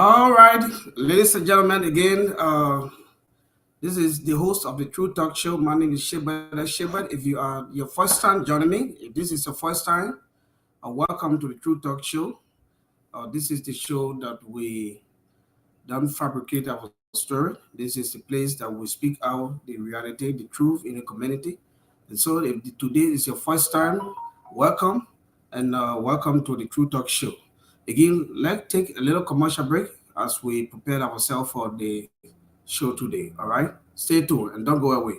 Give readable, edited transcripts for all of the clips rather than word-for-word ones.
All right, ladies and gentlemen, again, this is the host of the True Talk Show. My name is Shebet. If you are your first time joining me, if this is your first time, welcome to the True Talk Show. This is the show that we don't fabricate our story. This is the place that we speak out the reality, the truth in the community. And so, if today is your first time, welcome and welcome to the True Talk Show. Again, let's take a little commercial break as we prepare ourselves for the show today. All right, stay tuned and don't go away.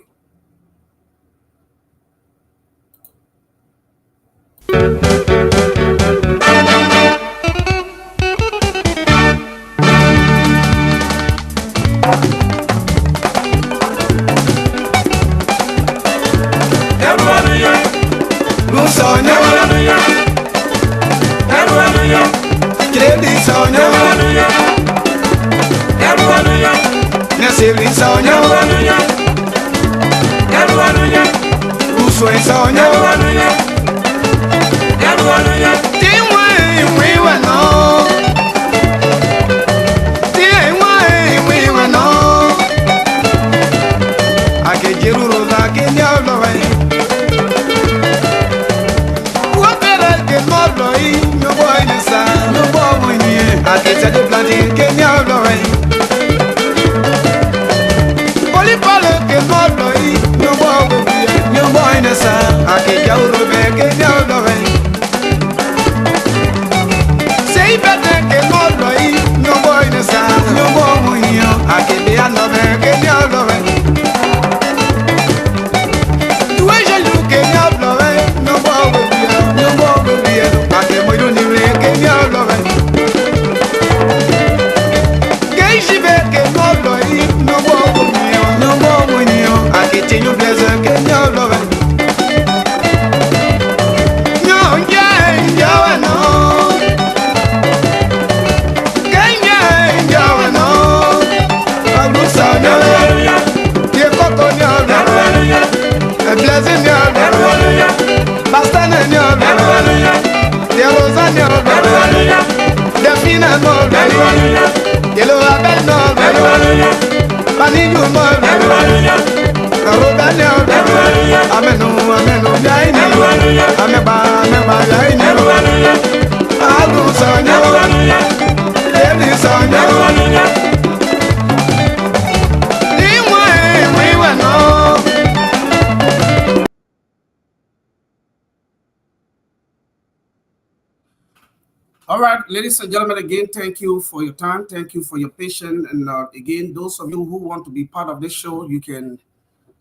All right, ladies and gentlemen, again, thank you for your time. Thank you for your patience. And again, those of you who want to be part of this show, you can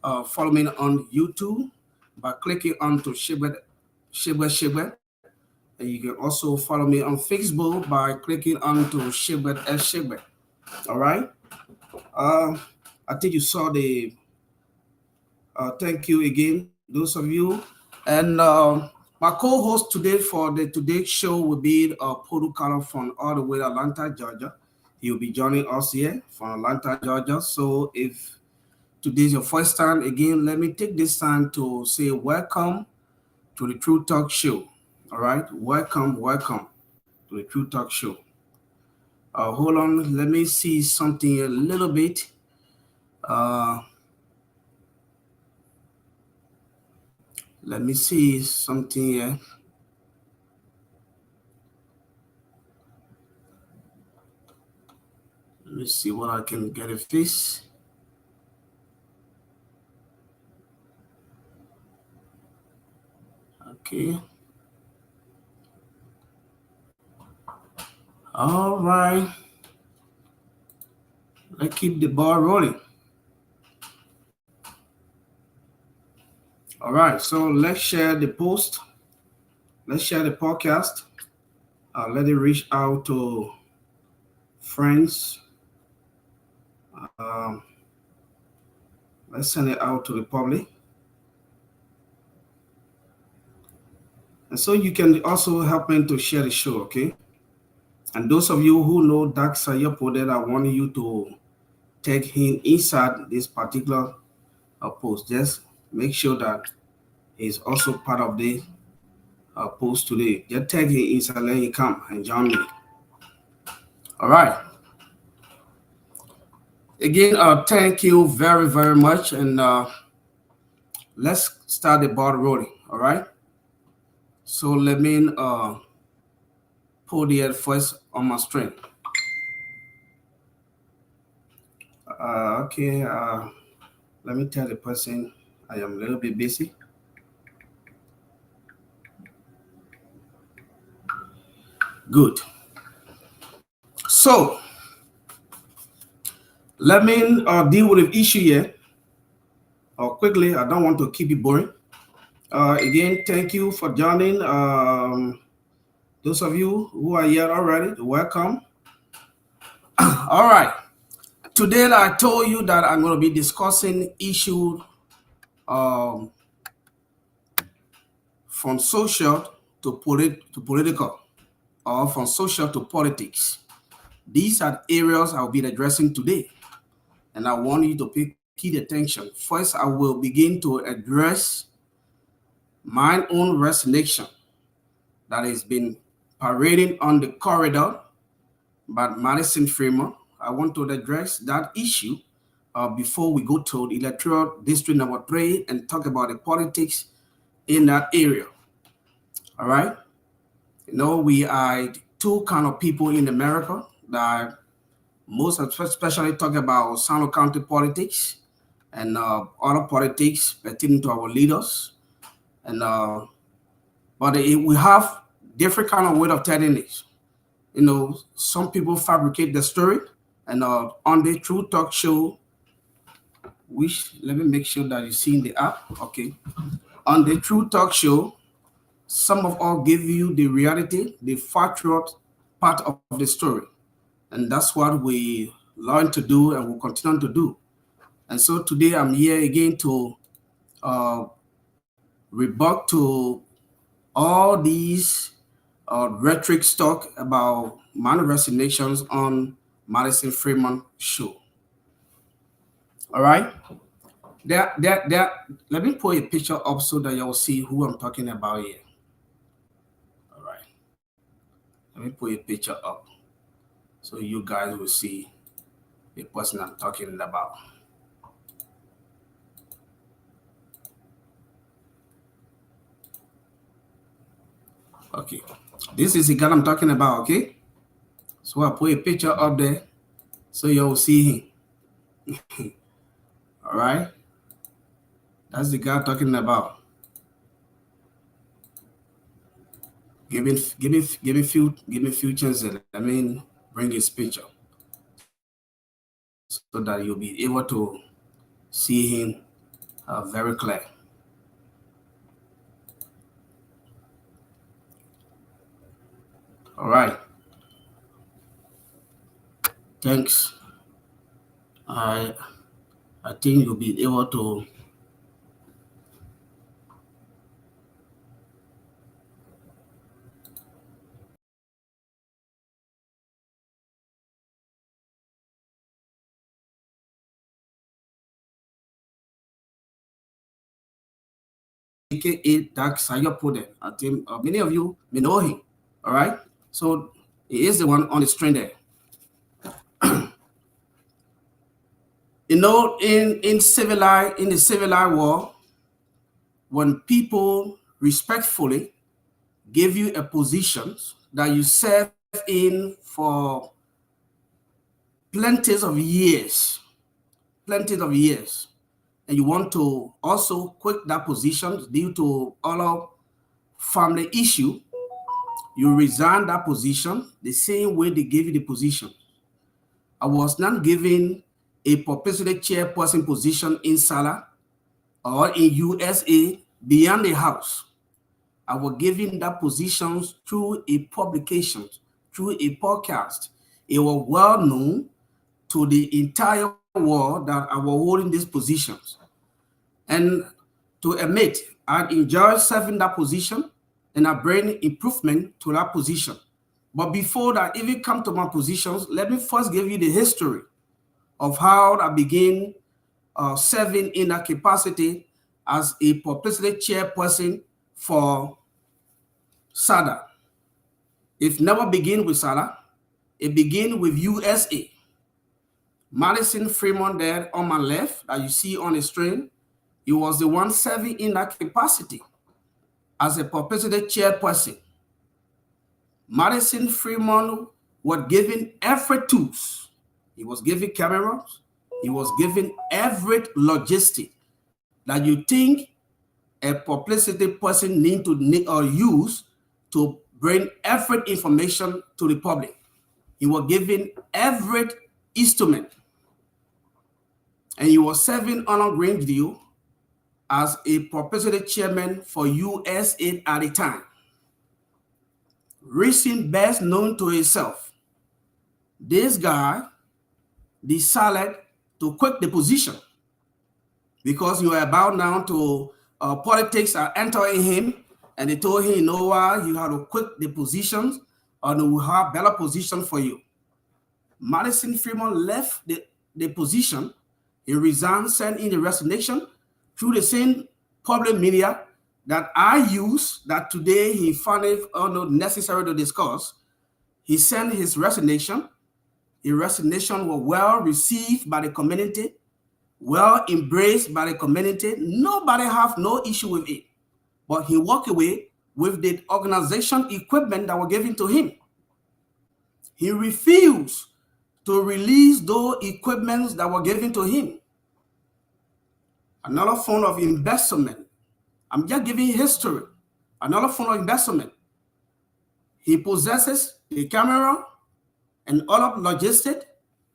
follow me on YouTube by clicking on to Shebet. And you can also follow me on Facebook by clicking on to Shebet. All right. Uh, I think you saw the thank you again, those of you. And my co-host today for the today's show will be Podu Kalo from all the way to Atlanta, Georgia. He'll be joining us here from Atlanta, Georgia. So if today's your first time, again, let me take this time to say welcome to the True Talk Show. All right, welcome to the True Talk Show. Hold on, let me see something a little bit. Let me see something here. Let me see what I can get a fix. Okay. All right. Let's keep the ball rolling. All right, so let's share the post. Let's share the podcast. Let it reach out to friends. Let's send it out to the public. And so you can also help me to share the show, okay? And those of you who know Darke Sayopo, that I want you to take him inside this particular post. Just make sure that he's also part of the post today. Just tag him inside, let him come and join me. All right. Again, thank you very, very much. And let's start the ball rolling. All right. So let me pull the first on my string. Okay. Let me tell the person I am a little bit busy. Good. So let me deal with the issue here quickly. I don't want to keep it boring. Again, thank you for joining. Those of you who are here already, welcome. All right. Today, I told you that I'm going to be discussing issue um, from social to political, or from social to politics. These are areas I'll be addressing today, and I want you to pay key attention. First, I will begin to address my own resignation that has been parading on the corridor by Madison Freeman. I want to address that issue before we go to the electoral district number 3 and talk about the politics in that area. All right. You know, we are two kind of people in America that most especially talk about San Luis County politics and other politics pertaining to our leaders. And but we have different kind of way of telling this. You know, some people fabricate the story, and on the True Talk show, which let me make sure that you see in the app. Okay, on the True Talk show, some of us give you the reality, the factual part of the story, and that's what we learn to do and will continue to do. And so today I'm here again to uh, rebut to all these rhetoric talk about man resignations on Madison Freeman show. All right. Let me put a picture up so that you'll see who I'm talking about here. All right. Let me put a picture up so you guys will see the person I'm talking about. Okay. This is the guy I'm talking about, okay? So I put a picture up there so you'll see him. All right. That's the guy talking about. Give me few chances. Let me bring his picture so that you'll be able to see him very clear. All right. Thanks. I think you'll be able to aka Darke Prudent. I think many of you may know him. All right. So he is the one on the string there. You know, in the civilized world, when people respectfully give you a position that you serve in for plenty of years, and you want to also quit that position due to other family issue, you resign that position the same way they gave you the position. I was not given a publicity chairperson position in Salah or in USA beyond the house. I was given that position through a publication, through a podcast. It was well known to the entire world that I was holding these positions. And to admit, I enjoy serving that position and I bring improvement to that position. But before that even come to my positions, let me first give you the history of how I began serving in that capacity as a publicity chairperson for SADA. It never began with SADA. It began with USA. Madison Freeman there on my left that you see on the screen, he was the one serving in that capacity as a perpetuated chairperson. Madison Freeman was given every tools. He was given cameras. He was given every logistic that you think a publicity person need to use to bring every information to the public. He was given every instrument. And he was serving on Greenview as a publicity chairman for USAID at the time. Reason best known to himself, this guy decided to quit the position because you were about now to politics are entering him, and they told him, you know what, you have to quit the positions or we will have better position for you. Madison Freeman left the position. He resigned, sent in the resignation through the same public media that I use, that today he found it necessary to discuss. He sent his resignation. His resignation was well received by the community, well embraced by the community. Nobody have no issue with it. But he walked away with the organization equipment that were given to him. He refused to release those equipments that were given to him. Another form of investment. I'm just giving history. Another form of investment. He possesses the camera and all of logistics.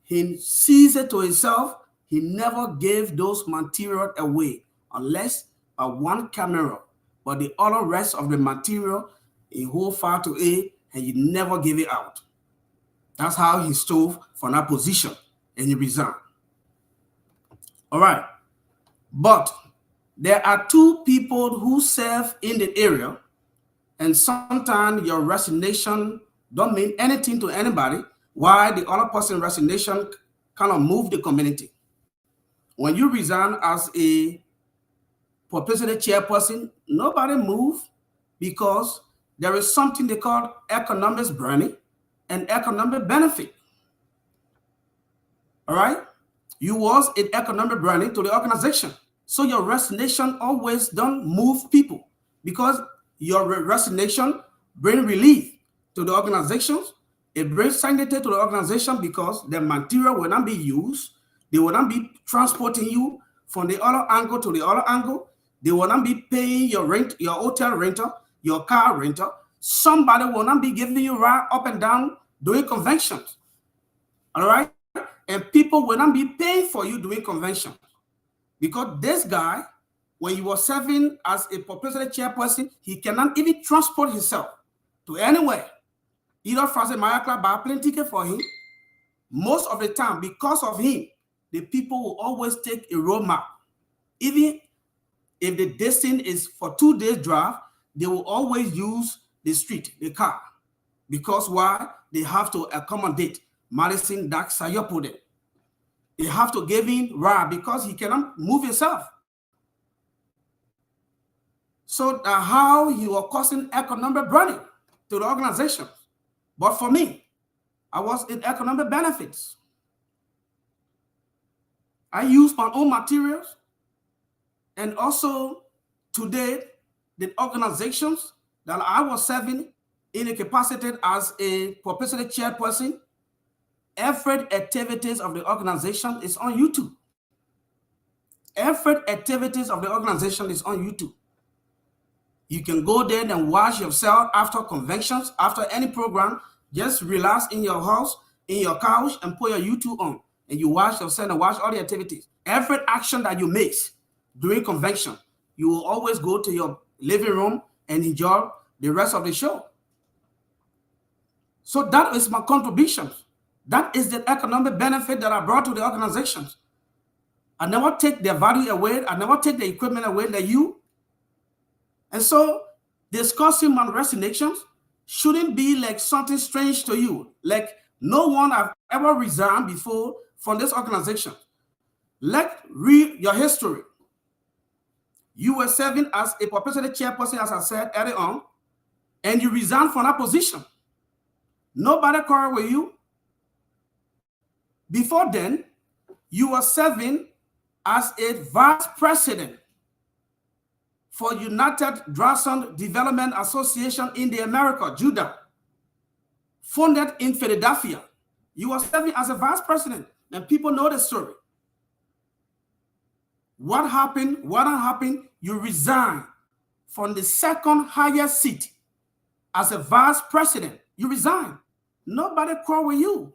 He sees it to himself. He never gave those material away unless by one camera. But the other rest of the material, he hold far to A and he never gave it out. That's how he stole from that position and he resigned. All right. But there are two people who serve in the area, and sometimes your resignation don't mean anything to anybody, while the other person's resignation kind of move the community. When you resign as a publicity chairperson, nobody move because there is something they call economic branding and economic benefit. All right? You was an economic branding to the organization. So your resignation always don't move people because your resignation bring relief to the organizations. It brings sanity to the organization because the material will not be used. They will not be transporting you from the other angle to the other angle. They will not be paying your rent, your hotel rental, your car rental. Somebody will not be giving you ride up and down doing conventions. All right? And people will not be paying for you doing conventions. Because this guy, when he was serving as a publicity chairperson, he cannot even transport himself to anywhere. Either France and Mayakla buy a plane ticket for him. Most of the time, because of him, the people will always take a road map. Even if the distance is for 2 days drive, they will always use the street, the car. Because why? They have to accommodate Madison Darke Sayopode. They have to give him ride because he cannot move himself. So how he was causing economic burning to the organization. But for me, I was in economic benefits. I used my own materials. And also today, the organizations that I was serving in a capacity as a publicity chairperson, every activities of the organization is on YouTube. Every activities of the organization is on YouTube. You can go there and watch yourself after conventions, after any program. Just relax in your house, in your couch, and put your YouTube on. And you watch yourself and watch all the activities. Every action that you make during convention, you will always go to your living room and enjoy the rest of the show. So that is my contribution. That is the economic benefit that I brought to the organizations. I never take their value away. I never take the equipment away that you. And so discussing my resignations shouldn't be like something strange to you. Like no one have ever resigned before from this organization. Let's read your history. You were serving as a publicity chairperson, as I said earlier on, and you resigned from that position. Nobody quarreled with you. Before then, You are serving as a vice president for United Drawson Development Association in the America, Judah, founded in Philadelphia. You are serving as a vice president, and people know the story. What happened? What happened? You resigned from the second highest seat as a vice president. You resigned. Nobody quarreled with you.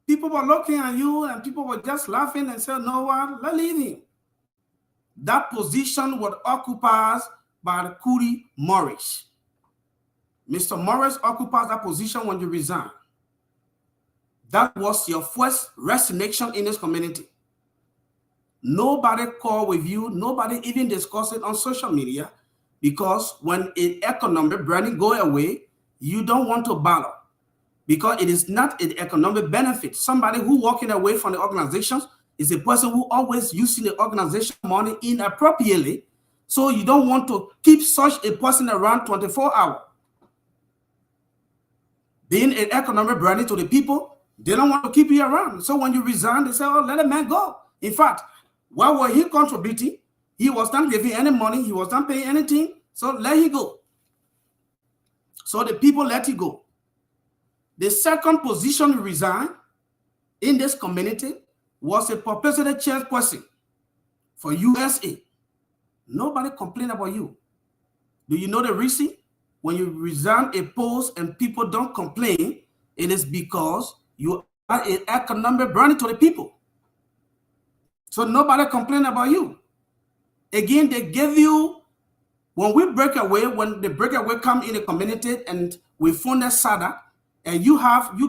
People were looking at you and people were just laughing and said, no one, let's leave him. That position was occupied by Curry Morris. Mr. Morris occupies that position when you resign. That was your first resignation in this community. Nobody called with you. Nobody even discussed it on social media, because when an economic branding go away, you don't want to bother, because it is not an economic benefit. Somebody who walking away from the organizations is a person who always using the organization money inappropriately. So you don't want to keep such a person around 24 hours. Being an economic branding to the people, they don't want to keep you around. So when you resign, they say, oh, let the man go. In fact, what was he contributing? He was not giving any money. He was not paying anything. So let him go. So the people let him go. The second position he resigned in this community was a publicity chairperson for USA. Nobody complained about you. Do you know the reason? When you resign a post and people don't complain, it is because you are an economic branding to the people. So nobody complained about you. Again, they gave you, when we break away, when the breakaway come in the community and we founded SADA, and you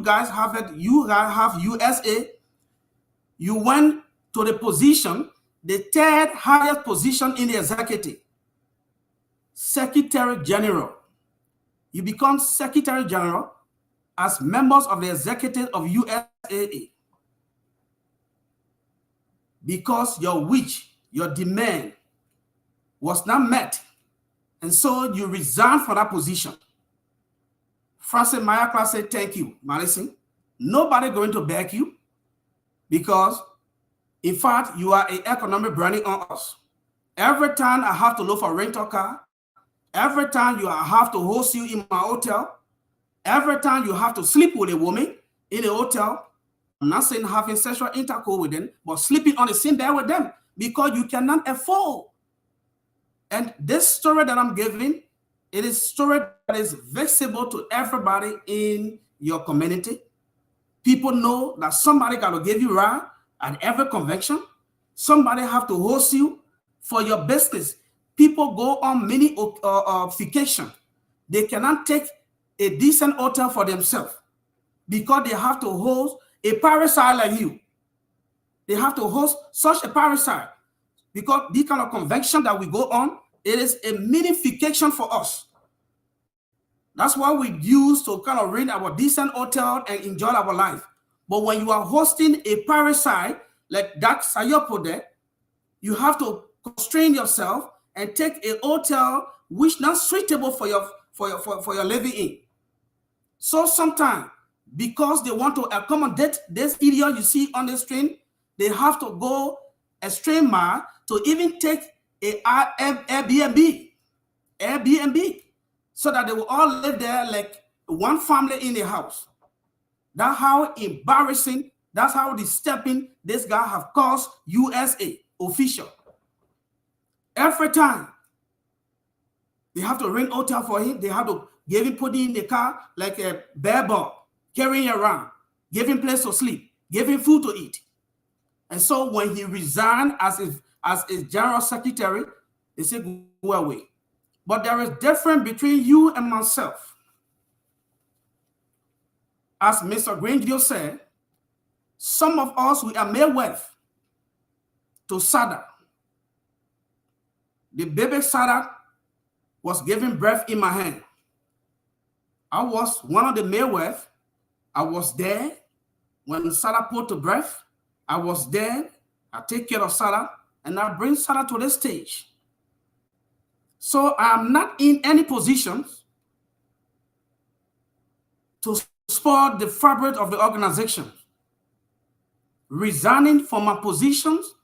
guys have USA, you went to the position, the third highest position in the executive, Secretary General. You become Secretary General as members of the executive of USA, because your wish, your demand was not met. And so you resigned from that position. Francis Mayakla said, thank you, Malison. Nobody going to beg you, because in fact, you are an economic branding on us. Every time I have to look for a rental car, every time I have to host you in my hotel, every time you have to sleep with a woman in a hotel, I'm not saying having sexual intercourse with them, but sleeping on the same bed with them, because you cannot afford. And this story that I'm giving, it is a story that is visible to everybody in your community. People know that somebody got to give you ride at every convention. Somebody have to host you for your business. People go on many vacation. They cannot take a decent hotel for themselves because they have to host a parasite like you. They have to host such a parasite, because this kind of convention that we go on, it is a minification for us. That's why we use to kind of rent our decent hotel and enjoy our life. But when you are hosting a parasite like Darke Sayopo there, you have to constrain yourself and take a hotel which not suitable for your living in. So sometimes, because they want to accommodate this idiot you see on the screen, they have to go extreme mile to even take a Airbnb, so that they will all live there like one family in a house. That's how embarrassing, that's how disturbing this guy have caused USA official. Every time they have to rent hotel for him, they have to give him, put him in the car like a bear ball, carrying around, give him place to sleep, give him food to eat. And so when he resigned as a general secretary, they said, go away. But there is difference between you and myself. As Mr. Grangio said, some of us, we are made wealth to Sada. The baby Sada was giving birth in my hand. I was one of the male wealth. I was there when Sada put to birth. I was there. I take care of Sada, and I bring Sada to the stage. So I'm not in any position to spoil the fabric of the organization. resigning from my positions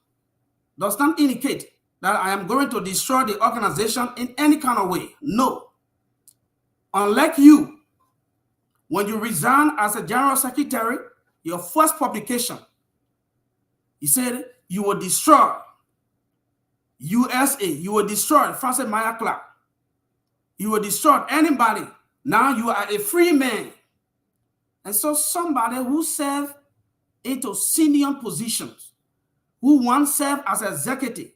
does not indicate that I am going to destroy the organization in any kind of way. No. Unlike you, when you resign as a general secretary, your first publication, he said you will destroy USA, you will destroy Francis Maya Clark, you will destroy anybody. Now you are a free man. And so somebody who served into senior positions, who once served as executive,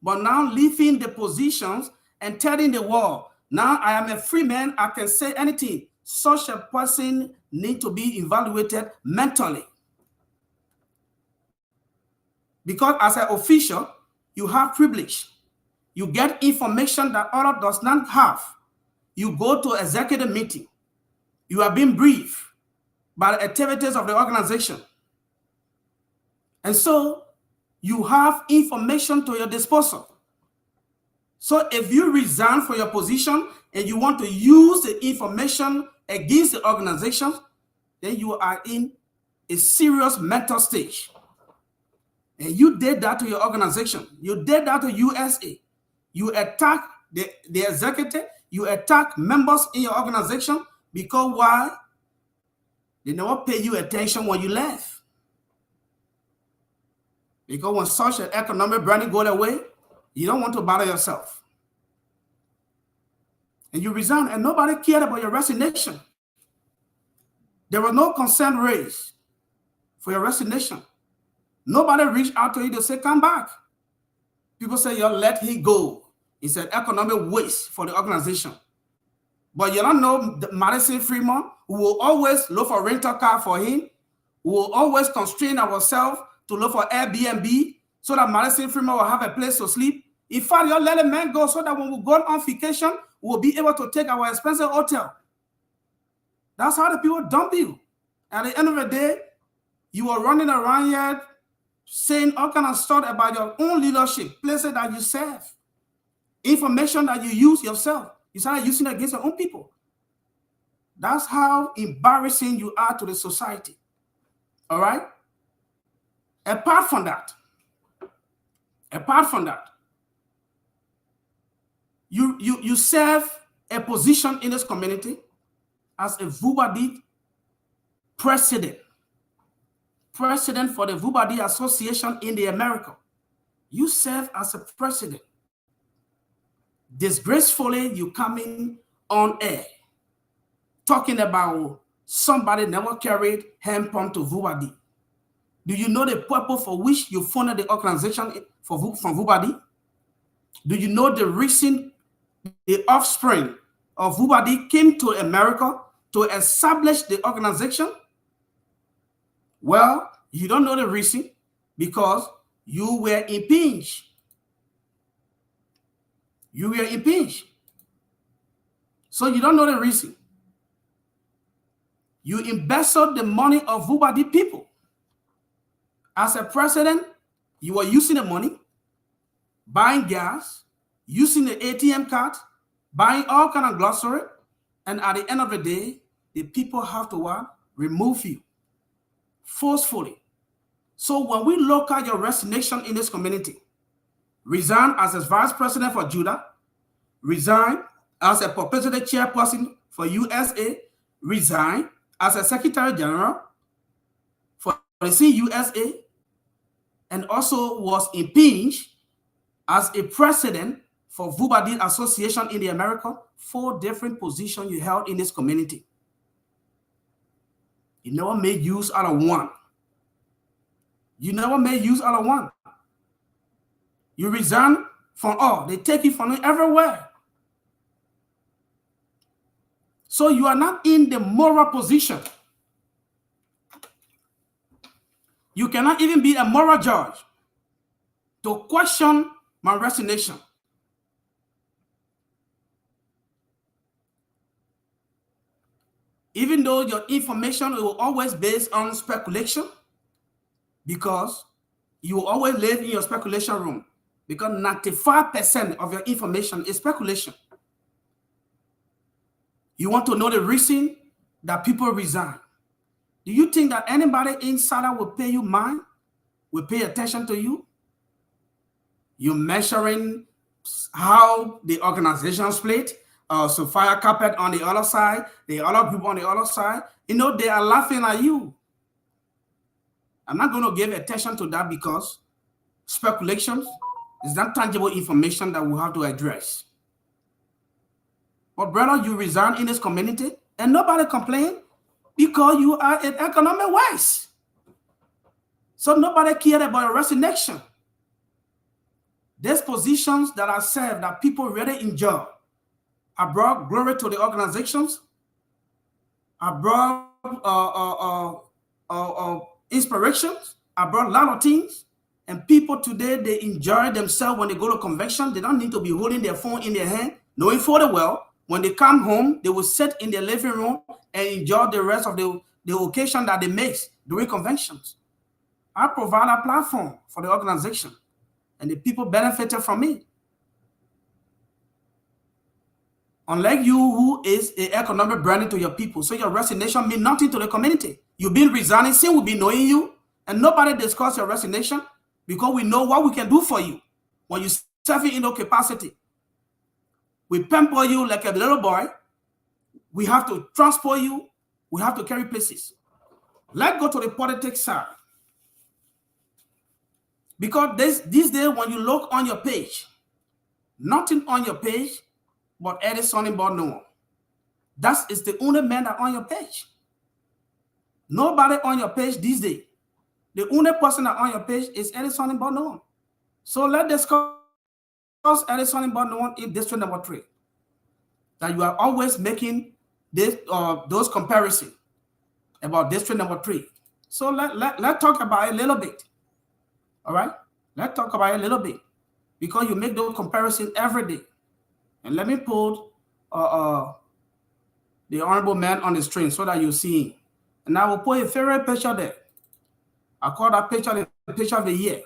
but now leaving the positions and telling the world, now I am a free man, I can say anything. Such a person needs to be evaluated mentally. Because as an official, you have privilege. You get information that other does not have. You go to executive meeting. You are being briefed by the activities of the organization. And so you have information to your disposal. So if you resign from your position and you want to use the information against the organization, then you are in a serious mental stage. And you did that to your organization. You did that to USA. You attack the executive. You attack members in your organization because why? They never pay you attention when you left. Because when such an economic branding goes away, you don't want to bother yourself. And you resign, and nobody cared about your resignation. There was no consent raised for your resignation. Nobody reached out to you to say, come back. People say, you let him go. It's an economic waste for the organization. But you don't know Madison Fremont, who will always look for rental car for him, who will always constrain ourselves to look for Airbnb so that Madison Fremont will have a place to sleep. In fact, you let a man go so that when we go on vacation, we'll be able to take our expensive hotel. That's how the people dump you. At the end of the day, you are running around here saying all kind of stuff about your own leadership, places that you serve, information that you use yourself. You started using it against your own people. That's how embarrassing you are to the society. All right? Apart from that, you serve a position in this community as a Vubadi president for the Vubadi Association in the America. You serve as a president. Disgracefully, you coming on air talking about somebody never carried hand pump to Vubadi. Do you know the purpose for which you funded the organization from Vubadi? Do you know the reason the offspring of Vubadi came to America to establish the organization? Well, you don't know the reason because you were impinged. You were impinged. So you don't know the reason. You embezzled the money of Vubadi people. As a president, you were using the money, buying gas, using the ATM card, buying all kind of glossary, and at the end of the day, the people have to what? Remove you forcefully. So when we look at your resignation in this community, resign as a vice president for Judah, resign as a perpetual chairperson for USA, resign as a secretary general for the CUSA, and also was impinged as a president for Vubadi Association in the America. 4 different positions you held in this community. You never made use out of one. You never made use out of one. You resign from all. They take you from everywhere. So you are not in the moral position. You cannot even be a moral judge to question my resignation. Even though your information will always be based on speculation, because you will always live in your speculation room, because 95% of your information is speculation. You want to know the reason that people resign. Do you think that anybody insider will pay you mind will pay attention to you. You're measuring how the organization split. So fire carpet on the other side, the other group on the other side. They are laughing at you. I'm not going to give attention to that because speculations is not tangible information that we have to address. But brother, you resign in this community and nobody complain because you are in economic wise. So nobody cared about your resignation. These positions that are served that people really enjoy. I brought glory to the organizations. I brought inspirations. I brought a lot of things. And people today, they enjoy themselves when they go to convention. They don't need to be holding their phone in their hand, knowing full well when they come home, they will sit in their living room and enjoy the rest of the occasion that they make during conventions. I provide a platform for the organization, and the people benefited from it. Unlike you, who is an economic burden to your people, so your resignation means nothing to the community. You've been resigning, sin will be knowing you, and nobody discuss your resignation because we know what we can do for you when you serve in no capacity. We pamper you like a little boy. We have to transport you. We have to carry places. Let's go to the politics side. Because this day, when you look on your page, nothing on your page but Edison and Noah. That is the only man that on your page. Nobody on your page this day. The only person that on your page is Edison and Noah. So let's discuss Edison and Noah in district number 3. That you are always making this those comparisons about district number 3. So let's talk about it a little bit. All right? Let's talk about it a little bit. Because you make those comparisons every day. And let me put the honorable man on the screen so that you see him. And I will put a favorite picture there. I call that picture the picture of the year.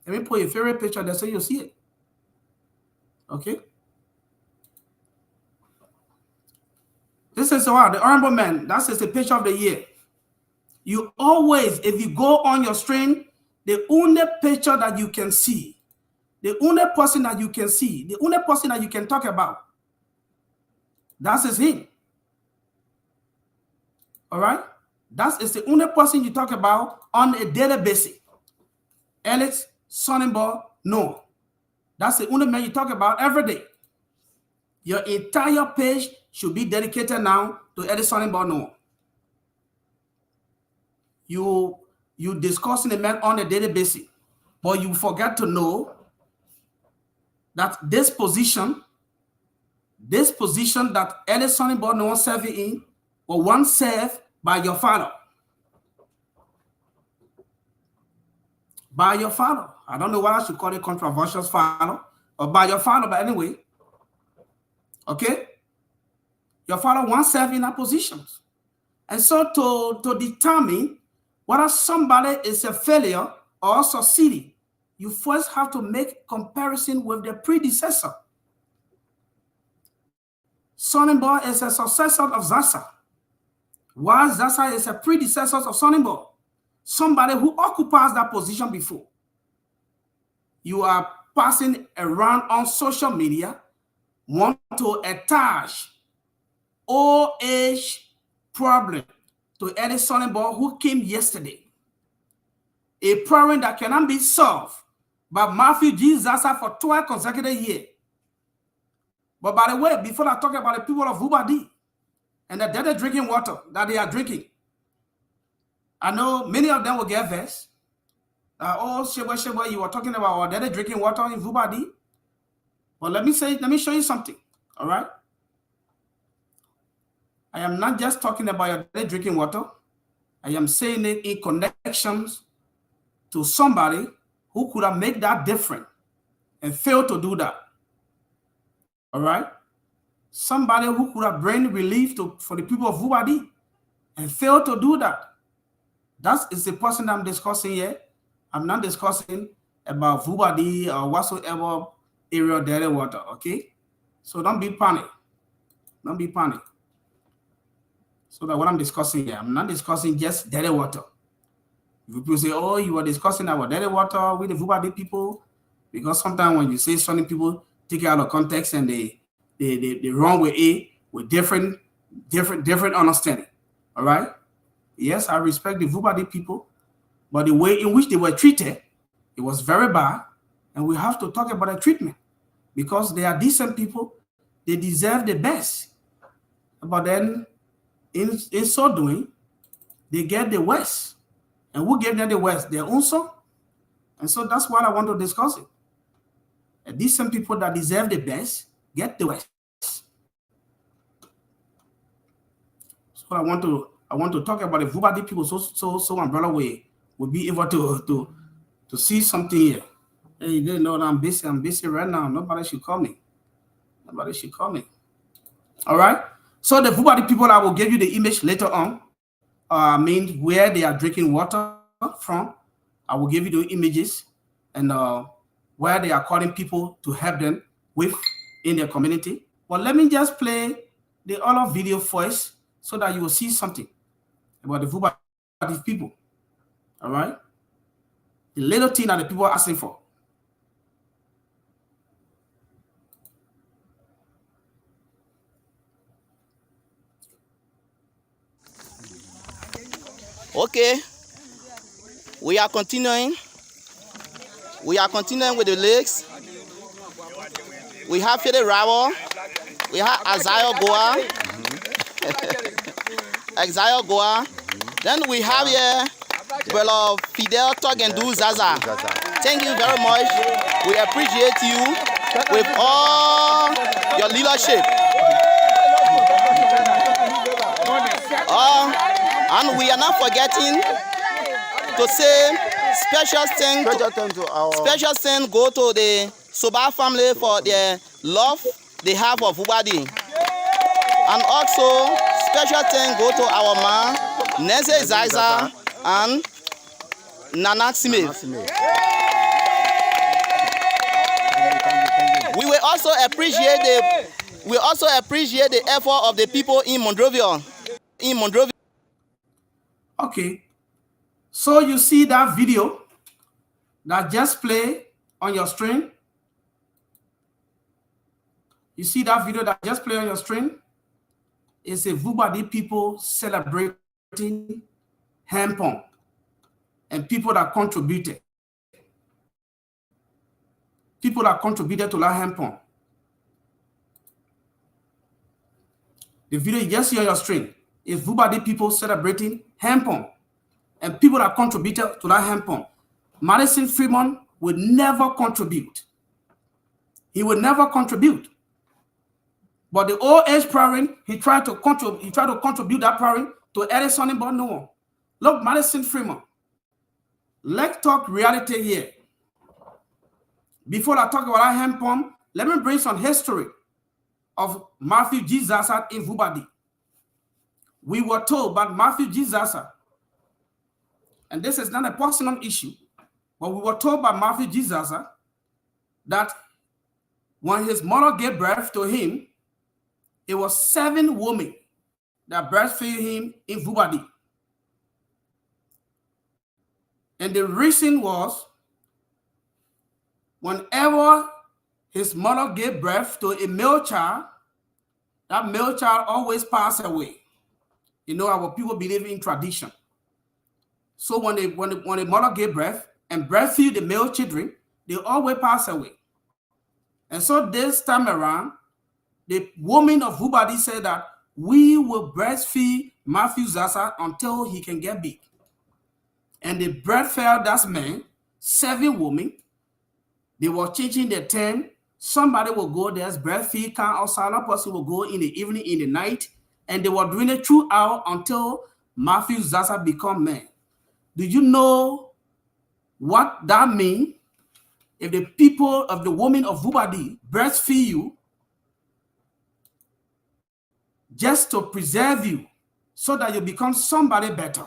Let me put a favorite picture there so you see it. Okay? This is the honorable man. That is the picture of the year. You always, if you go on your screen, the only picture that you can see, the only person that you can see, the only person that you can talk about, that is him. All right? That is the only person you talk about on a daily basis. Alex, son-in-law, no. That's the only man you talk about every day. Your entire page should be dedicated now to Edison and Bono. You discussing the man on a daily basis, but you forget to know that this position that Edison and Bono was serving in was once served by your father. By your father. I don't know what I should call it, controversial father, or by your father, but anyway. Okay? Your father once served in that position. And so to determine whether somebody is a failure or succeeding, you first have to make comparison with the predecessor. Son-in-law is a successor of Zasa, while Zasa is a predecessor of son-in-law, somebody who occupies that position before. You are passing around on social media, want to attach old age problem to any son-in-law who came yesterday. A problem that cannot be solved by Matthew G. Zasa for 12 consecutive years. But by the way, before I talk about the people of Hubadi and the dirty drinking water that they are drinking, I know many of them will get vexed. Oh, Sheba, you were talking about dirty drinking water in Hubadi. But let me show you something. All right? I am not just talking about your dirty drinking water. I am saying it in connections to somebody who could have made that difference and failed to do that. All right? Somebody who could have bring relief for the people of Hubadi and failed to do that. That is the person I'm discussing here. I'm not discussing about Hubadi or whatsoever area of dirty water, okay? So don't be panicked. Don't be panicked. So that what I'm discussing here, I'm not discussing just dirty water. People say, oh, you were discussing our dirty water with the Vubadi people, because sometimes when you say something, people take it out of context and they run with it with different understanding. All right. Yes, I respect the Vubadi people, but the way in which they were treated, it was very bad, and we have to talk about the treatment because they are decent people. They deserve the best, but then in so doing, they get the worst. And who gave them the worst? Their own son. And so that's what I want to discuss it. And these some people that deserve the best get the worst. So I want to talk about the Vubadi people so my brother will be able to see something here. Hey, you didn't know that I'm busy. I'm busy right now. Nobody should call me. Nobody should call me. All right. So the Vubadi people, I will give you the image later on. Mean where they are drinking water from. I will give you the images and where they are calling people to help them with in their community. But let me just play the other video first so that you will see something about the Vubadi people. All right. The little thing that the people are asking for. Okay, we are continuing. We are continuing with the legs. We have Fede Rabo. We have Isaiah Goa. Isaiah Goa. Then we have here Brother Fidel Togendu Zaza. Thank you very much. We appreciate you with all your leadership. And we are not forgetting to say special thanks go to the Soba family for their love they have of Vubadi. And also special thanks go to our man Neze Zaiza and Nana Smith. We will also appreciate the effort of the people in Monrovia. Okay, so you see that video that just played on your screen? You see that video that just played on your screen? It's a Vubadi people celebrating hand pump and people that contributed. People that contributed to that hand pump. The video you just see on your screen is Vubadi people celebrating hand pump and people that contributed to that hand pump. Madison Freeman would never contribute. He would never contribute. But the old age parent, he tried to contribute that parent to Edison, but no one. Look, Madison Freeman. Let's talk reality here. Before I talk about that hand pump, let me bring some history of Matthew G. Zaza in Vubadi. We were told by Matthew G. Zaza, and this is not a personal issue, but we were told by Matthew G. Zaza that when his mother gave birth to him, it was 7 women that breastfed him in Vubadi. And the reason was, whenever his mother gave birth to a male child, that male child always passed away. You know, our people believe in tradition. So when the mother gave birth and breastfeed the male children, they always pass away. And so this time around, the woman of Vubadi said that we will breastfeed Matthew Zaza until he can get big. And they breastfed that man, 7 women. They were changing their term. Somebody will go there, breastfeed, can outside, another person will go in the evening, in the night. And they were doing it throughout until Matthew Zaza become man. Do you know what that means? If the people of the woman of Vubadi breastfeed you just to preserve you so that you become somebody better,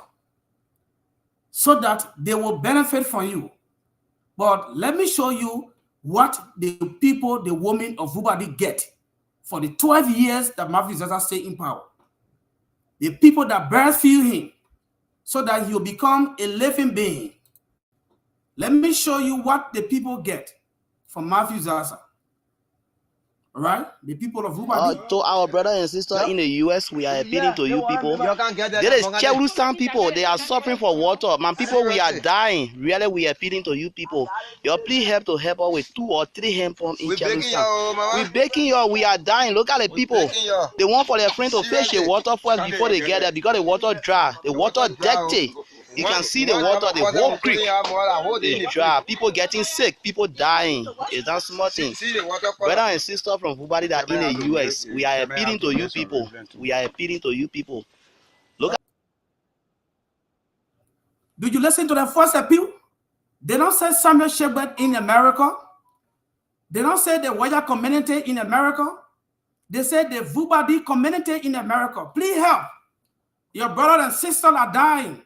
so that they will benefit from you. But let me show you what the people, the women of Vubadi get for the 12 years that Matthew Zaza stayed in power. The people that breastfeed him, so that he'll become a living being. Let me show you what the people get from Matthew Zaza. All right? The people of Ubadi. To our brother and sister in the US, we are appealing to you people. There is Cherusan people, they are suffering for water. Man, people, we are dying. Really, we are appealing to you people. Your please help us with 2 or 3 hand pumps in Cherusan. We're begging you, we are dying. Look at the people. They want for their friends to fish the water first before they get there because the water dry. The water dirty. You can see the water, the whole creek is dry. People getting sick, people dying. It's not small thing. Brother and sister from Ubadi that in the US, we are appealing to you people. We are appealing to you people. Look at. Did you listen to the first appeal? They don't say Samuel Shepherd in America. They don't say the Waya community in America. They say the Ubadi community in America. Please help. Your brother and sister are dying.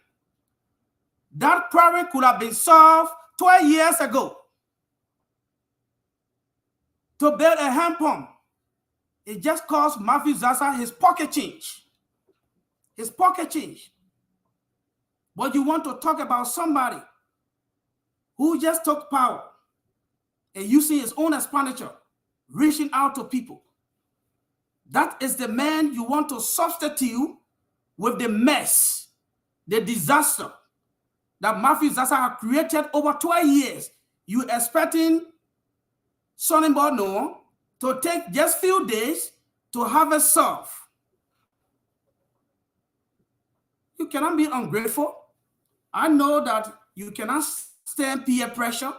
That problem could have been solved 12 years ago. To build a hand pump, it just cost Matthew Zaza his pocket change. His pocket change. But you want to talk about somebody who just took power and using his own expenditure, reaching out to people. That is the man you want to substitute with the mess, the disaster that Matthew Zaza had created over 12 years. You expecting son-in-law Noah to take just few days to have it solved. You cannot be ungrateful. I know that you cannot stand peer pressure.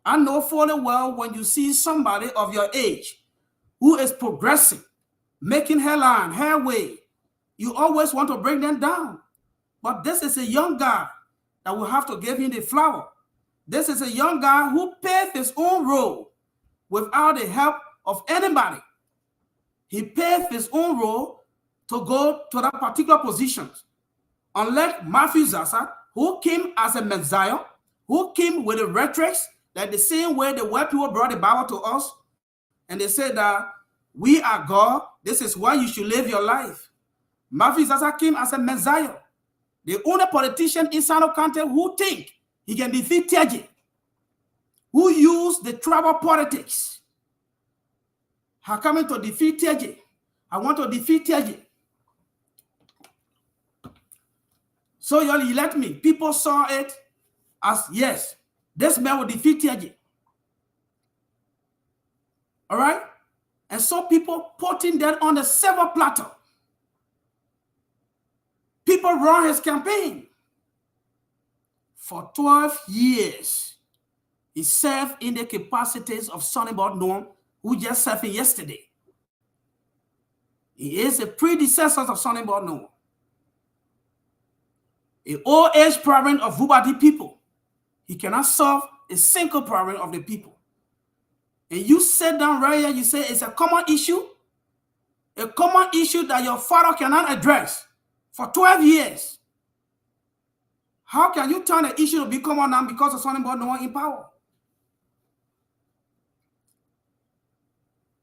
I know fully well when you see somebody of your age who is progressing, making hairline, hairway, you always want to bring them down. But this is a young guy that will have to give him the flower. This is a young guy who paved his own road without the help of anybody. He paved his own road to go to that particular position. Unlike Matthew Zaza, who came as a Messiah, who came with the rhetorics, like the same way the white people brought the Bible to us, and they said that we are God, this is why you should live your life. Matthew Zaza came as a Messiah. The only politician in Sano County who think he can defeat Tiaji, who use the tribal politics, are coming to defeat Tiaji. I want to defeat Tiaji. So you elect me. People saw it as, yes, this man will defeat Tiaji. All right? And so people putting that on the silver platter. People run his campaign. For 12 years, he served in the capacities of Sonny Noam, who just served yesterday. He is a predecessor of Sonny Noam. An old age problem of Ubadi people. He cannot solve a single problem of the people. And you sit down right here, you say it's a common issue that your father cannot address for 12 years. How can you turn the issue to be common now because of something about no one in power?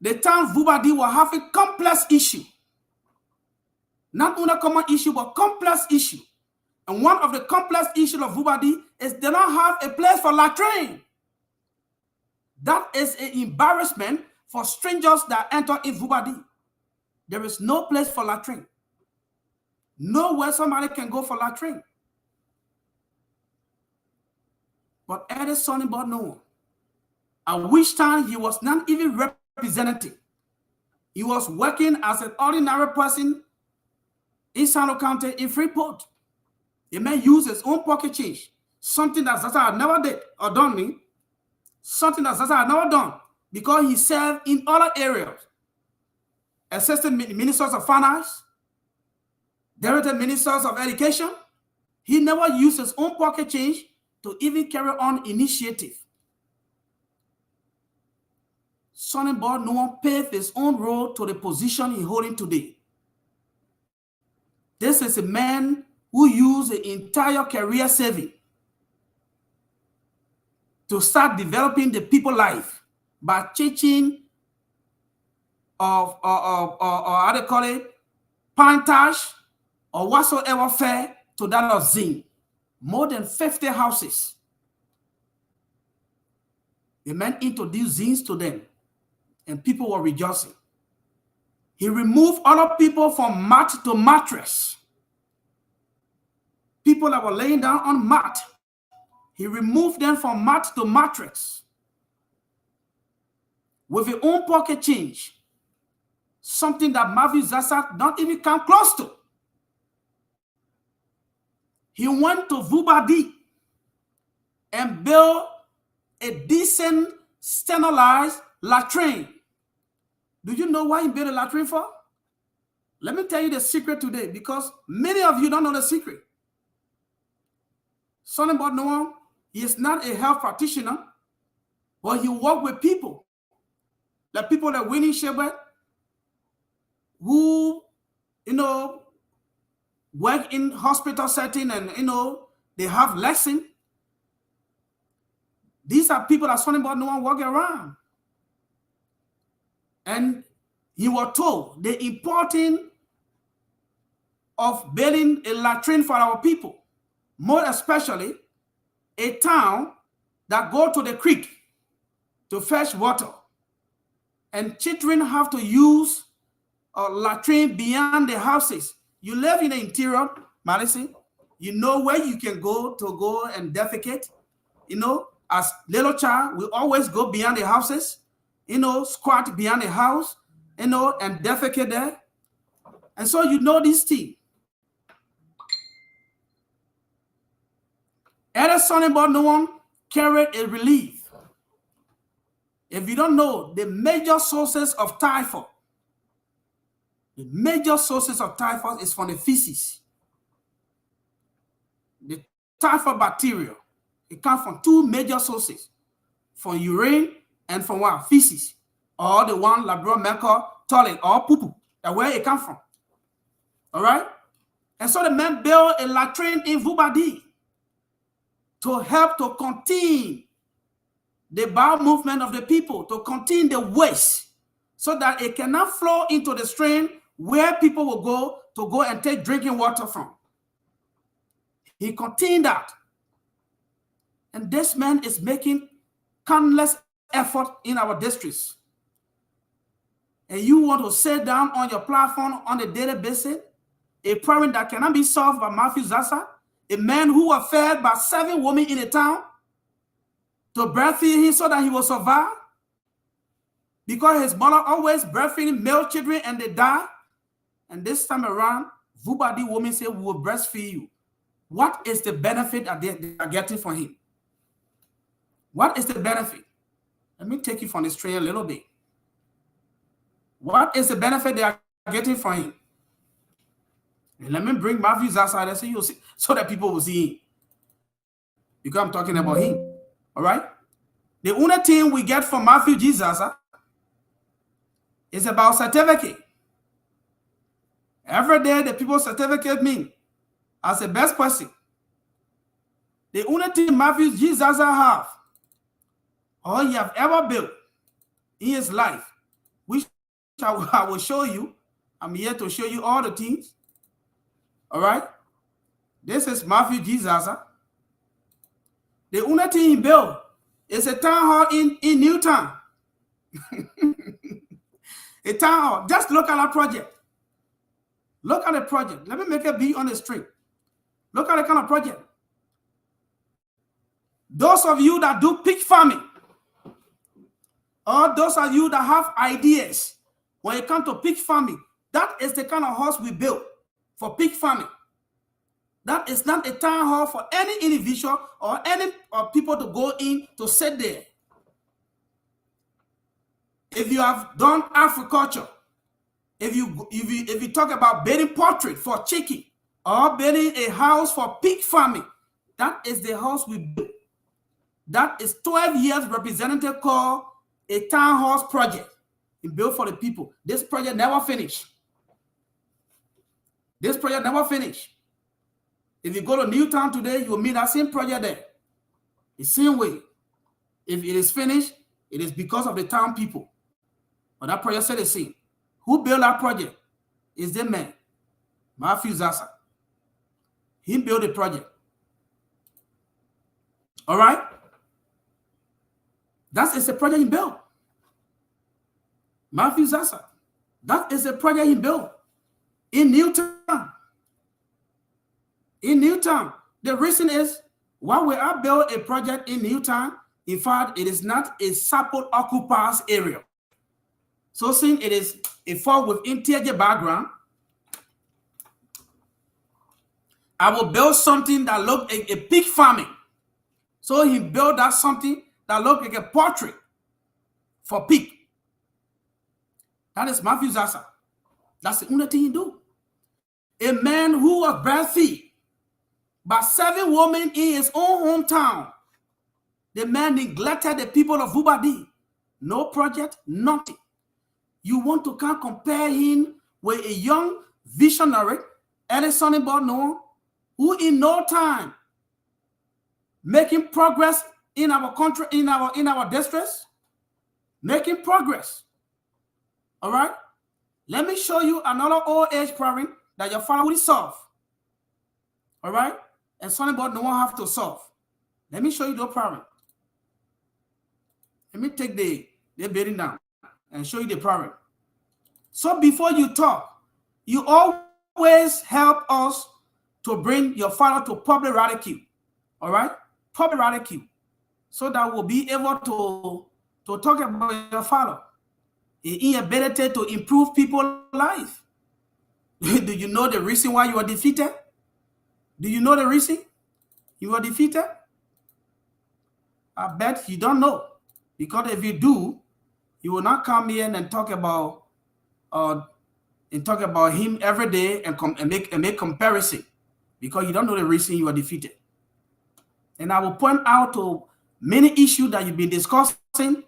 The town Ubadi will have a complex issue. Not only a common issue, but complex issue. And one of the complex issues of Ubadi is they don't have a place for latrine. That is an embarrassment for strangers that enter in Ubadi. There is no place for latrine. Nowhere somebody can go for latrine. But Eddie Sonny Noah, at which time he was not even representative. He was working as an ordinary person in Sano County in Freeport. The man used his own pocket change, something that Zaza had never did or done me, something that Zaza had never done because he served in other areas. Assistant ministers of finance, director ministers of education. He never used his own pocket change to even carry on initiative. Sonny Noah paved his own road to the position he's holding today. This is a man who used the entire career saving to start developing the people life by teaching of how they call it, pantage or whatsoever fair to that of Zin. More than 50 houses. The man introduced zins to them, and people were rejoicing. He removed other people from mat to mattress. People that were laying down on mat, he removed them from mat to mattress. With his own pocket change, something that Matthew Zaza don't even come close to. He went to Vubadi and built a decent, standardized latrine. Do you know why he built a latrine for? Let me tell you the secret today, because many of you don't know the secret. Sonny Noah, he is not a health practitioner, but he works with people. The people that Winnie Shepherd, who, work in hospital setting and, they have lesson. These are people that Sonny Noah walk around. And he was told the importance of building a latrine for our people, more especially a town that go to the creek to fetch water. And children have to use a latrine beyond the houses. You live in the interior, Madison, you know where you can go and defecate. As little child, we always go beyond the houses, squat beyond the house, and defecate there. And so this thing. Edison about no one carried a relief. If you don't know, the major sources of typhoid, is from the feces. The typhoid bacteria, it comes from two major sources, from urine and from what? Feces, or the one labrador mercury, toilet, or poo-poo. That's where it comes from. All right? And so the man built a latrine in Vubadi to help to contain the bowel movement of the people, to contain the waste, so that it cannot flow into the stream where people will go and take drinking water from. He contained that. And this man is making countless effort in our districts. And you want to sit down on your platform on a daily basis, a problem that cannot be solved by Matthew Zaza, a man who was fed by 7 women in a town to breastfeed him so that he will survive, because his mother always breastfeeding male children and they die. And this time around, Vubadi women say, we will breastfeed you. What is the benefit that they are getting from him? What is the benefit? Let me take you from this train a little bit. What is the benefit they are getting from him? And let me bring Matthew outside and so that people will see him. Because I'm talking about him. All right? The only thing we get from Matthew Jesus is about certificate. Every day, the people certificate me as the best person. The only thing Matthew Jesus have, or he have ever built in his life, which I will show you. I'm here to show you all the things. All right? This is Matthew Jesus. The only thing he built is a town hall in Newtown. A town hall. Just look at that project. Look at the project. Let me make it be on the street. Look at the kind of project. Those of you that do pig farming, or those of you that have ideas when it comes to pig farming, that is the kind of house we built for pig farming. That is not a town hall for any individual or any people to go in to sit there. If you have done agriculture, if you talk about building portrait for chicken or building a house for pig farming, that is the house we built. That is 12 years representative called a townhouse project. It built for the people. This project never finished. This project never finished. If you go to Newtown today, you will meet that same project there. The same way. If it is finished, it is because of the town people. But that project said the same. Who built that project? Is the man, Matthew Zaza. He built a project. All right? That is a project he built. Matthew Zaza. That is a project he built in Newtown. In Newtown. The reason is, why we are built a project in Newtown, in fact, it is not a support occupiers area. So since it is a fall with interior background, I will build something that look like a pig farming. So he built that something that look like a portrait for pig. That is Matthew Zaza. That's the only thing he do. A man who was breastfed by 7 women in his own hometown. The man neglected the people of Ubadi. No project, nothing. You want to come compare him with a young visionary, Edison Bono, who in no time making progress in our country, in our districts, making progress. All right? Let me show you another old age problem that your father will solve. All right? And something about no one have to solve. Let me show you the problem. Let me take the bearing down and show you the problem. So before you talk, you always help us to bring your father to public ridicule. All right? Public ridicule. So that we'll be able to talk about your father. Inability to improve people's life. Do you know the reason why you are defeated? Do you know the reason you are defeated? I bet you don't know. Because if you do, you will not come here and talk about him every day and make comparison. Because you don't know the reason you are defeated. And I will point out to many issues that you've been discussing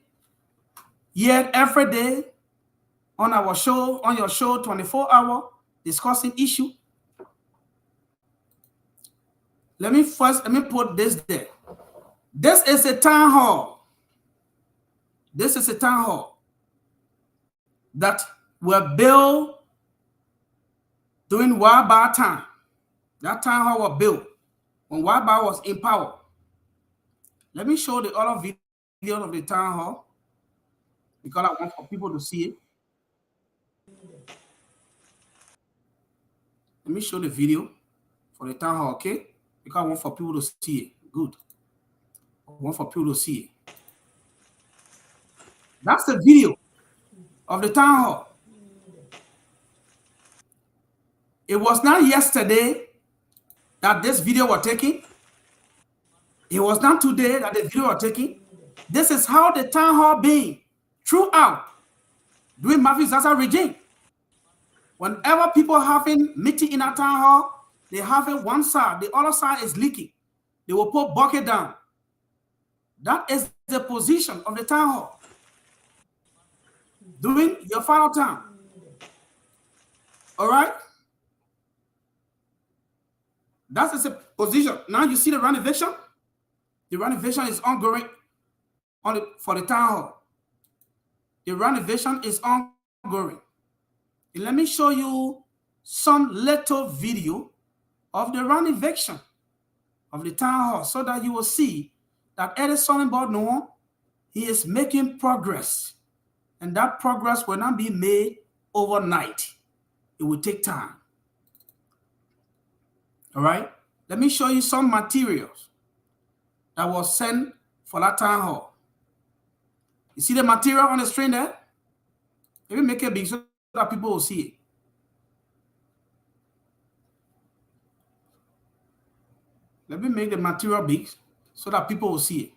yet every day on our show, on your show, 24-hour discussing issue. Let me put this there. This is a town hall. This is a town hall that were built during Waba time. That town hall was built when Waba was in power. Let me show the other video of the town hall because I want for people to see it. Let me show the video for the town hall, okay? Because I want for people to see it. Good. I want for people to see it. That's the video of the town hall. It was not yesterday that this video was taken. It was not today that the video was taken. This is how the town hall being throughout during Matthew Zaza regime. Whenever people having meeting in a town hall, they have it one side, the other side is leaking. They will put bucket down. That is the position of the town hall during your final time. All right? That is a position. Now you see the renovation. The renovation is ongoing for the town hall. The renovation is ongoing. And let me show you some little video of the renovation of the town hall so that you will see that Edison Bono, he is making progress. And that progress will not be made overnight. It will take time. All right? Let me show you some materials that was sent for that town hall. You see the material on the screen there? Let me make it big so that people will see it. Let me make the material big so that people will see it.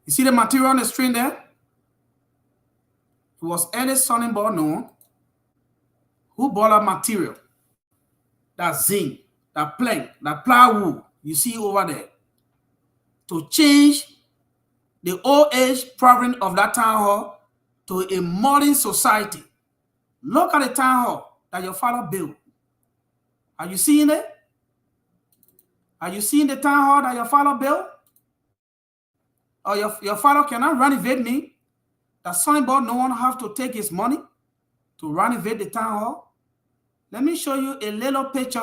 You see the material on the screen there? It was Edison Bono who bought that material, that zinc, that plank, that plywood you see over there, to change the old age problem of that town hall to a modern society. Look at the town hall that your father built. Are you seeing it? Are you seeing the town hall that your father built? Or your father cannot renovate me? That somebody no one have to take his money to renovate the town hall. Let me show you a little picture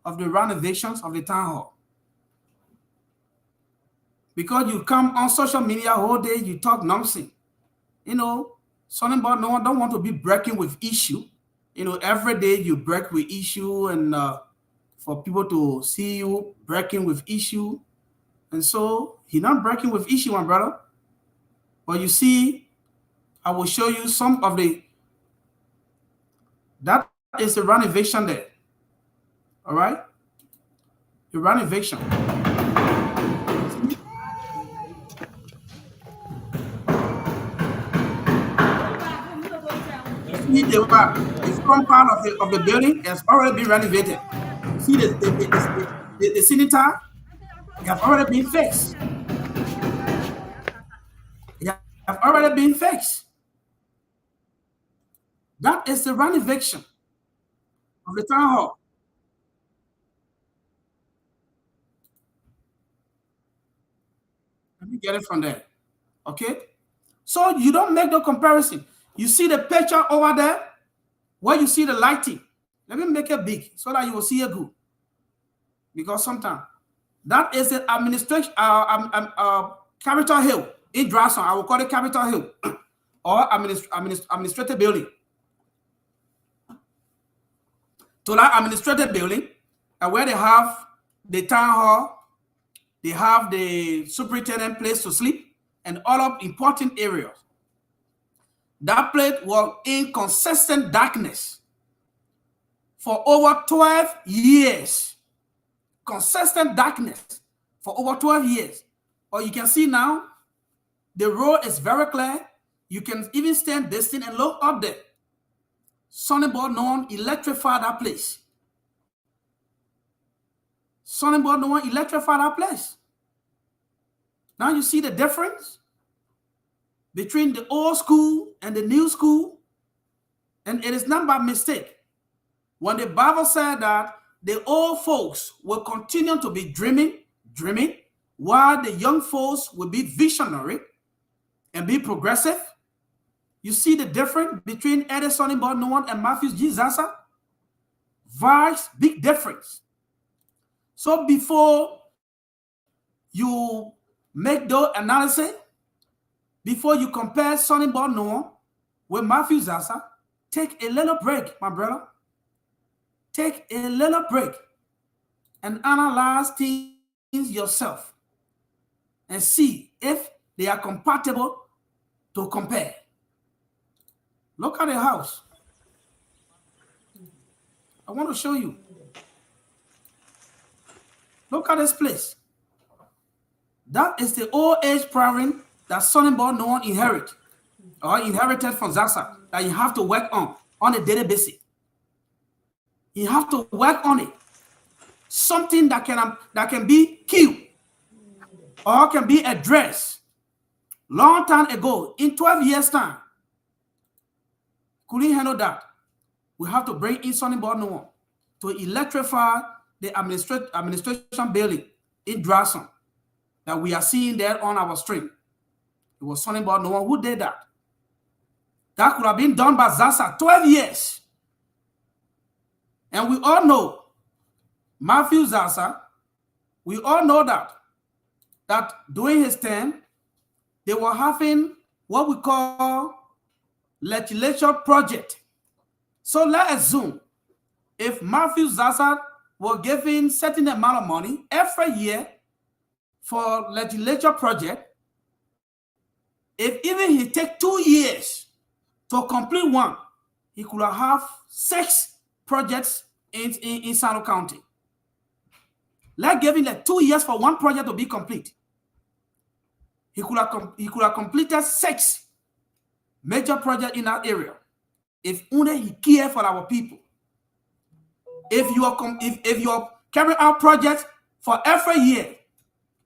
of the renovations of the town hall. Because you come on social media all day, you talk nonsense. You know, something about no one don't want to be breaking with issue. You know, every day you break with issue, and for people to see you breaking with issue. And so he's not breaking with issue, my brother. But you see, I will show you some of that is the renovation there. All right? The renovation. See the front part of the building has already been renovated. See the sanitary have already been fixed. They have already been fixed. That is the renovation of the town hall. Let me get it from there. Okay? So you don't make the comparison. You see the picture over there where you see the lighting. Let me make it big so that you will see it good. Because sometimes that is the administration, Capitol Hill in Drawson. I will call it Capitol Hill or administrative building. To that administrative building, where they have the town hall, they have the superintendent place to sleep, and all of important areas. That place was in consistent darkness for over 12 years. Consistent darkness for over 12 years. Or you can see now, the road is very clear. You can even stand distant and look up there. Sonnenborg no one electrified that place. Sonnenborg no one electrified that place. Now you see the difference between the old school and the new school. And it is not by mistake. When the Bible said that the old folks will continue to be dreaming, while the young folks will be visionary and be progressive. You see the difference between Edison Noah and Matthew G. Zaza? Vast, big difference. So before you make the analysis, before you compare Sonny Noah with Matthew Zaza, take a little break, my brother. Take a little break and analyze things yourself and see if they are compatible to compare. Look at the house. I want to show you. Look at this place. That is the old age priory that Sonnenborg no one inherited from Zaza that you have to work on a daily basis. You have to work on it. Something that can be killed or can be addressed long time ago, in 12 years' time. Couldn't handle that. We have to bring in Sonnenborg no one to electrify the administration building in Drawson that we are seeing there on our stream. It was Sonnenborg no one who did that. That could have been done by Zaza 12 years. And we all know, Matthew Zaza, we all know that during his term, they were having what we call legislature project. So let's assume if Matthew Zaza were given certain amount of money every year for legislature project, if even he take 2 years to complete one, he could have 6 projects in Sano County. Let's give him like 2 years for one project to be complete. He could have completed 6 major projects in that area if only he cared for our people. If you are carrying out projects for every year,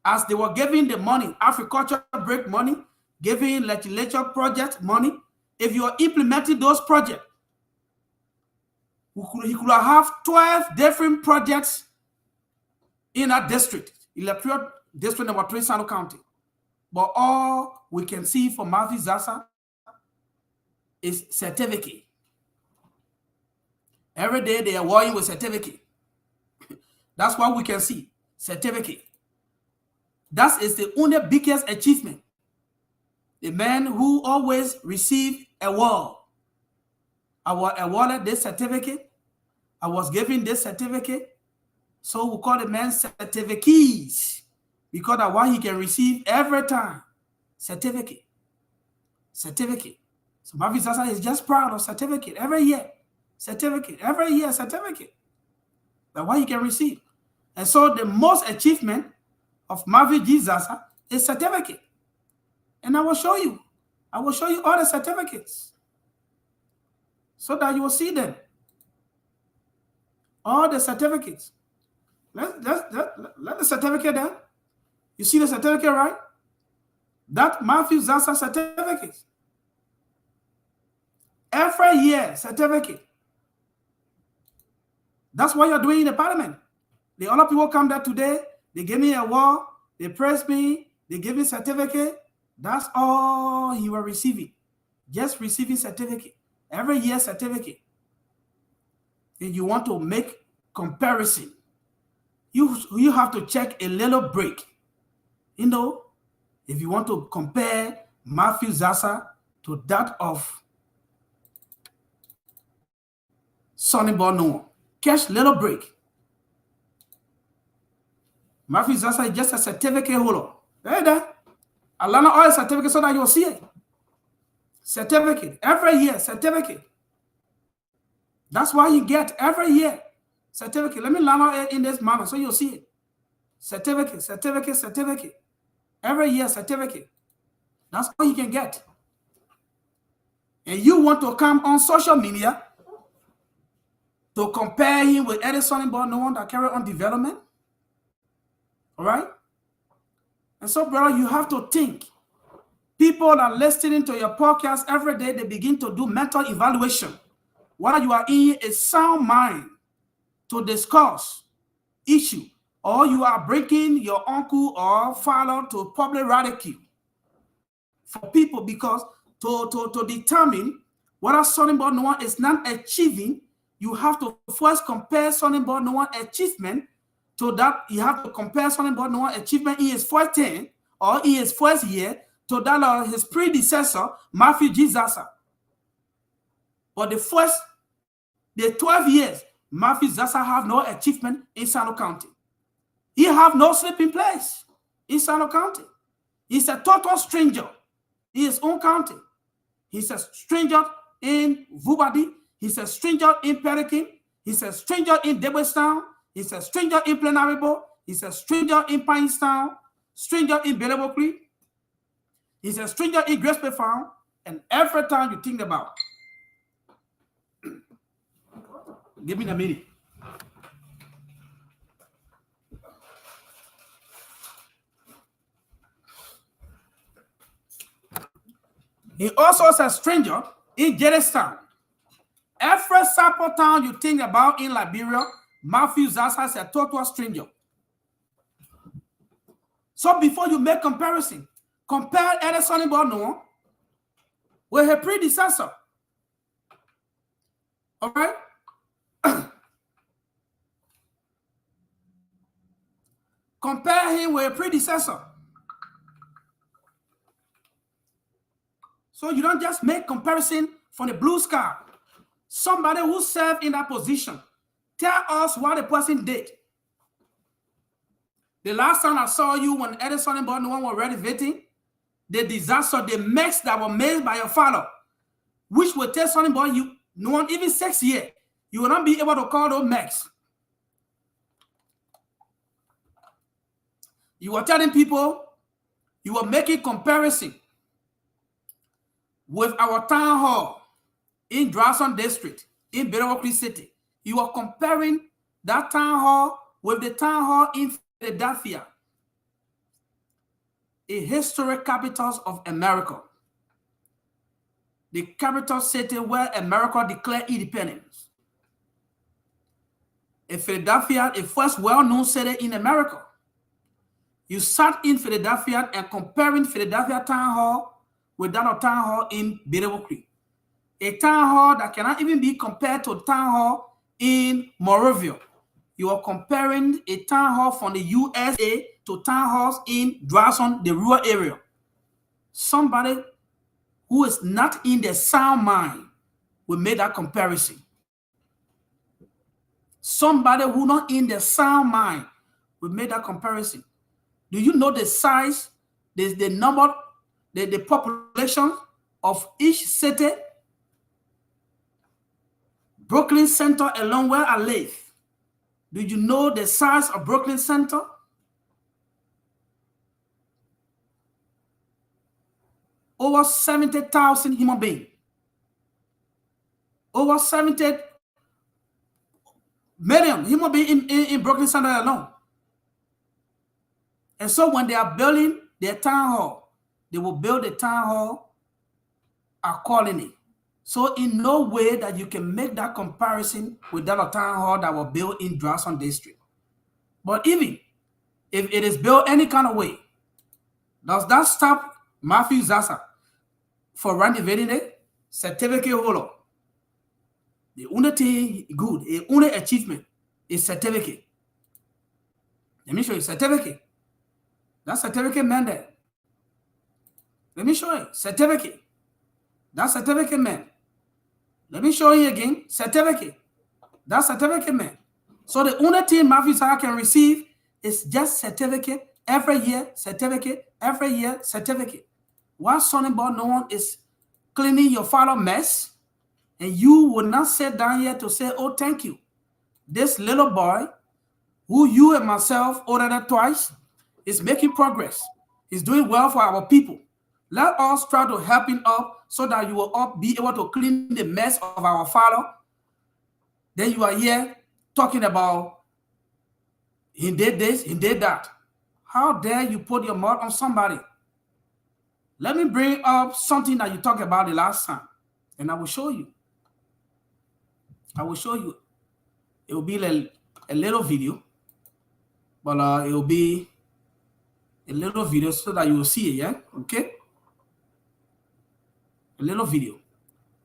as they were giving the money, agriculture break money, giving legislature project money, if you are implementing those projects, he could have 12 different projects in that district, electoral district number 3, Sano County. But all we can see from Matthew Zaza is certificate. Every day they are working with certificate. That's what we can see. Certificate. That is the only biggest achievement. The man who always receive award. I was awarded this certificate. I was given this certificate. So we call the man certificates because that's what he can receive every time. Certificate. Certificate. So Mavi Zaza is just proud of certificate every year. Certificate. Every year, certificate. That's what he can receive. And so the most achievement of Mavi G. Zaza is certificate. And I will show you. I will show you all the certificates so that you will see them. All the certificates. Let the certificate there. You see the certificate, right? That Matthew Zaza certificate. Every year, certificate. That's what you're doing in the parliament. The other people come there today, they give me a award, they praise me, they give me certificate. That's all you were receiving. Just receiving certificate. Every year, certificate. And you want to make comparison. You have to check a little break. You know, if you want to compare Matthew Zaza to that of Sonny Bono, catch little break. Matthew Zaza is just a certificate holder. Right there. I learn all the certificates so that you'll see it. Certificate. Every year, certificate. That's why you get every year. Certificate. Let me learn it in this manner so you'll see it. Certificate, certificate, certificate. Every year, certificate. That's all you can get. And you want to come on social media to compare him with Edison but no one that carry on development. All right? And so, brother, you have to think. People are listening to your podcast every day. They begin to do mental evaluation. While you are in a sound mind to discuss issue, or you are breaking your uncle or father to public ridicule for people because to determine whether Sonny Bono is not achieving, you have to first compare Sonny Bono achievement to that. You have to compare Sonny Bono achievement in his first 10 or in his first year to that of his predecessor, Matthew G. Zaza. But the 12 years, Matthew Zaza have no achievement in Sano County. He have no sleeping place in Sano County. He's a total stranger in his own county. He's a stranger in Vubadi. He's a stranger in Perikin. He's a stranger in Debostown. He's a stranger in Plenaribo. He's a stranger in Pinestown. Stranger in Belebokri. He's a stranger in Grace Bay Farm. And every time you think about, give me a minute. He also is a stranger in Jerestown. Every sample town you think about in Liberia, Matthew Zaza is a total stranger. So before you make comparison, compare Edison Bono with her predecessor. All right? Compare him with a predecessor. So you don't just make comparison from the blue sky. Somebody who served in that position, tell us what the person did. The last time I saw you when Edison and Bono were renovating, the disaster, the mess that were made by your father, which will tell Sonny Boy you no one even 6 years, you will not be able to call those mess. You were telling people, you were making comparison with our town hall in Drawson District, in Belewokri City. You are comparing that town hall with the town hall in Philadelphia, a historic capital of America, the capital city where America declared independence. In Philadelphia, a first well-known city in America. You sat in Philadelphia and comparing Philadelphia town hall with that of town hall in Belewokri. A town hall that cannot even be compared to town hall in Moravia. You are comparing a town hall from the USA to town halls in Drawson, the rural area. Somebody who is not in their sound mind will make that comparison. Somebody who not in their sound mind will make that comparison. Do you know the size, the number, the population of each city? Brooklyn Center alone, where I live. Do you know the size of Brooklyn Center? Over 70,000 human beings. Over 70 million human beings in Brooklyn Center alone. And so when they are building their town hall, they will build the town hall accordingly. So in no way that you can make that comparison with that town hall that was built in Drawson District. But even if it is built any kind of way, does that stop Matthew Zaza for renovating it? Certificate holder. The only thing good, the only achievement is certificate. Let me show you certificate. That certificate man there. Let me show you certificate. That certificate man. Let me show you again certificate. That certificate man. So the only thing Matthew Zaza can receive is just certificate every year, certificate every year, certificate. While Sonnyboy no one is cleaning your father's mess, and you will not sit down here to say, oh, thank you. This little boy, who you and myself older than twice, is making progress. He's doing well for our people. Let us try to help him up so that you will all be able to clean the mess of our father. Then you are here talking about he did this, he did that. How dare you put your mouth on somebody? Let me bring up something that you talked about the last time, and I will show you. I will show you. It will be like a little video, but it will be a little video so that you will see it, yeah? Okay? A little video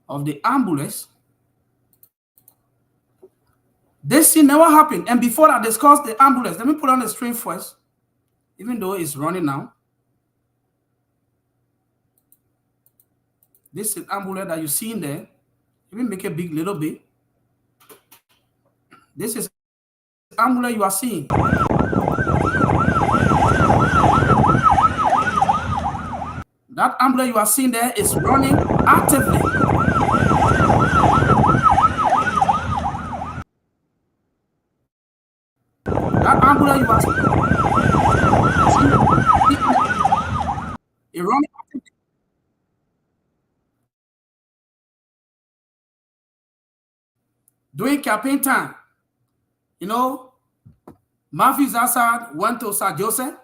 of the ambulance. This thing never happened. And before I discuss the ambulance, let me put on the screen first, even though it's running now. This is ambulance that you see in there. Let me make it big little bit. This is ambulance you are seeing. That ambulance you are seeing there is running actively. That ambulance you are seeing, it running actively. During campaign time, you know, Matthew Zaza went to Sir Joseph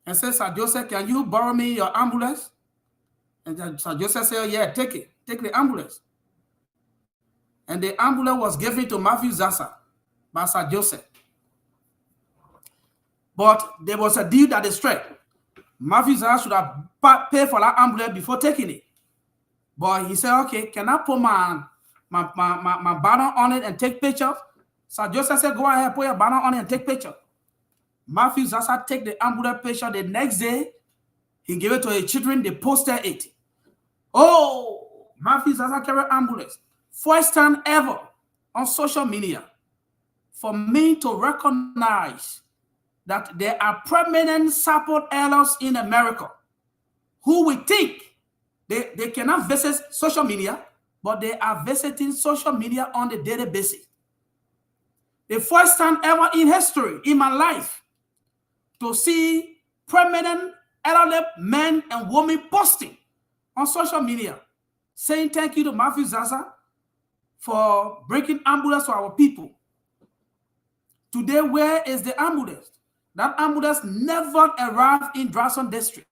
and said, Sir Joseph, can you borrow me your ambulance? And Sir Joseph said, yeah, take it. Take the ambulance. And the ambulance was given to Matthew Zaza by Sir Joseph. But there was a deal that is straight. Matthew Zaza should have paid for that ambulance before taking it. But he said, okay, can I put my banner on it and take pictures? Sir Joseph said, go ahead, put your banner on it and take pictures. Matthew Zaza take the ambulance picture. The next day, he gave it to his children. They posted it. Oh, Matthew Zaza carried ambulance. First time ever on social media for me to recognize that there are prominent support elders in America who we think they cannot visit social media, but they are visiting social media on a daily basis. The first time ever in history, in my life, to see prominent elderly men and women posting on social media, saying thank you to Matthew Zaza for bringing ambulance to our people. Today, where is the ambulance? That ambulance never arrived in Drawson District.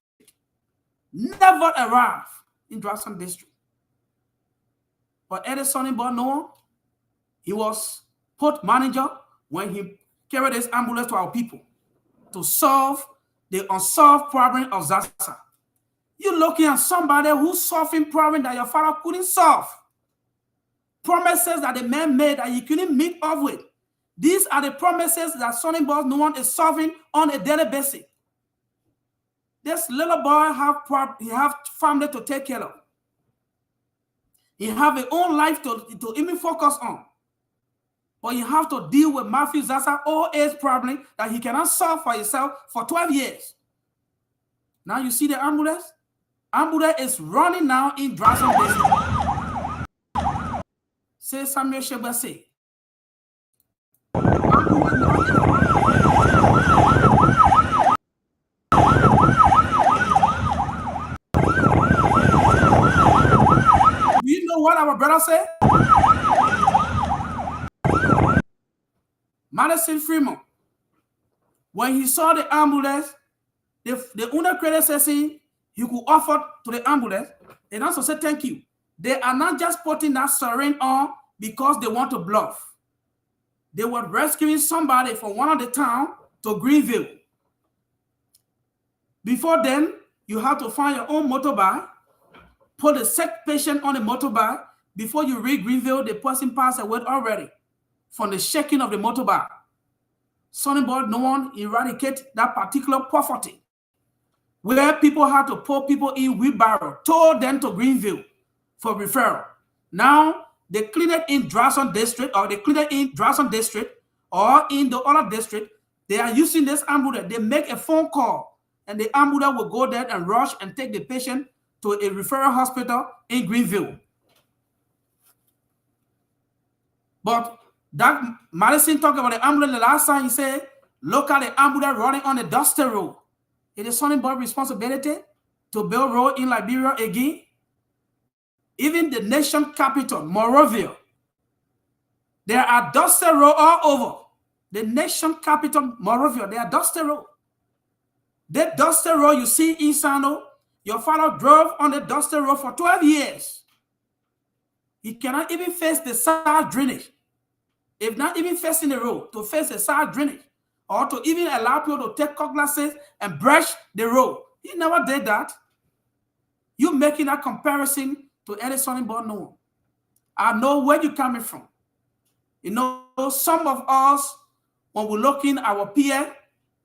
Never arrived in Drawson District. But Edison Bono, he was put manager when he carried this ambulance to our people to solve the unsolved problem of Zaza. You're looking at somebody who's solving problem that your father couldn't solve. promises that the man made that he couldn't meet up with. These are the promises that Sonny Boy Noah is solving on a daily basis. This little boy he have family to take care of. He have his own life to even focus on. But you have to deal with Matthew Zaza old age problem that he cannot solve for himself for 12 years. Now you see the ambulance? Ambulance is running now in Drawson District. Say Samuel Sheba say. Do you know what our brother said? Madison Freeman, when he saw the ambulance, the owner credit says he could offer to the ambulance, and also said thank you. They are not just putting that syringe on because they want to bluff. They were rescuing somebody from one of the town to Greenville. Before then, you have to find your own motorbike, put the sick patient on the motorbike. Before you reach Greenville, the person passed away already from the shaking of the motorbike. Sonny Boy Noah eradicate that particular poverty where people had to pull people in wheelbarrow, tow them to Greenville for referral. Now, they clean it in Drawson District, or they clean it in Drawson District, or in the other district. They are using this ambulance. They make a phone call, and the ambulance will go there and rush and take the patient to a referral hospital in Greenville. But that Madison talked about the ambulance the last time. He said, look at the ambulance running on the dusty road. It is Sonny Boy's responsibility to build road in Liberia again. Even the nation capital, Monrovia, there are dusty roads all over. The nation capital, Monrovia, there are dusty roads. That dusty road you see in Sano, your father drove on the dusty road for 12 years. He cannot even face the side drainage. If not even facing the road, to face the side drainage, or to even allow people to take cutlasses and brush the road. He never did that. You making that comparison to Edison Boy Noah. I know where you're coming from. You know, some of us, when we're looking at our peer,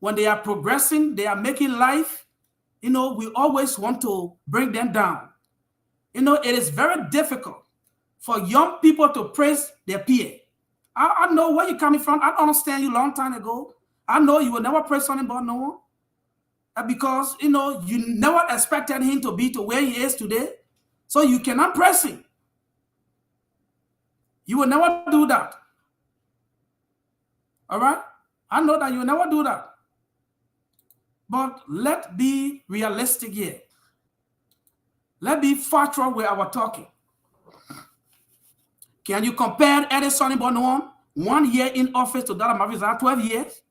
when they are progressing, they are making life, you know, we always want to bring them down. You know, it is very difficult for young people to praise their peer. I know where you're coming from. I understand you a long time ago. I know you will never praise Sonny Boy Noah because, you know, you never expected him to be to where he is today. So you cannot praise him. You will never do that. All right? I know that you will never do that. But let's be realistic here. Let's be factual with our talking. Can you compare Edison Boy Noah 1 year in office to that of Matthew Zaza 12 years?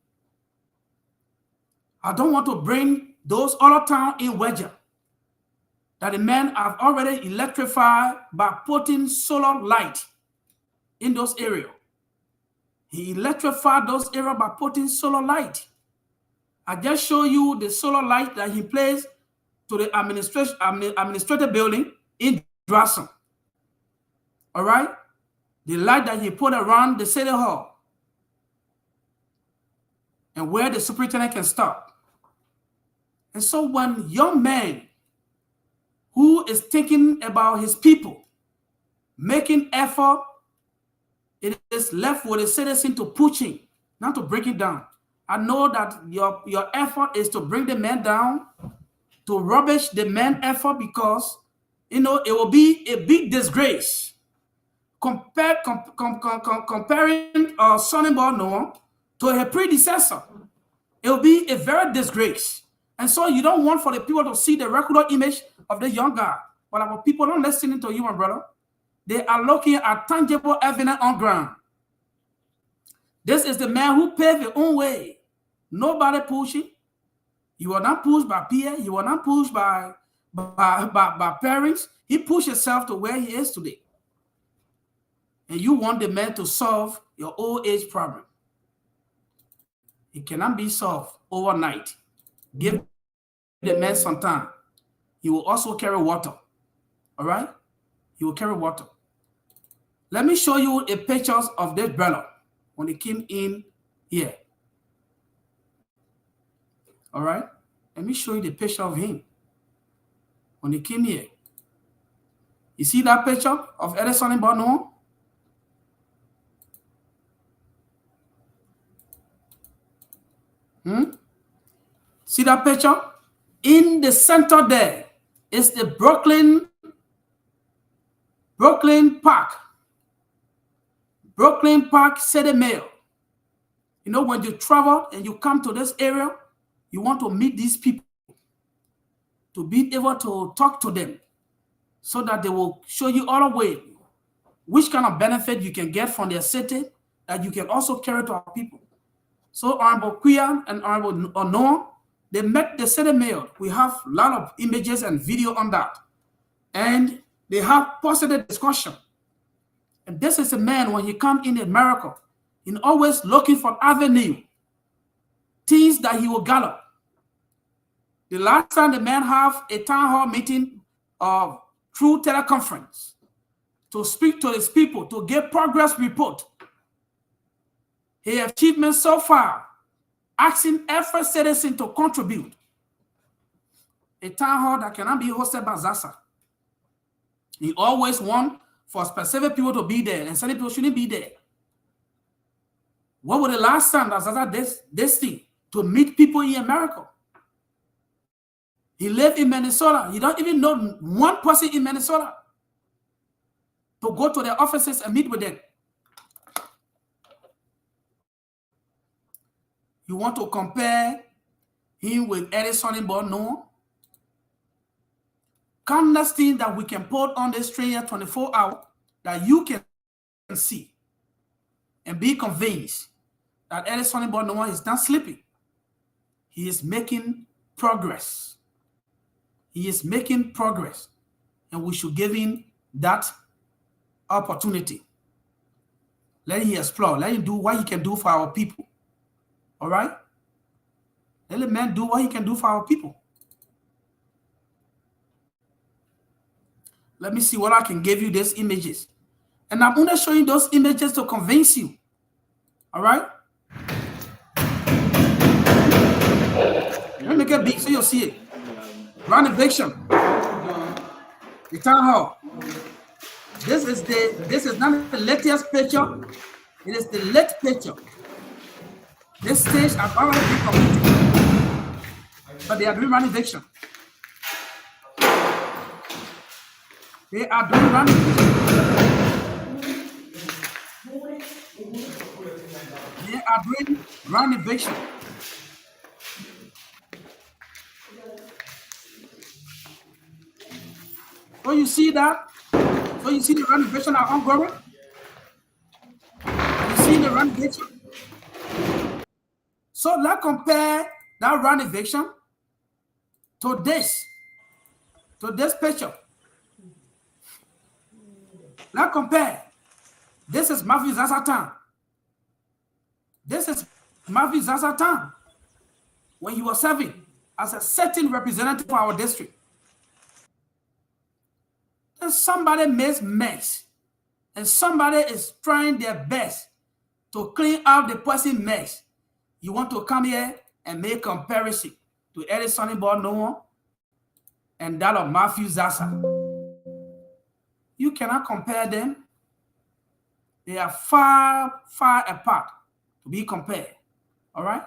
I don't want to bring those other towns in Wedger that the men have already electrified by putting solar light in those areas. He electrified those areas by putting solar light. I just show you the solar light that he placed to the administrative building in Drawson. All right? The light that he put around the city hall and where the superintendent can stop. And so when young man who is thinking about his people, making effort, it is left with the citizen to push him, not to break it down. I know that your effort is to bring the man down, to rubbish the man effort, because, you know, it will be a big disgrace. Comparing Sonny Boy Noah to her predecessor, it will be a very disgrace. And so you don't want for the people to see the regular image of the young guy. But our people don't listening to you, my brother. They are looking at tangible evidence on ground. This is the man who paved his own way. Nobody pushing. You were not pushed by peer. You were not pushed by parents. He pushed himself to where he is today. And you want the man to solve your old age problem. It cannot be solved overnight. Give the man some time. He will also carry water. All right? He will carry water. Let me show you a pictures of this brother when he came in here. All right? Let me show you the picture of him when he came here. You see that picture of Edison and Bono? See that picture? In the center there is the Brooklyn Park. Brooklyn Park City Mail. You know, when you travel and you come to this area, you want to meet these people, to be able to talk to them so that they will show you all the way which kind of benefit you can get from their city that you can also carry to our people. So Honorable Quia and Honorable Noah, they met the city mayor. We have a lot of images and video on that. And they have positive discussion. And this is a man, when he come in America, he's always looking for avenue, things that he will gallop. The last time the man have a town hall meeting through teleconference to speak to his people, to get progress report. His achievements so far, asking every citizen to contribute. A town hall that cannot be hosted by Zaza. He always want for specific people to be there, and certain people shouldn't be there. What was the last time that Zaza did this thing? To meet people in America. He lived in Minnesota. He don't even know one person in Minnesota to go to their offices and meet with them. You want to compare him with Edison and Bono? Countless things that we can put on this train here 24 hours that you can see and be convinced that Edison and Bono is not sleeping. He is making progress. He is making progress, and we should give him that opportunity. Let him explore. Let him do what he can do for our people. All right? Let the man do what he can do for our people. Let me see what I can give you these images. And I'm only showing those images to convince you. All right? Let me make it big so you'll see it. Grand eviction. The town hall. This is not the latest picture. It is the late picture. This stage has already been completed, but they are doing grand eviction. They are doing grand eviction. They are doing grand eviction. So you see that? So you see the renovation are ongoing? You see the renovation? So let's compare that renovation to this picture. Let's compare. This is Matthew Zaza town. This is Matthew Zaza town when he was serving as a certain representative for our district. And somebody makes mess, and somebody is trying their best to clean up the person mess. You want to come here and make comparison to Edison and Bono and that of Matthew Zaza. You cannot compare them. They are far, far apart to be compared. All right?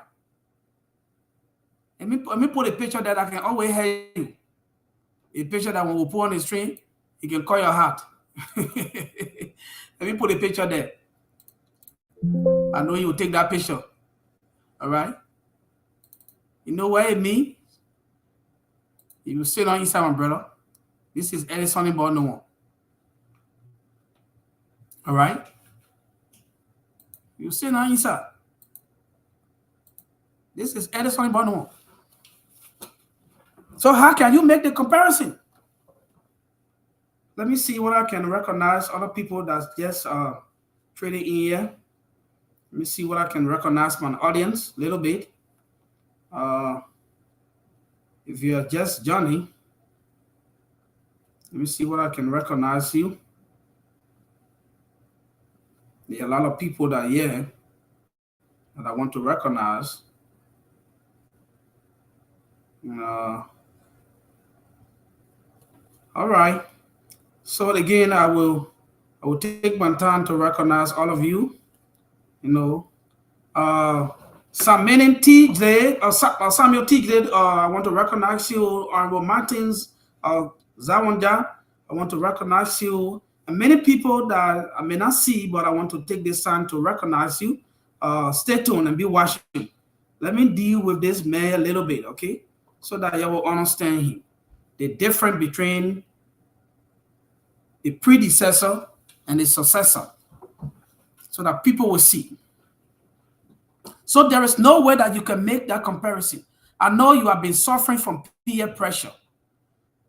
Let me put a picture that I can always hear you. A picture that when we put on the screen, you can call your heart. Let me put a picture there. I know you will take that picture. All right? You know what it means? You will sit on inside, my brother. This is Edison and Bono. All right? You sit on inside. This is Edison and Bono. So how can you make the comparison? Let me see what I can recognize. Other people that's just trading in here. Let me see what I can recognize my audience a little bit. If you're just joining, let me see what I can recognize you. There are a lot of people that are here that I want to recognize. Uh, all right. So again, I will take my time to recognize all of you. You know, Samuel TJ, Samuel TJ, I want to recognize you. Honorable Martins, Zawanja, I want to recognize you. And many people that I may not see, but I want to take this time to recognize you. Stay tuned and be watching. Let me deal with this man a little bit, okay? So that you will understand him. The difference between the predecessor and the successor. So that people will see. So there is no way that you can make that comparison. I know you have been suffering from peer pressure.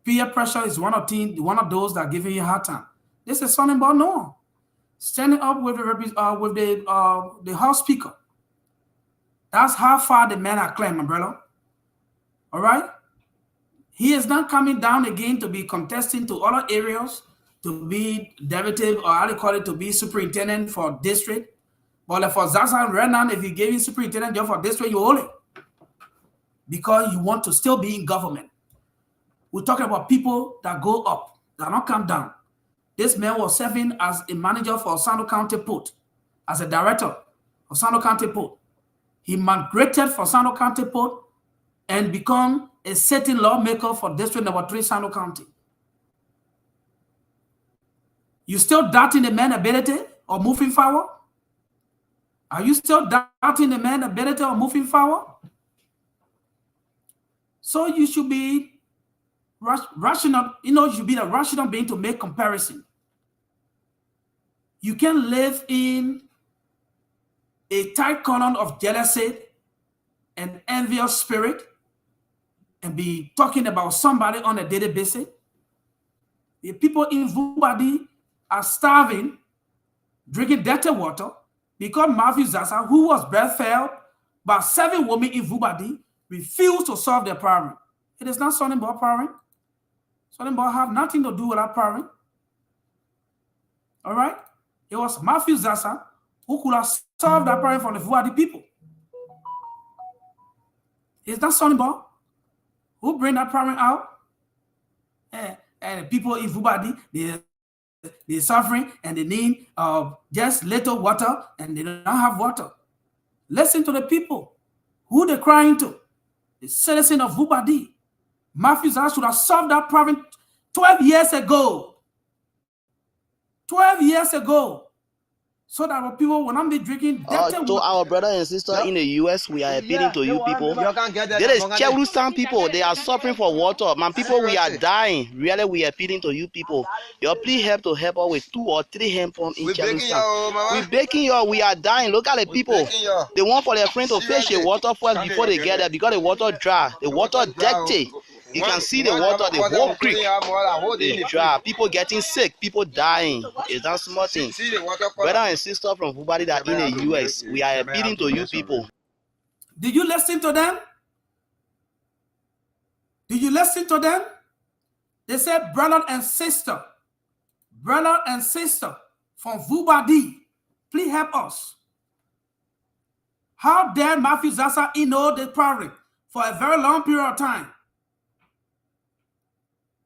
Peer pressure is one of those that give you a hard time. This is something about no. Standing up with the House Speaker. That's how far the men are claimed, my brother. All right? He is not coming down again to be contesting to other areas, to be derivative, or how they call it, to be superintendent for district. But for Zaza right now, if you gave you superintendent job for district, you hold it. Because you want to still be in government. We're talking about people that go up, that don't come down. This man was serving as a manager for Sando County Port, as a director of Sando County Port. He migrated for Sando County Port and become a sitting lawmaker for District Number 3, Sando County. You still doubting the man's ability or moving forward? Are you still doubting the man's ability or moving forward? So you should be rational, you should be the rational being to make comparison. You can live in a tight corner of jealousy and envious spirit and be talking about somebody on a daily basis. The people in Vubadi are starving, drinking dirty water, because Matthew Zaza, who was breastfed by 7 women in Vubadi, refused to solve their problem. It is not something about problem. Something about have nothing to do with that problem. All right? It was Matthew Zaza who could have solved that problem for the Vubadi people. Is that something about who bring that problem out? And people in Vubadi, they're suffering and they need just little water and they don't have water. Listen to the people. Who they're crying to? The citizen of Vubadi. Matthew Zaza should have solved that problem 12 years ago. 12 years ago. So that our people will not be drinking dirty water. To our brother and sister in the US, we are appealing to you people. There is Cherusan people, they are suffering for water. Man, people, we are dying. Really, we are appealing to you people. Your please help to help us with 2 or 3 hand pumps in Cherusan. We're begging you, we are dying. Look at the people. They want for their friend to fetch the water first before they get there because the water dry. The water dirty. You can see the water, the whole creek is dry. People getting sick, people dying. It's not small thing. Brother and sister from Vubadi that in the US, we are appealing to you people. Did you listen to them? Did you listen to them? They said, brother and sister from Vubadi, please help us. How dare Matthew Zaza know the problem for a very long period of time?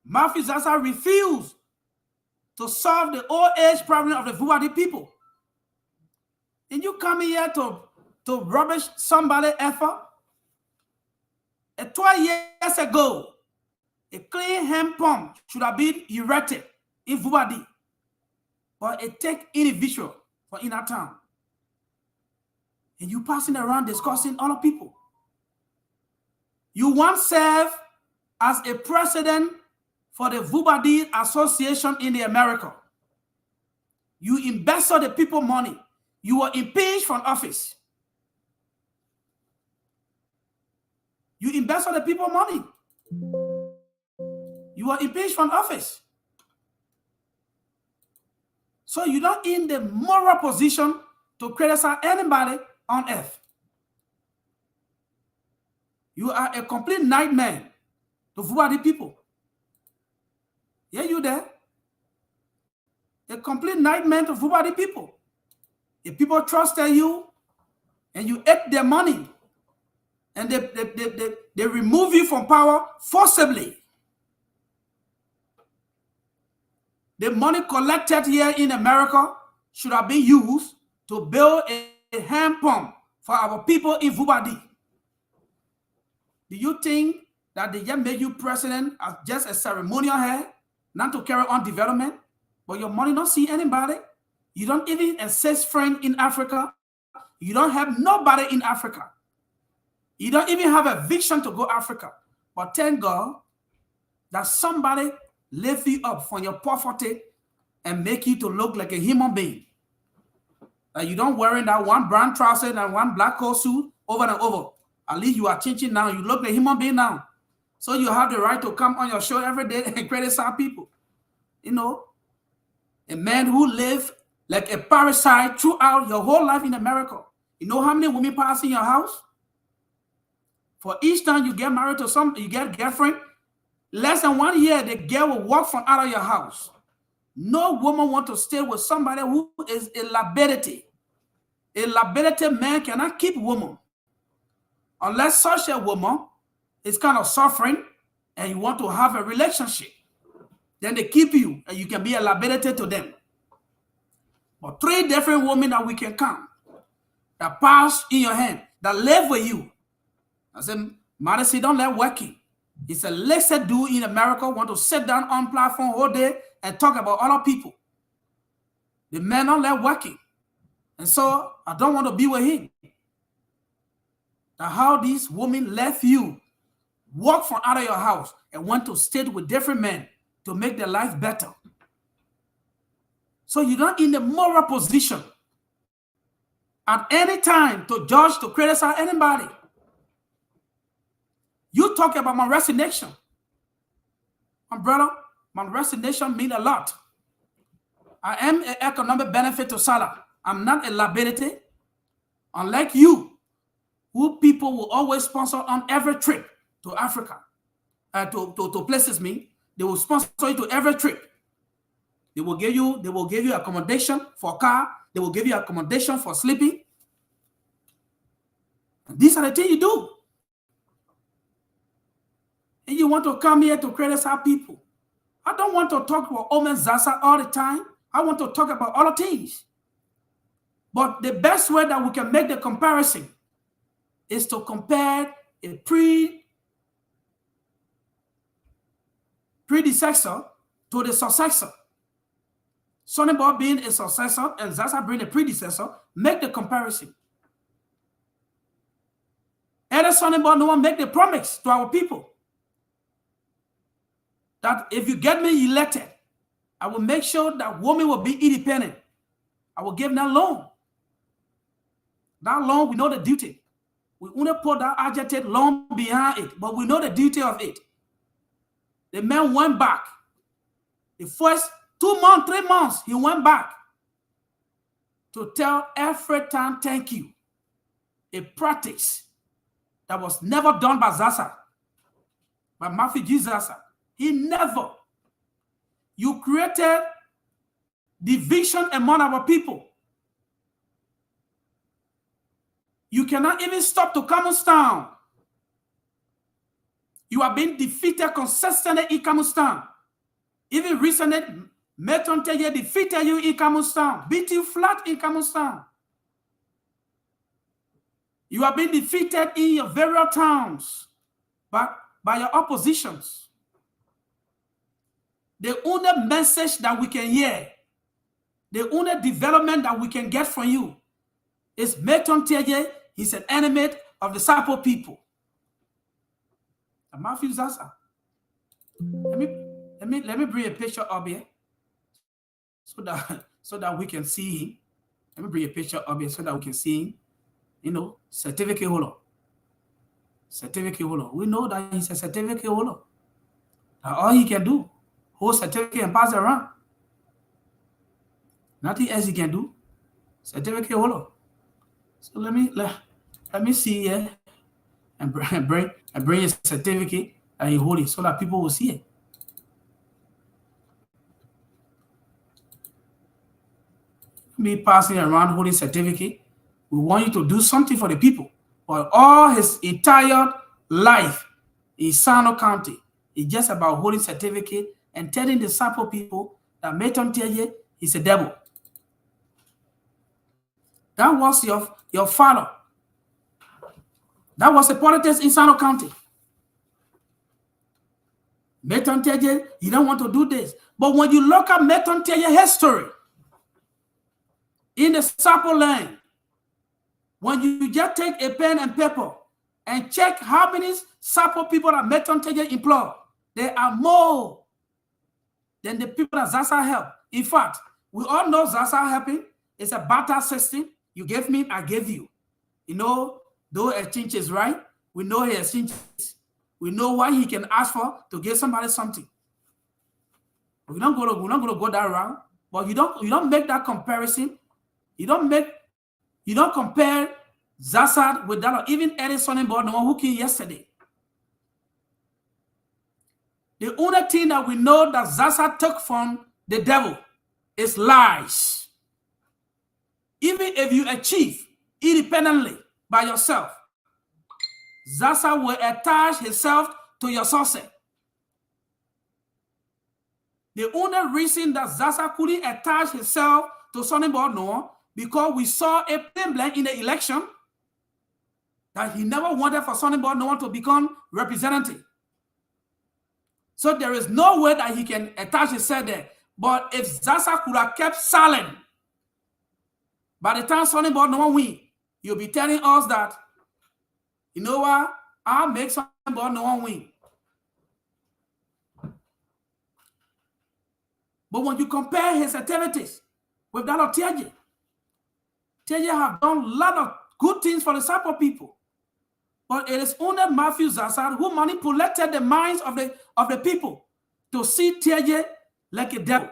Matthew Zaza refused to solve the old age problem of the Vubadi people. And you come here to rubbish somebody's effort? 12 years ago, a clean hand pump should have been erected in Vubadi. But it takes individual for in our town. And you passing around discussing other people. You once served as a president for the Vubadi Association in the America. You embezzled the people money. You were impeached from office. You embezzled the people money. You were impeached from office. So you're not in the moral position to criticize anybody on earth. You are a complete nightmare to Vubadi people. Yeah, you there. A complete nightmare to Vubadi people. If people trusted you and you ate their money and they remove you from power forcibly, the money collected here in America should have been used to build a hand pump for our people in Vubadi. Do you think that they just make you president as just a ceremonial head, not to carry on development? But your money don't see anybody. You don't even assess friend in Africa. You don't have nobody in Africa. You don't even have a vision to go Africa. But thank God that somebody lift you up from your poverty and make you to look like a human being. You don't wearing that one brown trouser and one black coat suit over and over. At least you are changing now. You look like a human being now. So you have the right to come on your show every day and criticize people. You know, a man who lived like a parasite throughout your whole life in America. You know how many women pass in your house? For each time you get married to you get a girlfriend, less than 1 year, the girl will walk from out of your house. No woman wants to stay with somebody who is a liability. A liability man cannot keep woman. Unless such a woman is kind of suffering and you want to have a relationship. Then they keep you and you can be a liability to them. But 3 different women that we can count that pass in your hand, that live with you. I said, Madison, don't let working. It's a lazy dude in America want to sit down on platform all day and talk about other people. The man don't let working. And so I don't want to be with him. Now how these women left you, walk from out of your house and want to stay with different men to make their life better. So you're not in the moral position at any time to judge, to criticize anybody. You talk about my resignation. My brother, my resignation means a lot. I am an economic benefit to Salah. I'm not a liability. Unlike you, who people will always sponsor on every trip to Africa, to places they will sponsor you to every trip. They will give you accommodation for a car. They will give you accommodation for sleeping. And these are the things you do. And you want to come here to criticize people. I don't want to talk about Omen Zasa all the time. I want to talk about other things. But the best way that we can make the comparison is to compare a predecessor to the successor. Sonny Boy being a successor and Zasa being a predecessor, make the comparison. Elder Sonny Boy no one make the promise to our people that if you get me elected, I will make sure that women will be independent. I will give them loan. That loan, we know the duty. We only put that agitated loan behind it, but we know the duty of it. The man went back. The first 2 months, 3 months, he went back to tell every time thank you. A practice that was never done by Zasa, by Matthew G. Zasa. He never. You created division among our people. You cannot even stop to Camustown. You have been defeated consistently in Camustown. Even recently, Metron Teye defeated you in Camustown, beat you flat in Camustown. You have been defeated in your various towns by your oppositions. The only message that we can hear, the only development that we can get from you is Metron Teye, he's an enemy of the Sapo people. And Matthew Zasa. Let me bring a picture up here so that we can see him. Let me bring a picture up here so that we can see him. You know, certificate holder. Certificate holder. We know that he's a certificate holder. That all he can do, hold certificate and pass it around. Nothing else he can do. Certificate holder. So let me see here and bring a certificate and he hold it so that people will see it. be passing around holding certificate. We want you to do something for the people. But all his entire life in Sano County is just about holding certificate and telling the sample people that Meton Teje is a devil. That was your father. That was the politics in Sano County. Meton Teje, you don't want to do this. But when you look at Meton Teje history in the sample line, when you just take a pen and paper and check how many sample people that Meton Teje employ, there are more than the people that Zasa help. In fact, we all know Zasa helping is a barter system. You gave me, I gave you. You know, those exchanges, right? We know he exchanges. We know what he can ask for to give somebody something. We're not gonna go that route, but you don't make that comparison. You don't compare Zasa with that, or even Edison and Board, the one who came yesterday. The only thing that we know that Zasa took from the devil is lies. Even if you achieve independently by yourself, Zasa will attach himself to your success. The only reason that Zasa couldn't attach himself to Sonny Board, because we saw a plain blank in the election that he never wanted for Sonny Board to become representative. So there is no way that he can attach himself there. But if Zasa could have kept silent, by the time Sonny Board win, you'll be telling us that, you know what, I'll make Sonny Board win. But when you compare his activities with that of Teje have done a lot of good things for the sample people. But it is only Matthew Zasa who manipulated the minds of the people to see Teje like a devil.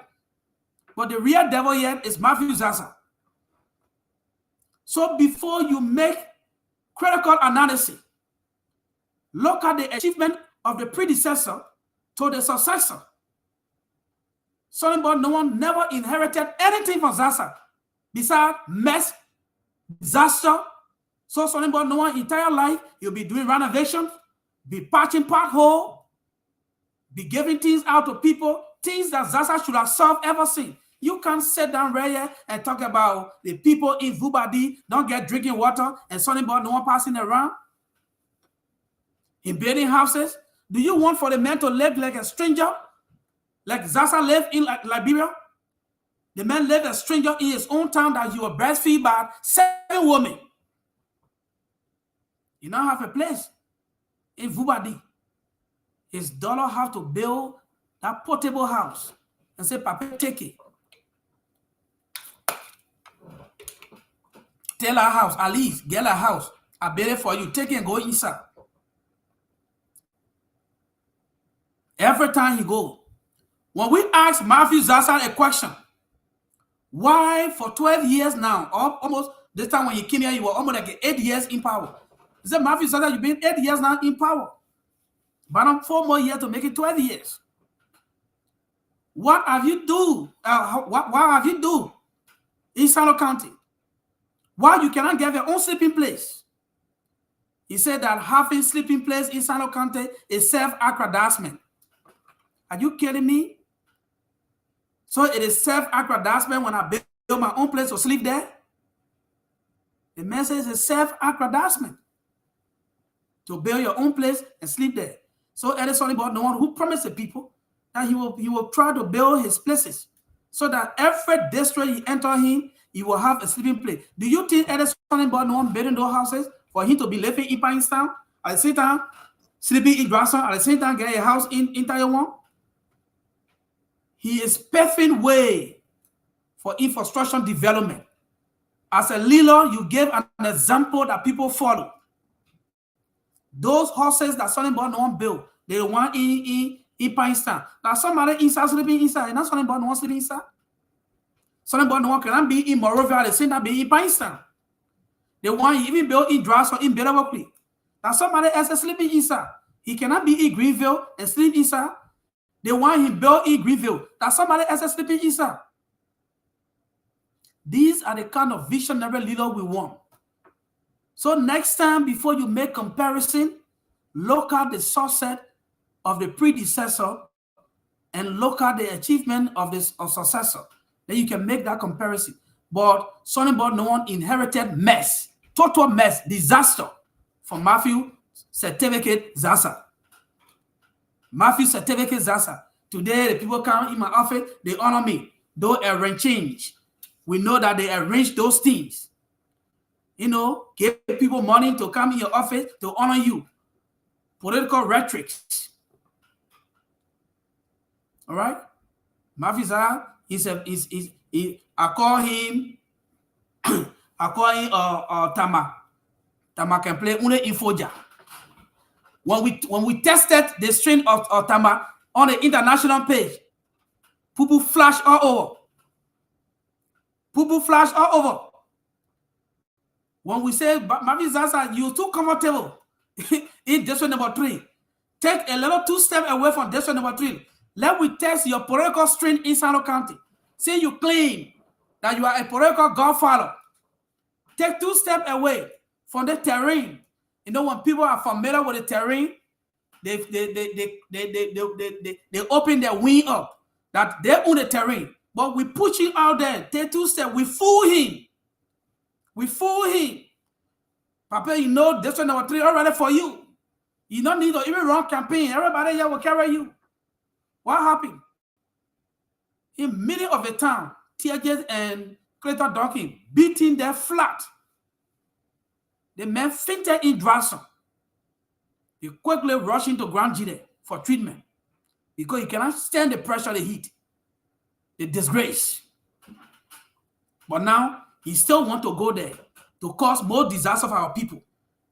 But the real devil yet is Matthew Zasa. So before you make critical analysis, look at the achievement of the predecessor to the successor. Sonny Board never inherited anything from Zasa besides mess, disaster. So Sonny Board entire life, you'll be doing renovations, be patching pothole, be giving things out to people, things that Zasa should have solved ever since. You can't sit down right here and talk about the people in Vubadi don't get drinking water and Sonny Board passing around. In building houses, do you want for the man to live like a stranger? Like Zasa lived in Liberia? The man lived a stranger in his own town that he was breastfeed by 7 women. You now have a place in Vubadi. His daughter have to build that portable house and say, Papa, take it. Tell her house, at least get a house. I build it for you. Take it and go inside. Every time he go. When we ask Matthew Zasa a question, why for 12 years now, or almost this time when you came here, you were almost like 8 years in power. He said, Matthew Zasa, you've been 8 years now in power. But I'm 4 more years to make it 12 years. What have you do? What have you do in Sano County? Why you cannot get your own sleeping place? He said that having sleeping place in Sano County is self-aggrandizement. Are you kidding me? So it is self-aggrandizement when I build my own place to sleep there? The message is self-aggrandizement. To build your own place and sleep there. So Edison about the one who promised the people that he will try to build his places so that every district he enter in, he will have a sleeping place. Do you think Edison about the one building those houses for him to be living in Pakistan, at the same time sleeping in Grandson, at the same time get a house in Taiwan? He is paving way for infrastructure development. As a leader, you gave an example that people follow. Those houses that Sonny Board built, they want in Pakistan. Now somebody inside sleeping inside, and not Sonny Board sleeping inside. Sonny Board cannot be in Morovia, the same time be in Pakistan. They want even build in Dras or in Belawakli. Now somebody else is sleeping inside. He cannot be in Greenville and sleep inside. They want him built in Greenville. That somebody else is sleeping inside. These are the kind of visionary leader we want. So next time, before you make comparison, look at the success of the predecessor and look at the achievement of this successor. Then you can make that comparison. But Sonny Boy Noah inherited mess, total mess, disaster from Matthew Certificate Zasa. Matthew Certificate Zasa. Today, the people come in my office, they honor me. Though arrange change. We know that they arrange those things. You know, give people money to come in your office to honor you. Political rhetoric. All right? Matthew Zasa, I call him Tama. Tama can play Une Infoja. When we tested the string of Tama on the international page, people flash all over. People flash all over. When we say, Matthew Zasa, you're too comfortable in district number 3. Take a little 2 steps away from district number 3. Let we test your political strength in Sano County. Say you claim that you are a political godfather. Take 2 steps away from the terrain. You know, when people are familiar with the terrain, they open their wing up that they own the terrain. But we push him out there. Take 2 steps. We fool him. We fool him. Papa, you know, district number 3 already for you. You don't need to even run campaign. Everybody here will carry you. What happened? In middle of the town, Tearjet and Clayton Darke beating their flat. The man fainted in Drawson. He quickly rushed into Grand Gide for treatment because he cannot stand the pressure, the heat, the disgrace. But now, he still wants to go there to cause more disaster for our people.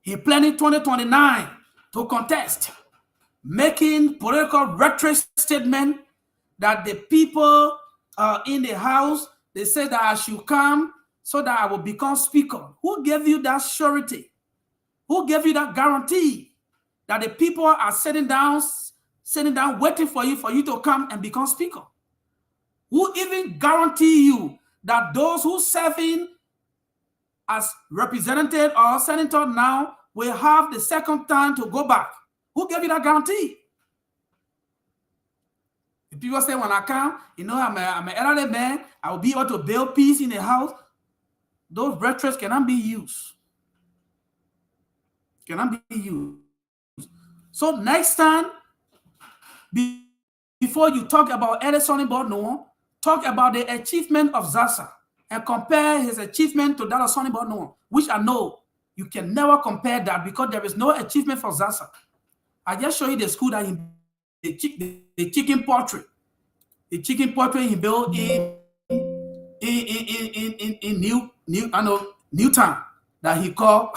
He planning 2029 to contest, making political rhetoric statement that the people in the house, they say that I should come so that I will become speaker. Who gave you that surety? Who gave you that guarantee that the people are sitting down waiting for you to come and become speaker? Who even guarantee you that those who serving as representative or senator now will have the second time to go back? Who gave you that guarantee? The people say, when I come, you know, I'm an elderly man, I will be able to build peace in the house. Those rhetorics cannot be used. Cannot be used. So next time, before you talk about Edison Noah, talk about the achievement of Zasa and compare his achievement to that of Sonny Noah, which I know you can never compare that because there is no achievement for Zasa. I just show you the school that the chicken portrait. The chicken portrait he built in Newtown that he called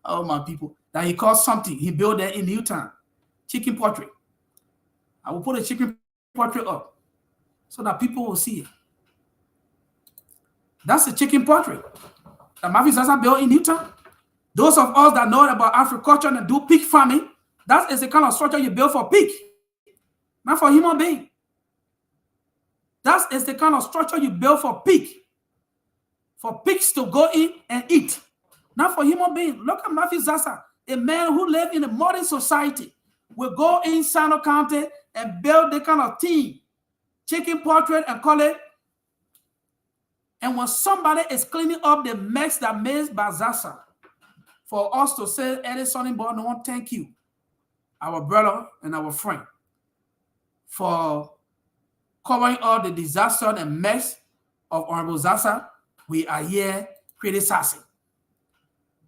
oh my people, that he called something. He built there in Newtown. Chicken portrait. I will put a chicken portrait up so that people will see it. That's a chicken portrait that Matthew Zasa built in Newtown. Those of us that know about agriculture and do pig farming, that is the kind of structure you build for pig, not for human being. That is the kind of structure you build for pigs to go in and eat, not for human being. Look at Matthew Zasa, a man who lived in a modern society, will go in Sano County and build the kind of thing, chicken portrait, and call it. And when somebody is cleaning up the mess that made by Zasa, for us to say, Edison Noah, thank you, our brother and our friend, for covering all the disaster and mess of Honorable Zasa. We are here criticizing.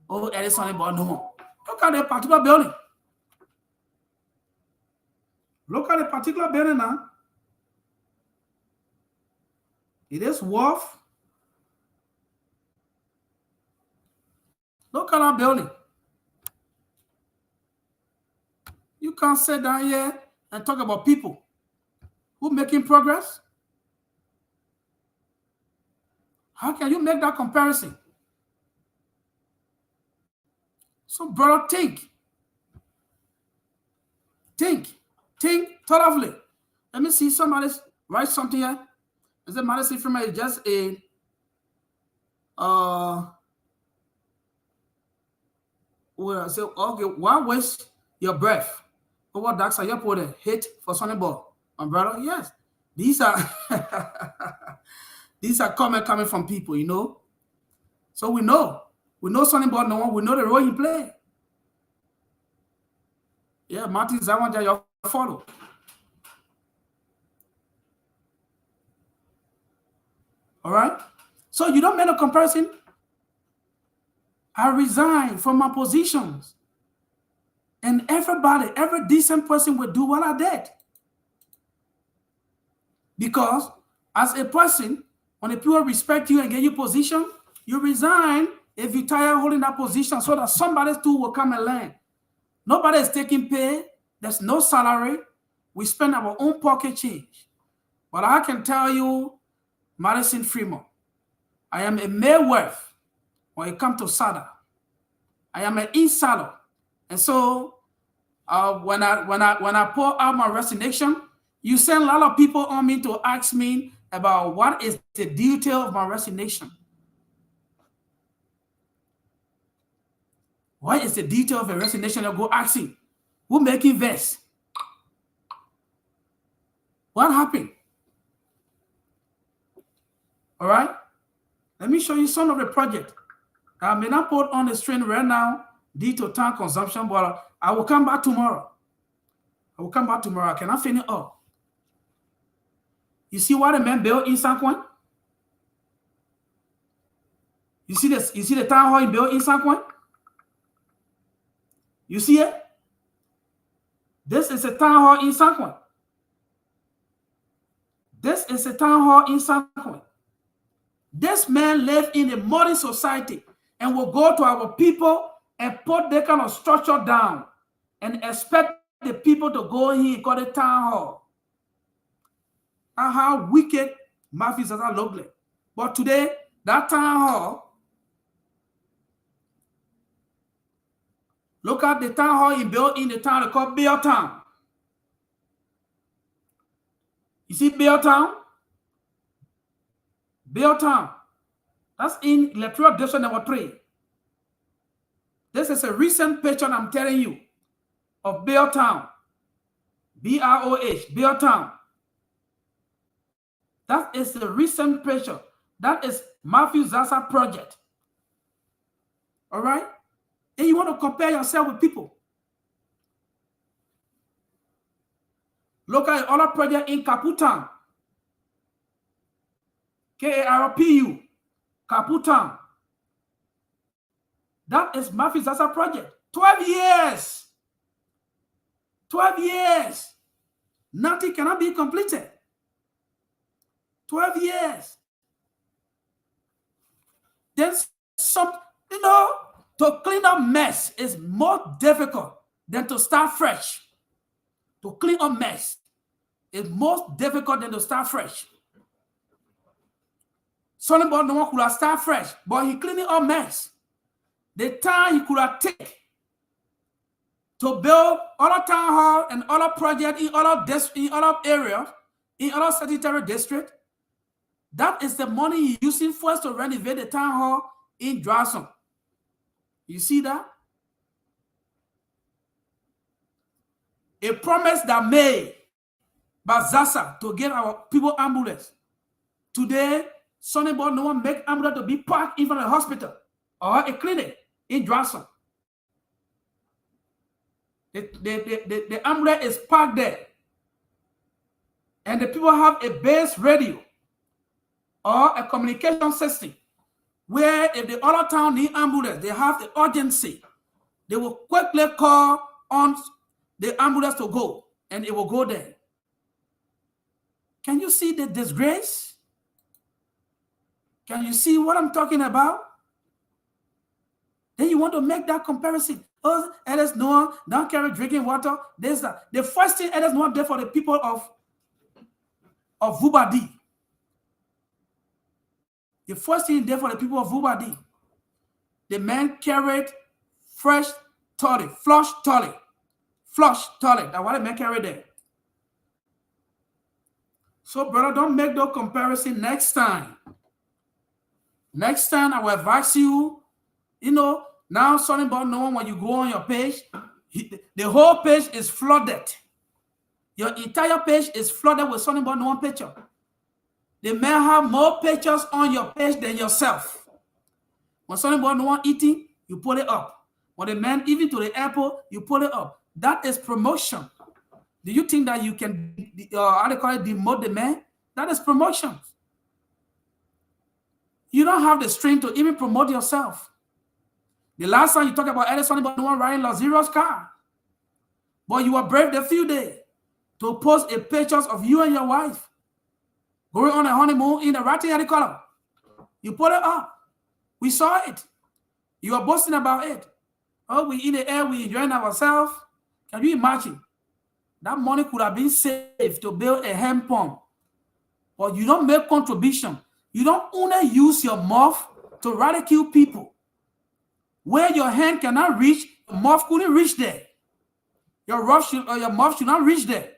Oh, Edison Noah. Look at the particular building. Look at the particular building now. It is worth. Look at our building. You can't sit down here and talk about people who are making progress. How can you make that comparison? So, brother, think thoroughly. Let me see somebody write something here. Is it Madison from just a Well, I say, okay, why waste your breath? Over dark side, you put a hit for Sonny Ball. My brother, yes. These are these are comments coming from people, you know. So we know Sonny Ball, no one, we know the role he played. Yeah, Martin Zawanja, you follow. All right. So you don't make a comparison. I resigned from my positions. And everybody, every decent person will do what I did. Because as a person, when the people respect you and get you position, you resign if you tire holding that position so that somebody too will come and learn. Nobody is taking pay. There's no salary. We spend our own pocket change. But I can tell you, Madison Fremont, I am a male worth when it comes to SADA. I am an insider. And so when I pour out my resignation, you send a lot of people on me to ask me about what is the detail of my resignation. What is the detail of a resignation? I'll go asking, who making this? What happened? All right. Let me show you some of the project. I may not put on the screen right now due to time consumption, but I will come back tomorrow. I cannot finish up. You see what a man built in San Juan? You see this? You see the town hall he built in San Juan? You see it? This is a town hall in San Juan. This is a town hall in San Juan. This man lived in a modern society and will go to our people and put that kind of structure down and expect the people to go in and call it town hall. And how wicked mafias are look like. But today, that town hall, look at the town hall he built in the town called Belltown. You see Belltown? Belltown. That's in electoral district number 3. This is a recent picture I'm telling you of Belltown. B-R-O-H, Belltown. That is the recent picture. That is Matthew Zaza project. All right? And you want to compare yourself with people. Look at other project in Caputown. K-A-R-P-U. Caputown. That is Matthew Zaza project. 12 years. 12 years. Nothing cannot be completed. 12 years. Then some, to clean up mess is more difficult than to start fresh. To clean up mess is more difficult than to start fresh. Sonny Boy no one could have started fresh, but he cleaning up mess. The time he could have taken to build other town hall and other project in other areas, in other statutory district, that is the money he's using for us to renovate the town hall in Drawson. You see that? A promise that made by Zaza to give our people ambulance. Today, Sonny Boy no one make ambulance to be parked in front of the hospital or a clinic in Drawson. The ambulance is parked there. And the people have a base radio or a communication system where if the other town need ambulance, they have the urgency. They will quickly call on the ambulance to go, and it will go there. Can you see the disgrace? Can you see what I'm talking about? Then you want to make that comparison. Oh, Ellis Noah don't carry drinking water. There's that. The first thing Ellis Noah did for the people of Vubadi. The first thing he did for the people of Vubadi, the man carried fresh toilet, flush toilet. That's what the man carried there. So, brother, don't make no comparison next time. Next time, I will advise you, now something about no one when you go on your page, the whole page is flooded. Your entire page is flooded with something about no one picture. They may have more pictures on your page than yourself. When something about no one eating, you pull it up. When the man even to the airport, you pull it up. That is promotion. Do you think that you can, how they call it, demote the man? That is promotion. You don't have the strength to even promote yourself. The last time you talked about Edison, about no one riding luxurious car. But you were brave the few days to post a pictures of you and your wife going on a honeymoon in a ratty color. You put it up. We saw it. You are boasting about it. Oh, we in the air, we enjoying ourselves. Can you imagine? That money could have been saved to build a hand pump. But you don't make contribution. You don't only use your mouth to ridicule people. Where your hand cannot reach, your mouth couldn't reach there. Your mouth should not reach there.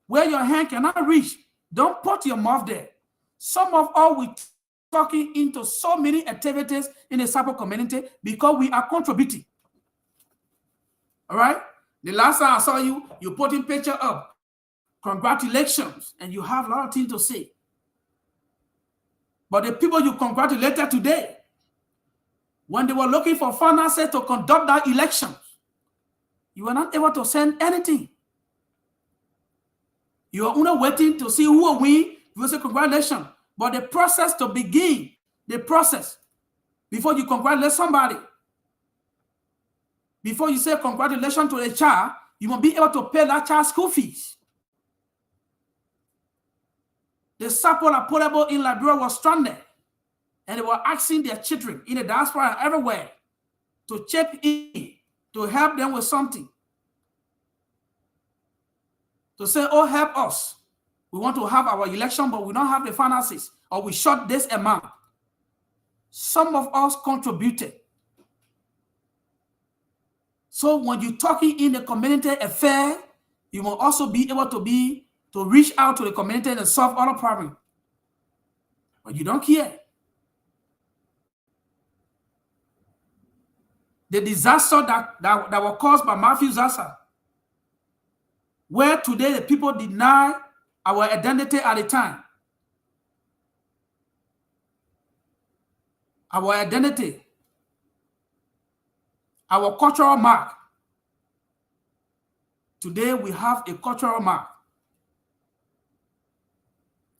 Where your hand cannot reach, don't put your mouth there. Some of us, we talking into so many activities in the Sapo community because we are contributing. All right? The last time I saw you, you putting picture up. Congratulations. And you have a lot of things to say. But the people you congratulated today, when they were looking for finances to conduct that election, you were not able to send anything. You are only waiting to see who will win. You will say congratulations. But the process to begin, the process, before you congratulate somebody, before you say congratulations to a child, you must be able to pay that child's school fees. The Sapola portable in Liberia was stranded, and they were asking their children in the diaspora and everywhere to chip in to help them with something. To say, oh, help us. We want to have our election, but we don't have the finances, or we short this amount. Some of us contributed. So when you're talking in the community affair, you will also be able to reach out to the community and solve other problems. But you don't care. The disaster that was caused by Matthew Zaza, where today the people deny our identity at the time. Our identity, our cultural mark. Today we have a cultural mark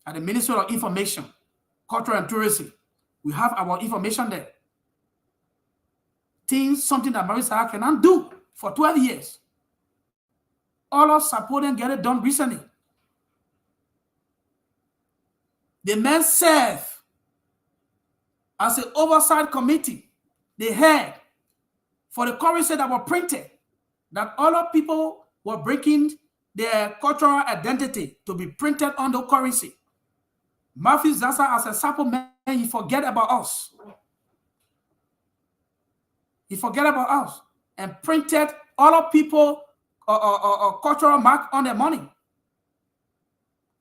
at the Ministry of Information, Culture and Tourism. We have our information there. Something that Marisa cannot do for 12 years. All of supporting get it done recently. The men serve as an oversight committee, the head for the currency that were printed, that all of people were breaking their cultural identity to be printed on the currency. Matthew Zaza, as a Sapo man, he forget about us. He forget about us and printed all of people cultural mark on their money.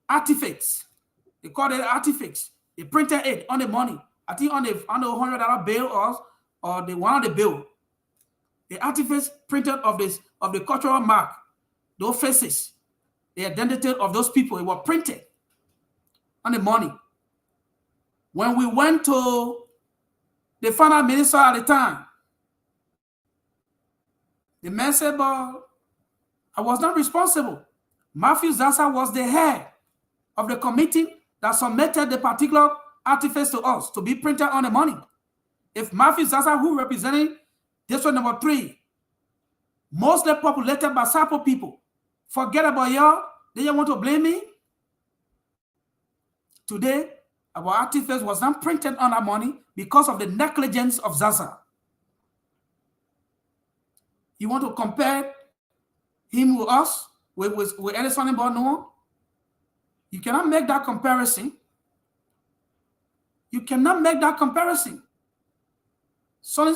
Artifacts. They call it artifacts. They printed it on the money. I think on the $100 bill or the one on the bill. The artifacts printed of the cultural mark, those faces, the identity of those people, it was printed on the money. When we went to the finance minister at the time, the man said, but I was not responsible. Matthew Zaza was the head of the committee that submitted the particular artifacts to us to be printed on the money. If Matthew Zaza, who represented district number 3, mostly populated by Sapo people, forget about y'all, then you want to blame me? Today, our artifacts was not printed on our money because of the negligence of Zaza. You want to compare him with us, with Edison and Bono? You cannot make that comparison. You cannot make that comparison. So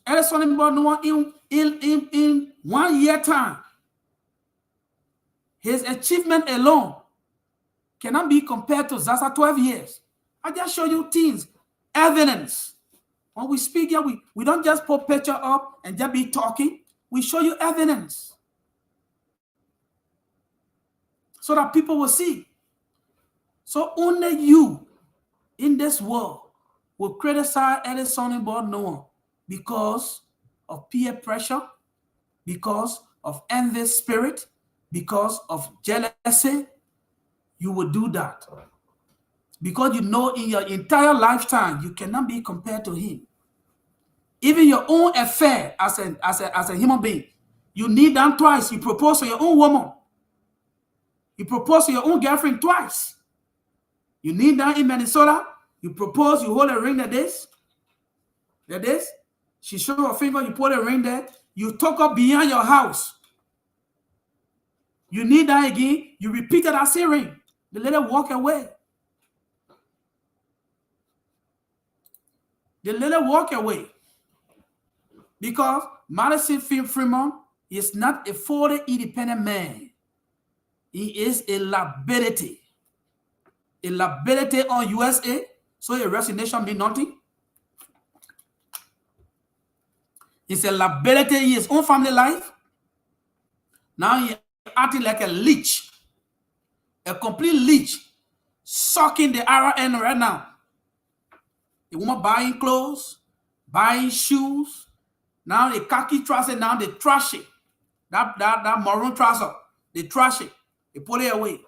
Edison and Bono in 1 year time, his achievement alone cannot be compared to Zaza 12 years. I just show you things. evidence. When we speak here, we don't just put picture up and just be talking. We show you evidence so that people will see. So only you in this world will criticize any son about Noah because of peer pressure, because of envy spirit, because of jealousy. You will do that because you know in your entire lifetime you cannot be compared to him. Even your own affair as a human being, you need them twice. You propose to your own woman. You propose to your own girlfriend twice. You need that in Minnesota. You propose, you hold a ring like this. Like this. She show her finger, you put a ring there. You took her beyond your house. You need that again. You repeat that same ring. The lady walk away. The lady walk away. Because Madison Freeman is not a fully independent man. He is a liability. A liability on USA. So a resignation means nothing. It's a liability in his own family life. Now he acting like a leech. A complete leech. Sucking the RN right now. The woman buying clothes, buying shoes. Now the khaki trouser, now they trash it. That maroon trouser, they trash it. They put it away.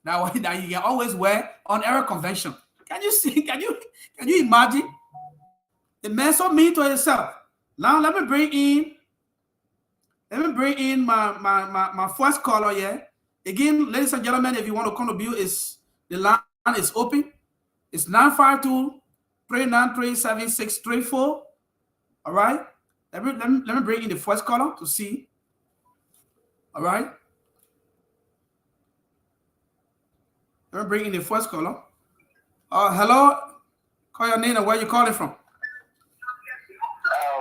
That you can always wear on every convention. Can you see? Can you imagine? The man so mean to himself. Now let me bring in my first caller here. Again, ladies and gentlemen, if you want to contribute, the line is open. It's 952-393-7634. All right. Let me bring in the first caller to see. All right. Let me bring in the first caller. Hello. Call your name and where you calling from.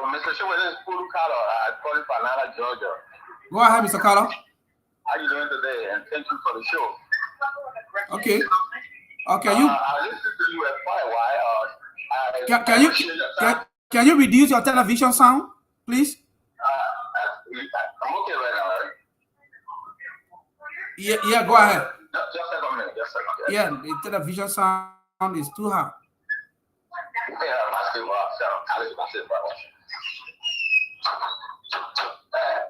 Mr. Show, this is Pulu Carlo. I'm calling from Atlanta, Georgia. Go ahead, Mr. Carlo. How you doing today? And thank you for the show. Okay. Okay. I listened to you quite a while. Can you reduce your television sound, please? I'm okay right now, right? Yeah. Go ahead. Just a minute. Yeah, the television sound is too high.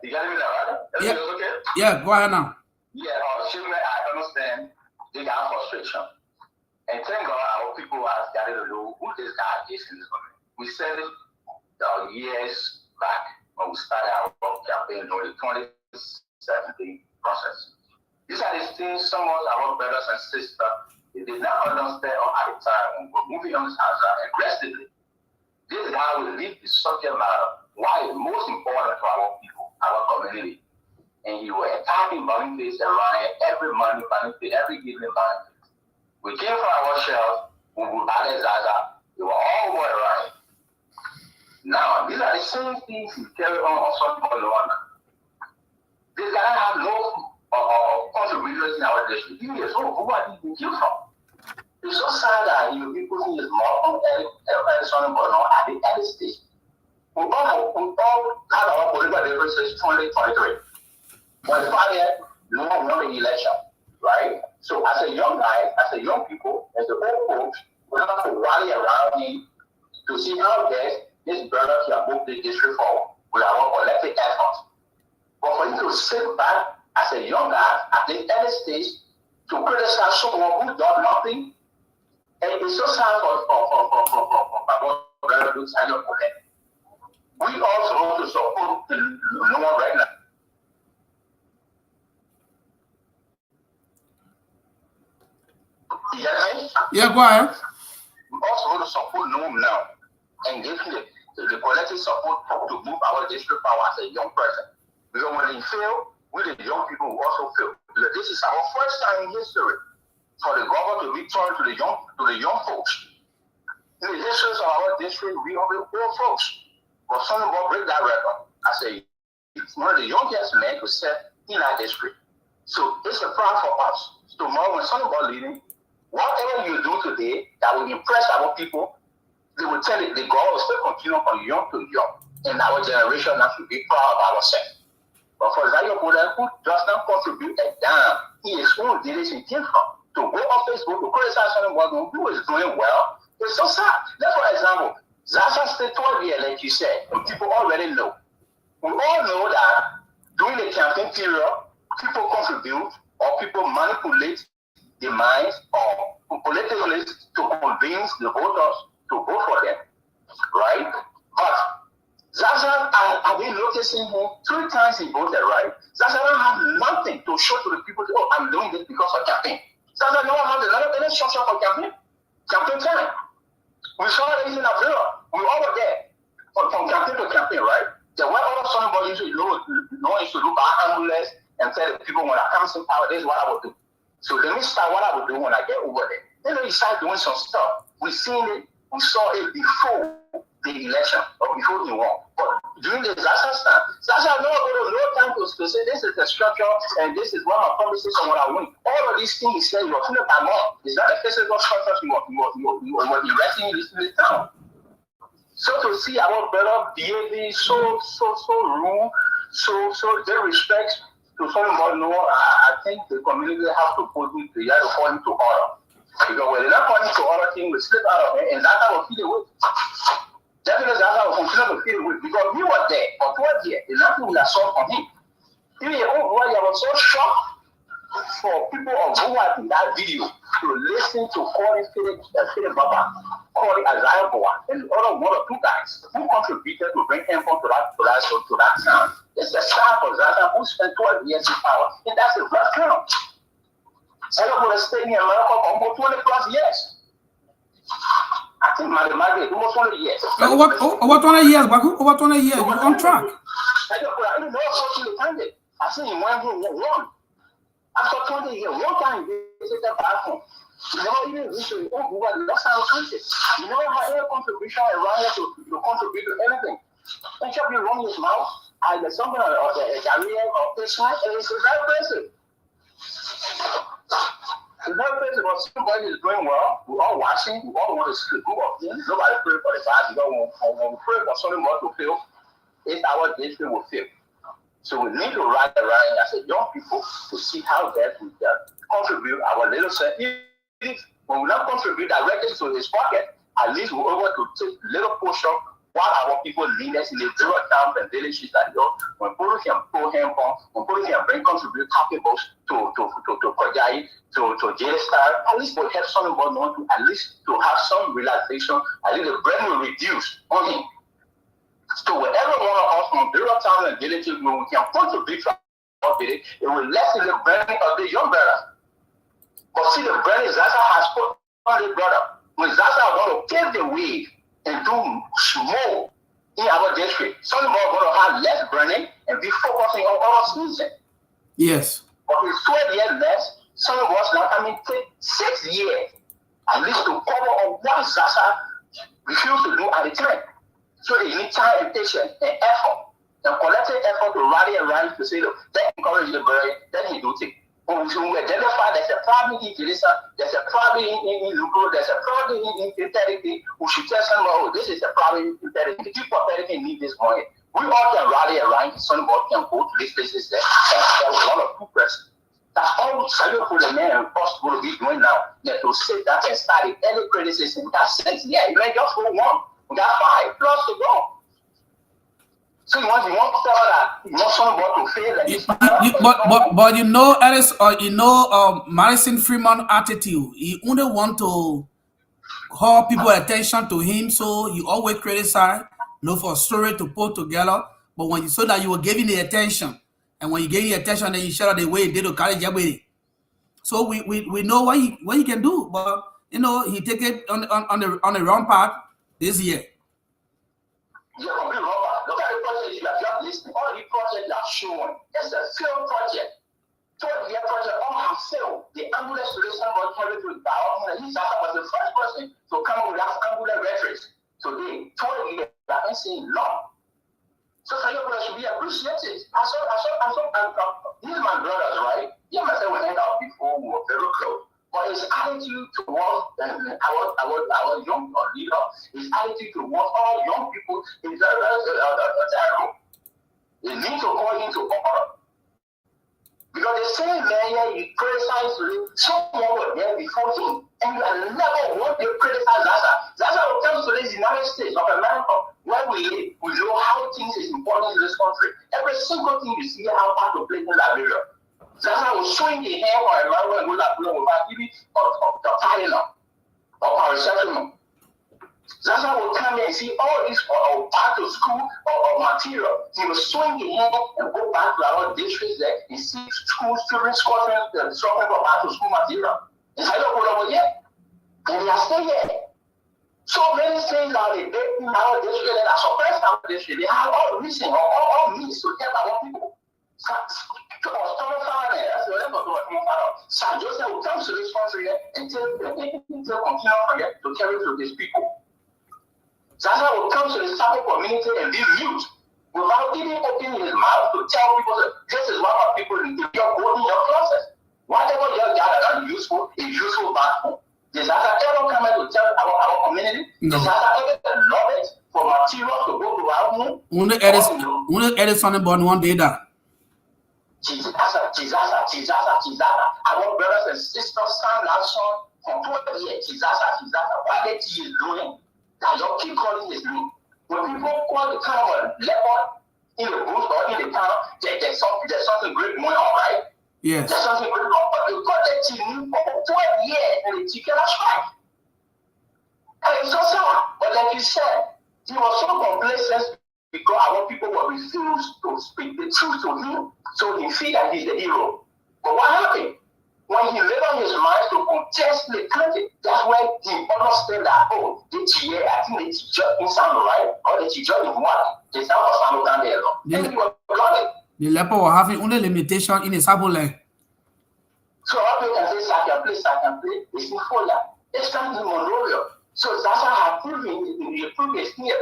You got me now, right? Yeah. Okay? Yeah, go ahead now. Yeah, children, I understand they got frustration. And thank God our people have started to know who this guy is in this moment. We said it years back when we started our campaign during the 2017 process. These are the things some of our brothers and sisters they did not understand at the time when we were moving on this answer aggressively. This guy will leave the subject matter why it's most important to our people, our community. And he was attacking Boniface and Ryan every money, Boniface, every given Boniface. We came from our shells, we were at Zaza, they were all over Ryan. Now, these are the same things he carry on something going on. This guy has no contributors in our district. He is who are he been killed from? It's so sad that people think it's more on something going on at the early stage. We all had our political differences 2023. When the party won the election, right? So as a young guy, as a young people, as the old folks, we have to rally around him to see how best this brother can move the district forward with our collective efforts. But for you to sit back as a young guy at the early stage to criticize someone who does nothing, and it's so sad for my brother to sign up for that. We also want to support the Noah right now. Yeah, go ahead. We also want to support Noah now and give him the collective support to move our district forward as a young person. Because when he failed, we the young people will also fail. Because this is our first time in history for the government to return to the young folks. In the history of our district, we are the old folks. But someone will break that record. I say, one of the youngest men to serve in our district. So it's a proud for us. Tomorrow when someone is leading, whatever you do today that will impress our people, they will tell it, the God will still continue from young to young. In our generation, now should be proud of ourselves. But for Zion Buddha, who does not contribute a damn, he is who did it in from. To go on Facebook to criticize someone who is doing well, it's so sad. That's for example, Zaza stayed 12 years, like you said, and people already know. We all know that during the campaign period, people contribute or people manipulate the minds of politicians to convince the voters to vote for them, right? But Zaza, I've been noticing him 3 times he voted, right? Zaza don't have nothing to show to the people, oh, I'm doing this because of campaign. Zaza no one has any structure for campaign time. We saw it in Africa. We all were there from campaign to campaign, right? There were other somebody used to look at ambulance and tell the people when I come in power, this is what I will do. So let me start what I will do when I get over there. Then we start doing some stuff. We saw it before the election or before he won. But during the Zaza time, Zaza no time to say this is the structure and this is what my promises and what I win. All of these things he said, you're feeling that more. Is that the physical structure you were erecting in this town? So to see our brother behaving so rude, so disrespect to someone, I think the community has to put him to order. Because when they're not calling to order, things will slip out of it, and that's how we feel it with. Definitely, that's how we continue to feel it with. Because we were there for 12 years, and nothing we saw from him. Even I was so shocked for people of who are in that video to listen to calling Philip Baba, calling Isaiah Boa, and other 1 or 2 guys who contributed to bring him to that town. It's a staff of Zaza who spent 12 years in power, and that's the first town. Zaza would have stayed in America for almost 20 plus years. I think Margaret, almost 20 years. Over 20 years, Baku? Over 20 years, you're on track. I don't know how to I think he won. After 20 years, one time he visited the bathroom. You never even reached to who had lost our country. You never had any contribution around here to contribute to anything. And kept you running his mouth. There's something of the career of this side, and it's very impressive. It's very impressive, but somebody is doing well. We're all watching. We all want to see the group of things. Nobody pray for the bad. When we pray for something more to fail, it's our district will fail. So we need to ride around as a young people to see how best we can contribute our little self. If we will not contribute directly to his pocket, at least we're able to take little portion what our people need us in the rural towns and villages that when people can pull him on, when people can bring contribute capitals to Kojai, to J-Star, at least we'll have some more known to at least to have some relaxation, at least the burden will reduce on him. So wherever one of us from rural towns and villages where we can contribute to our village, it will lessen the burden of the young brother. But see, the burden Zaza has put on the brother. When Zaza want to pave the way and do more in our district, some of us are going to have less burning and be focusing on other season. Yes. But with 12 years less, some of us now take 6 years at least to cover on what Zaza refused to do at the time. So they need time and patience and effort, and collective effort to rally around to say, look, that encourage the boy, then he do things. When we identify there's a problem in Jelisa, there's a problem in Lugo, there's a problem in Therapy, we should tell someone, oh, this is a problem in Therapy. The people of Therapy need this money. We all can rally around, somebody can go to these places there, and there was 1 or 2 persons. That's all Salute for the man and possible to be doing now. That to sit that and start any criticism. That's 6 years, you may just go 1. We got 5 plus to go. So you want to tell that you want somebody to fail but you know, Alice, Madison Freeman attitude. He only want to call people attention to him, so he always criticize, for a story to put together. But when you saw that you were giving the attention, and when you gave the attention, then you shut out the way he did to carry Jabway. So we know what he can do, but he take it on the wrong path this year. Yeah, look at the project you have just listed. All the projects are shown. It's a failed project. 12-year project all have failed. The ambulance solution was carried with power. He was the first person to come up with that ambulance rhetoric. Today, 12 years, I haven't seen long. So your brother should be appreciated. I saw these my brothers, right? Yeah, myself we hang out before, we were very close. But his attitude towards our young leader, his attitude towards all young people is very, terrible. They need to call him to order. Because the same man you criticize someone was there before him, and you have never want to criticize Zaza. Zaza will come to the United States of America, where we live, we know how things is important in this country. Every single thing you see how part of place in Liberia. Zaza will swing the hair or a man will go that blow without giving of the tying up or paracetamol. Zaza will come and see all this or back to school or material. He will swing the hair and go back to our districts there and see school students suffering for back to school material. It's like over here. And they are still here. So many things are in our district and are suppressed our district. They have all reason or all means to help our people. San Joseph will come to this country and continue to carry to these people. Zaza will come to the Sabo community and be mute without even opening his mouth to tell people that this is what our people in your go in your closet. Whatever you have gathered is useful back home. Does Zaza ever come to tell our community? No. Does Zaza ever love it for material to go to our home? Only edit something about one day that. Jesus. Our brothers and sisters sang that song for 12 years. Jesus. What that he is doing? That you keep calling his name. When people call the town a leopard in the bush or in the town, there's something great going on, right? Yes. There's something great going on. But you got that team for 12 years and the chicken has strike. And it's so sad. But like you said, he was so complacent because our people were refused to speak the truth to him. So he feel that he's the hero. But what happened? When he made up his mind to contest the country, that's when he understood that, oh, the GA, I think the teacher in Sando, right? Or the teacher in what? The sound of Sando down there. And he was blooded. The leper will have only limitation in his Sabo land. So how people can say, I can play, it's in Foya. It's not in Monrovia. So Zaza had proven in the previous year,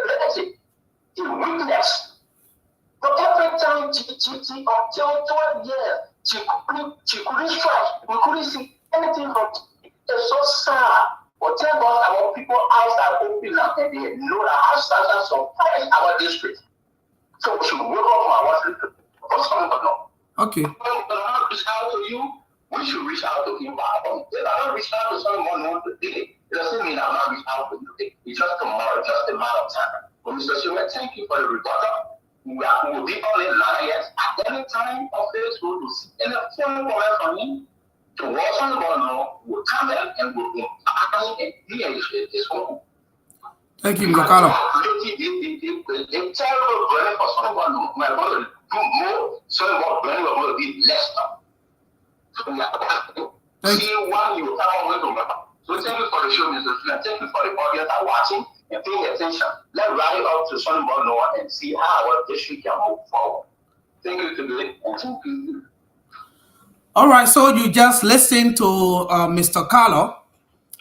the weakness. But every time until 12 years, she couldn't strike. We couldn't see anything from it. It's so sad. But thank God our people eyes are open now and they know that our Zaza surprised our district. So we should work on our sleep for something but no. Okay. When I reach out to you, we should reach out to him. If I don't reach out to someone today, it doesn't mean I'm not reaching out to you today. It's just tomorrow, just a matter of time. But Mr. Schumer, thank you for the rebuttal. We will be on the line at any time of this. We will see any phone call from him to watch on the ball. We'll come in and we'll and he and his home. Thank you, Mr. Carlo. It's terrible burning for someone. We're going to do more. Someone burning, we're going to be less now. So we have to see one you come on with. So thank you for the show, Mr. Schumer. Thank you for the audience that are watching and paying attention. Let's rally up to Sunnyboy Noah and see how our district can move forward. Thank you today and thank you. All right, so you just listened to Mr. Carlo.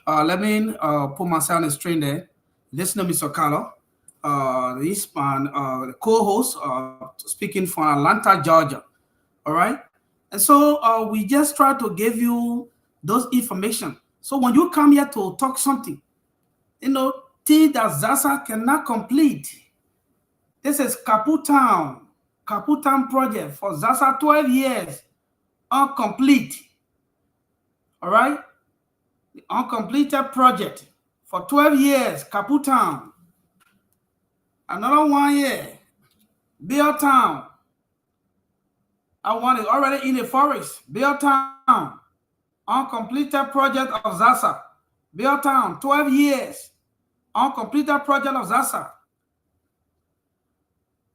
Let me put myself on the screen there. Listen to Mr. Carlo. He's the co-host speaking from Atlanta, Georgia. All right. And so we just try to give you those information. So when you come here to talk something, you know, things that Zaza cannot complete. This is Caputown project for Zaza 12 years, incomplete. All right? The uncompleted project for 12 years, Caputown. Another 1 year, Belltown. That one is already in the forest. Belltown, uncompleted project of Zaza. Belltown, 12 years. Uncompleted project of Zaza.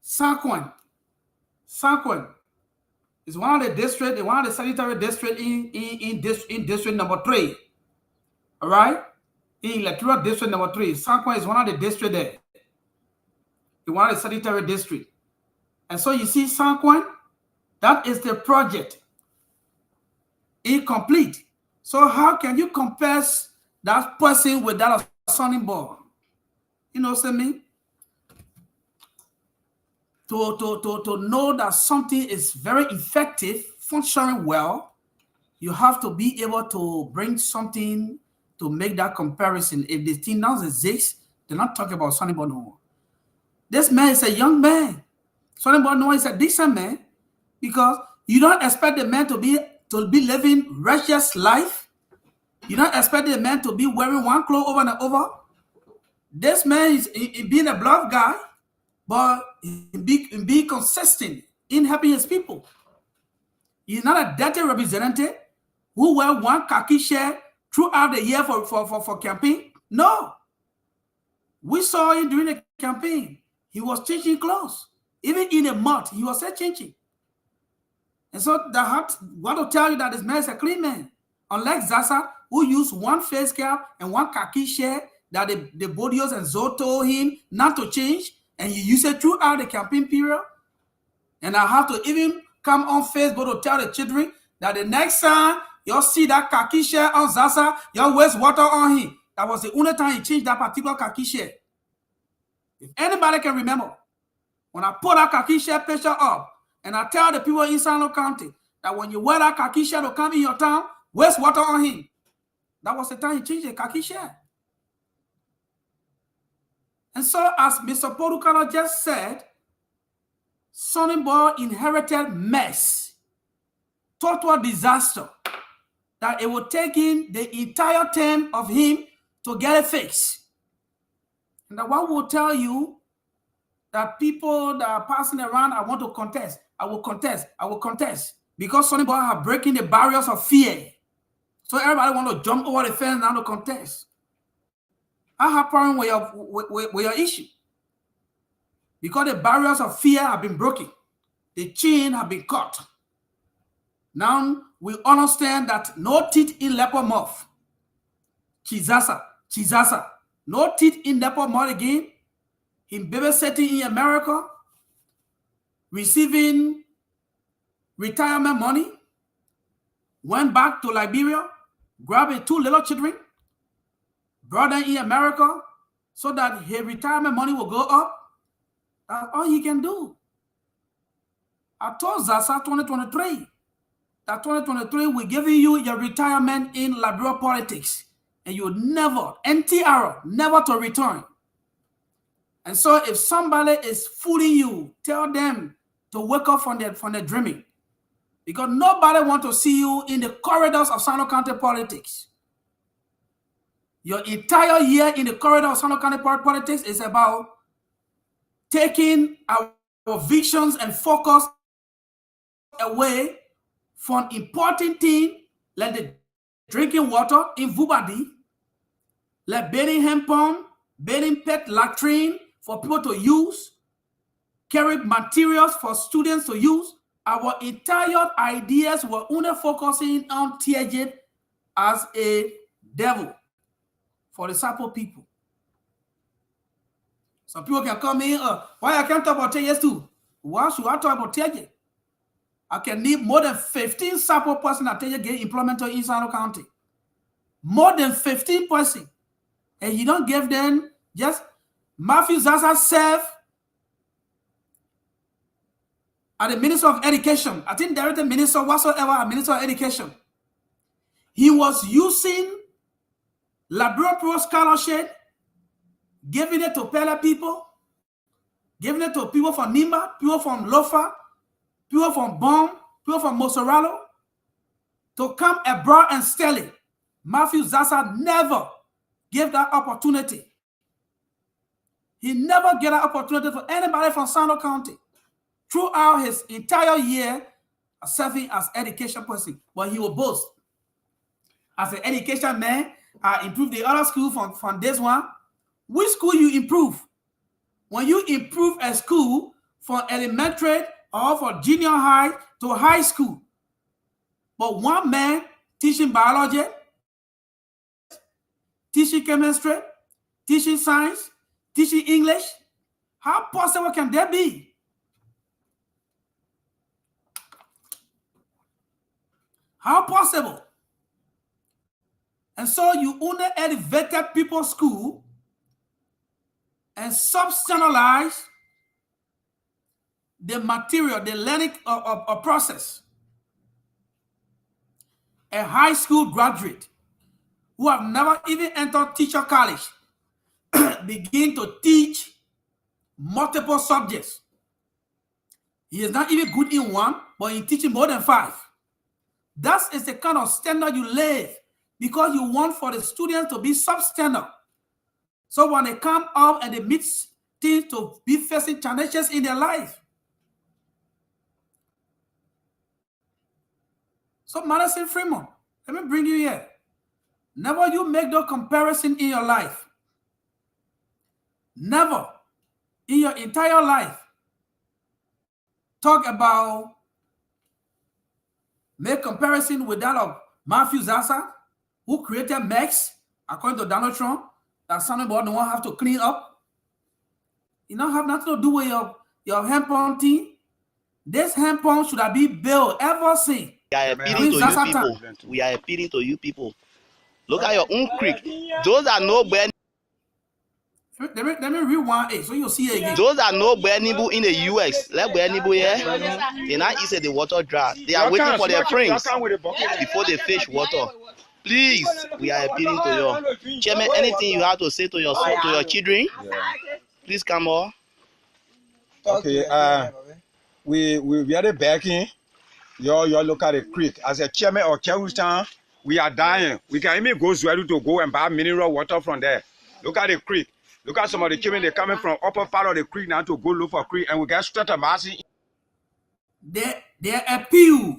Sanquin is one of the district, one of the sanitary district in district number 3. All right, in electoral district number 3. Sanquin is one of the district there. In one of the sanitary district, and so you see Sanquin, that is the project incomplete. So how can you compare that person with that of Sunnyboy? You know what I mean? To know that something is very effective, functioning well, you have to be able to bring something to make that comparison. If the thing doesn't exist, they're not talking about Sonny Boy no more. This man is a young man. Sonny Boy no is a decent man, because you don't expect the man to be living righteous life. You don't expect the man to be wearing one clothes over and over. This man is in being a bluff guy, but in being consistent in helping his people. He's not a dirty representative who wear one khaki shirt throughout the year for campaign. No. We saw him during the campaign. He was changing clothes. Even in a month, he was still changing. And so I want to tell you that this man is a clean man. Unlike Zaza, who used one face cap and one khaki shirt that the Bodios and Zo told him not to change, and he used it throughout the campaign period. And I have to even come on Facebook to tell the children that the next time you'll see that khaki shirt on Zaza, you'll waste water on him. That was the only time he changed that particular khaki shirt. If anybody can remember, when I put that khaki shirt picture up, and I tell the people in San Luis County that when you wear that khaki shirt to come in your town, waste water on him. That was the time he changed the khaki shirt. And so, as Mr. Podukano just said, Sonny Boy inherited mess, total disaster, that it would take him the entire term of him to get it fixed. And that one will tell you that people that are passing around, I want to contest, I will contest, I will contest. Because Sonny Boy are breaking the barriers of fear. So everybody want to jump over the fence now to contest. I have problem with your issue. Because the barriers of fear have been broken. The chain have been cut. Now we understand that no teeth in leopard mouth. Chizasa. No teeth in leopard mouth again. In babysitting in America. Receiving retirement money. Went back to Liberia. Grabbed 2 little children. Brought them in America so that his retirement money will go up. That's all he can do. I told Zaza 2023 that 2023 we're giving you your retirement in Liberia politics, and you never, NTR, never to return. And so if somebody is fooling you, tell them to wake up from their dreaming, because nobody wants to see you in the corridors of San Luis County politics. Your entire year in the corridor of San Luis County politics is about taking our visions and focus away from important things like the drinking water in Vubadi, like building hand pump, building pet latrine for people to use, carry materials for students to use. Our entire ideas were only focusing on TJ as a devil for the Sapo people. Some people can come in, why I can't talk about TJ too? Why should I talk about TJ? I can need more than 15 Sapo persons that TJ get implemented in San Luis County. More than 15 persons. And you don't give them just Matthew Zaza served as the Minister of Education. I think director minister whatsoever, a Minister of Education. He was using Liberia Pro Scholarship, giving it to Pella people, giving it to people from Nimba, people from Lofa, people from Bom, people from Mosoralo, to come abroad and steal it. Matthew Zaza never gave that opportunity. He never gave that opportunity for anybody from San Luis County throughout his entire year serving as education person. But he will boast. As an education man, I improved the other school from this one. Which school you improve? When you improve a school from elementary or from junior high to high school, but one man teaching biology, teaching chemistry, teaching science, teaching English, how possible can that be? How possible? And so you only elevated people's school and substantialize the material, the learning process. a high school graduate who have never even entered teacher college begin to teach multiple subjects. He is not even good in one, but in teaching more than 5. That is the kind of standard you live because you want for the students to be substandard. So when they come up and they meet things to be facing challenges in their life. So Madison Freeman, let me bring you here. Never you make no comparison in your life. Never in your entire life talk about make comparison with that of Matthew Zaza, who created Max, according to Donald Trump, that somebody don't have to clean up. You don't have nothing to do with your handpump team. This handpump should have been built ever since. We are appealing to you people. We are appealing to you people. Look at your own creek. Those that know where. Let me rewind it so you'll see it again. Those that know Bernibu in the US, let Bernibu here. They're not easy the water dry. They are waiting for their friends before they fish water. Please, we are appealing to you. Chairman, anything you have to say to your children, please come on. Okay, we are backing your look at the creek. As a chairman of Town, we are dying. We can even go to go and buy mineral water from there. Look at the creek. Look at some of the children, they're coming from upper part of the creek now to go look for creek, and we get straight to Marcy. Their appeal.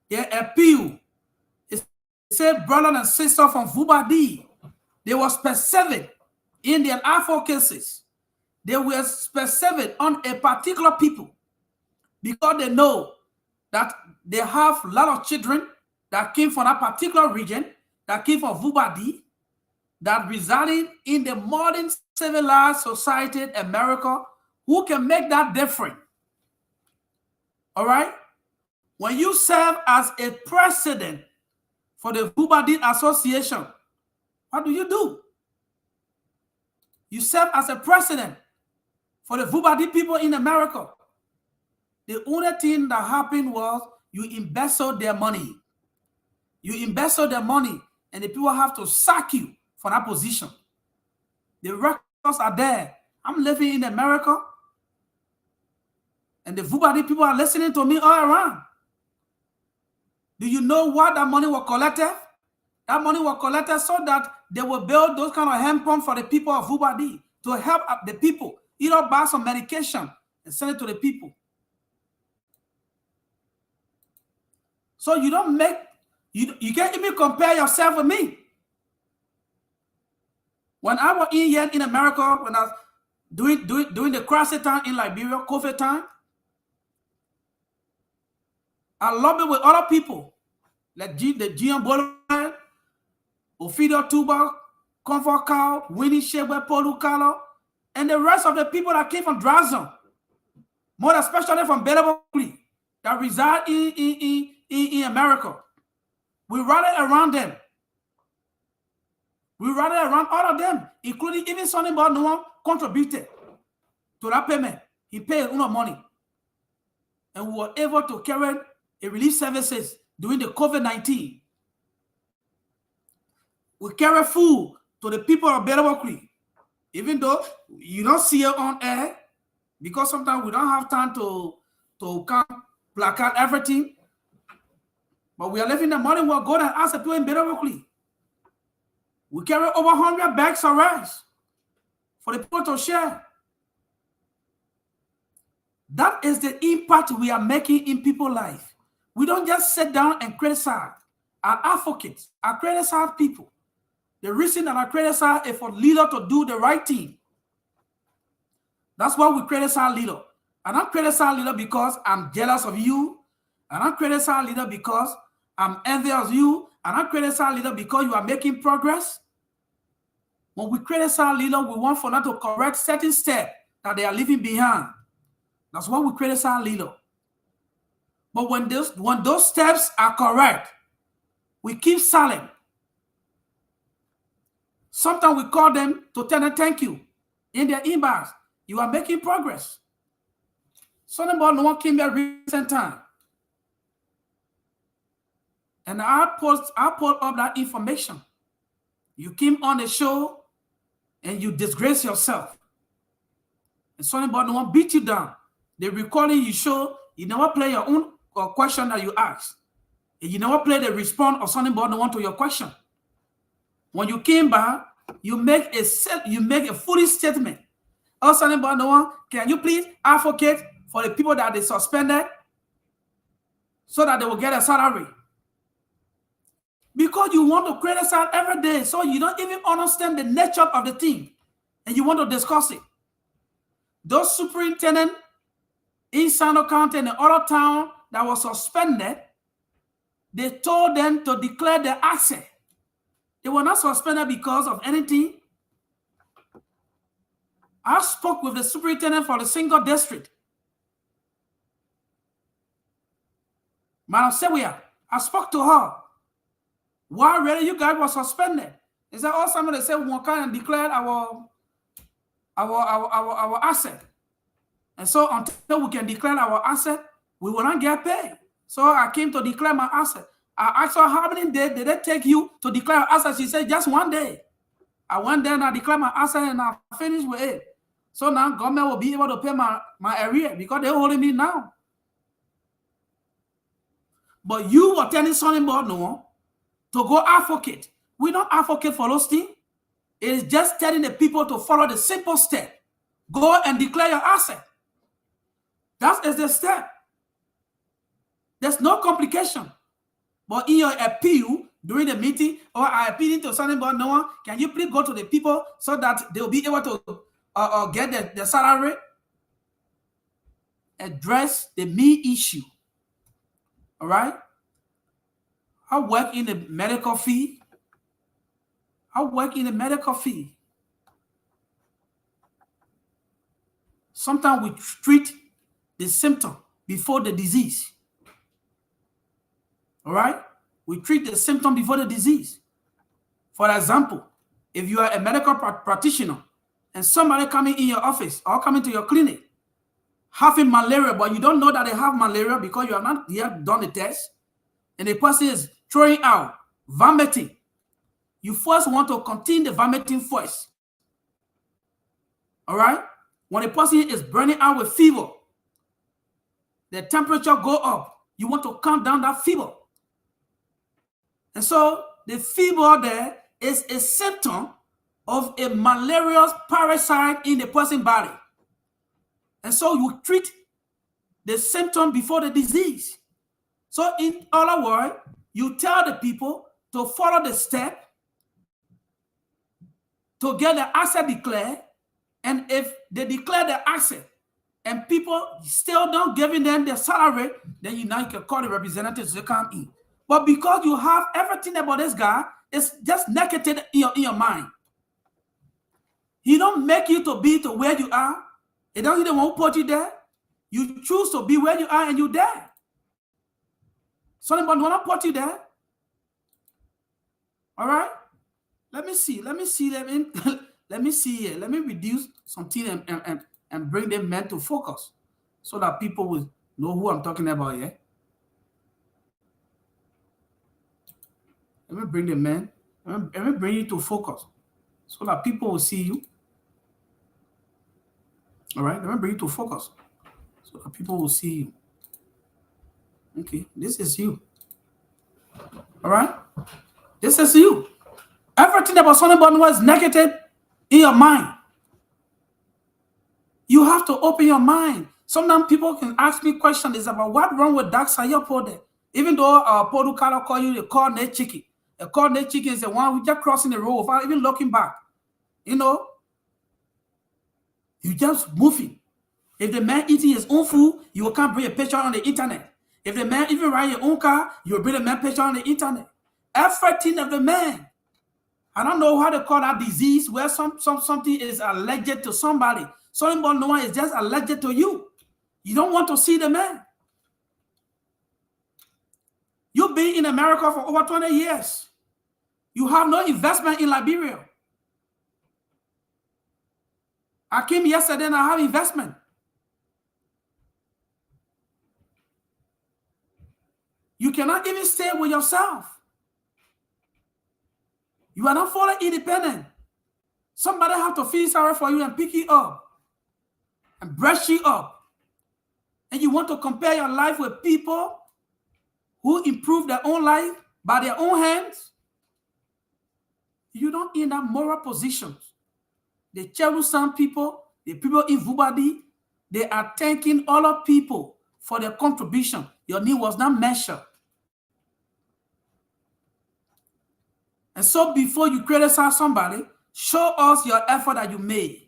It said brother and sister from Vubadi, they were specific in their advocacies. They were specific on a particular people because they know that they have a lot of children that came from that particular region, that came from Vubadi, that residing in the modern civilized society in America, who can make that difference. All right? When you serve as a president for the Vubadi Association, what do? You serve as a president for the Vubadi people in America. The only thing that happened was you embezzled their money. You embezzled their money, and the people have to sack you for that position. The records are there. I'm living in America, and the Vubadi people are listening to me all around. Do you know what that money was collected? That money was collected so that they will build those kind of hand pumps for the people of Vubadi to help the people, either buy some medication and send it to the people. So you don't make, you can't even compare yourself with me. When I was in here in America, when I was doing the crisis time in Liberia, COVID time, I lobbied with other people, like the GM Boulevard, Ophidio Tuba, Comfort Cow, Winnie Shebe, Polu Kalo, and the rest of the people that came from dry zone, more especially from Belabo that reside in America. We rallied around them. We rallied around all of them, including even Sonny Boy, no one contributed to that payment. He paid money. And we were able to carry a relief services during the COVID-19. We carry food to the people of Belabo Creek, even though you don't see it on air, because sometimes we don't have time to come placard everything. But we are living the money. We're going and ask the people in Belabo Creek. We carry over 100 bags of rice for the people to share. That is the impact we are making in people's life. We don't just sit down and criticize. Our advocates, our criticize people. The reason that I criticize is for leader to do the right thing. That's why we criticize leader. I don't criticize leader because I'm jealous of you. I don't criticize leader because I'm envious of you. I don't criticize leader because you are making progress. When we criticize leader, we want for them to correct certain steps that they are leaving behind. That's why we criticize leader. But when those steps are correct, we keep silent. Sometimes we call them to tell them thank you in their inbox. You are making progress. Something about no one came here recent time And I pulled up that information. You came on the show and you disgrace yourself. And somebody no one beat you down. The recording you show, you never play your own question that you ask. And you never play the response of somebody no one to your question. When you came back, you make a foolish statement. Oh, somebody no one, can you please advocate for the people that they suspended so that they will get a salary? Because you want to criticize every day, so you don't even understand the nature of the thing, and you want to discuss it. Those superintendents in Sando County and the other town that was suspended, they told them to declare their asset. They were not suspended because of anything. I spoke with the superintendent for the single district, Madam Sewia. I spoke to her. Why really you guys were suspended? He said, oh, somebody said we come and declared our asset. And so until we can declare our asset, we will not get paid. So I came to declare my asset. I asked her, how many days did it take you to declare asset? She said, just 1 day. I went there and I declared my asset and I finished with it. So now government will be able to pay my arrear because they're holding me now. But you were telling something about no to go advocate. We don't advocate for those things. It is just telling the people to follow the simple step. Go and declare your asset. That is the step. There's no complication. But in your appeal during the meeting, or I appealing to something about no one, can you please go to the people so that they'll be able to get the salary? Address the main issue. All right? I work in the medical field. Sometimes we treat the symptom before the disease. All right? We treat the symptom before the disease. For example, if you are a medical practitioner and somebody coming in your office or coming to your clinic having malaria, but you don't know that they have malaria because you have not yet done the test, and the person is throwing out, vomiting, you first want to contain the vomiting first. All right? When a person is burning out with fever, the temperature go up, you want to calm down that fever. And so the fever there is a symptom of a malarious parasite in the person's body. And so you treat the symptom before the disease. So in other words, you tell the people to follow the step to get the asset declared. And if they declare the asset and people still don't giving them their salary, then you now can call the representatives to come in. But because you have everything about this guy, it's just negative in your mind. He don't make you to be to where you are. He don't even want to put you there. You choose to be where you are and you're there. Somebody want to put you there. All right? Let me see. Let me see here. Let me reduce something and bring them men to focus so that people will know who I'm talking about here. Let me bring the men. Let me bring you to focus so that people will see you. All right? Let me bring you to focus so that people will see you. Okay, this is you. All right? This is you. Everything about somebody was negative in your mind. You have to open your mind. Sometimes people can ask me questions about what wrong with Darke Sayopode. Even though Podu Kala call you the cornet chicken. A cornet chicken is the one who just crossing the road without even looking back. You know, you just moving. If the man eating his own food, you can't bring a picture on the internet. If the man even ride your own car, you will bring a man picture on the internet. Everything of the man. I don't know how to call that disease where something is alleged to somebody. Somebody no one is just alleged to you. You don't want to see the man. You've been in America for over 20 years. You have no investment in Liberia. I came yesterday and I have investment. You cannot even stay with yourself. You are not fully independent. Somebody have to feel sorry for you and pick you up and brush you up. And you want to compare your life with people who improve their own life by their own hands. You don't in that moral position. The Jerusalem people, the people in Vubadi, they are thanking other people for their contribution. Your need was not measured. And so before you criticize somebody, show us your effort that you made.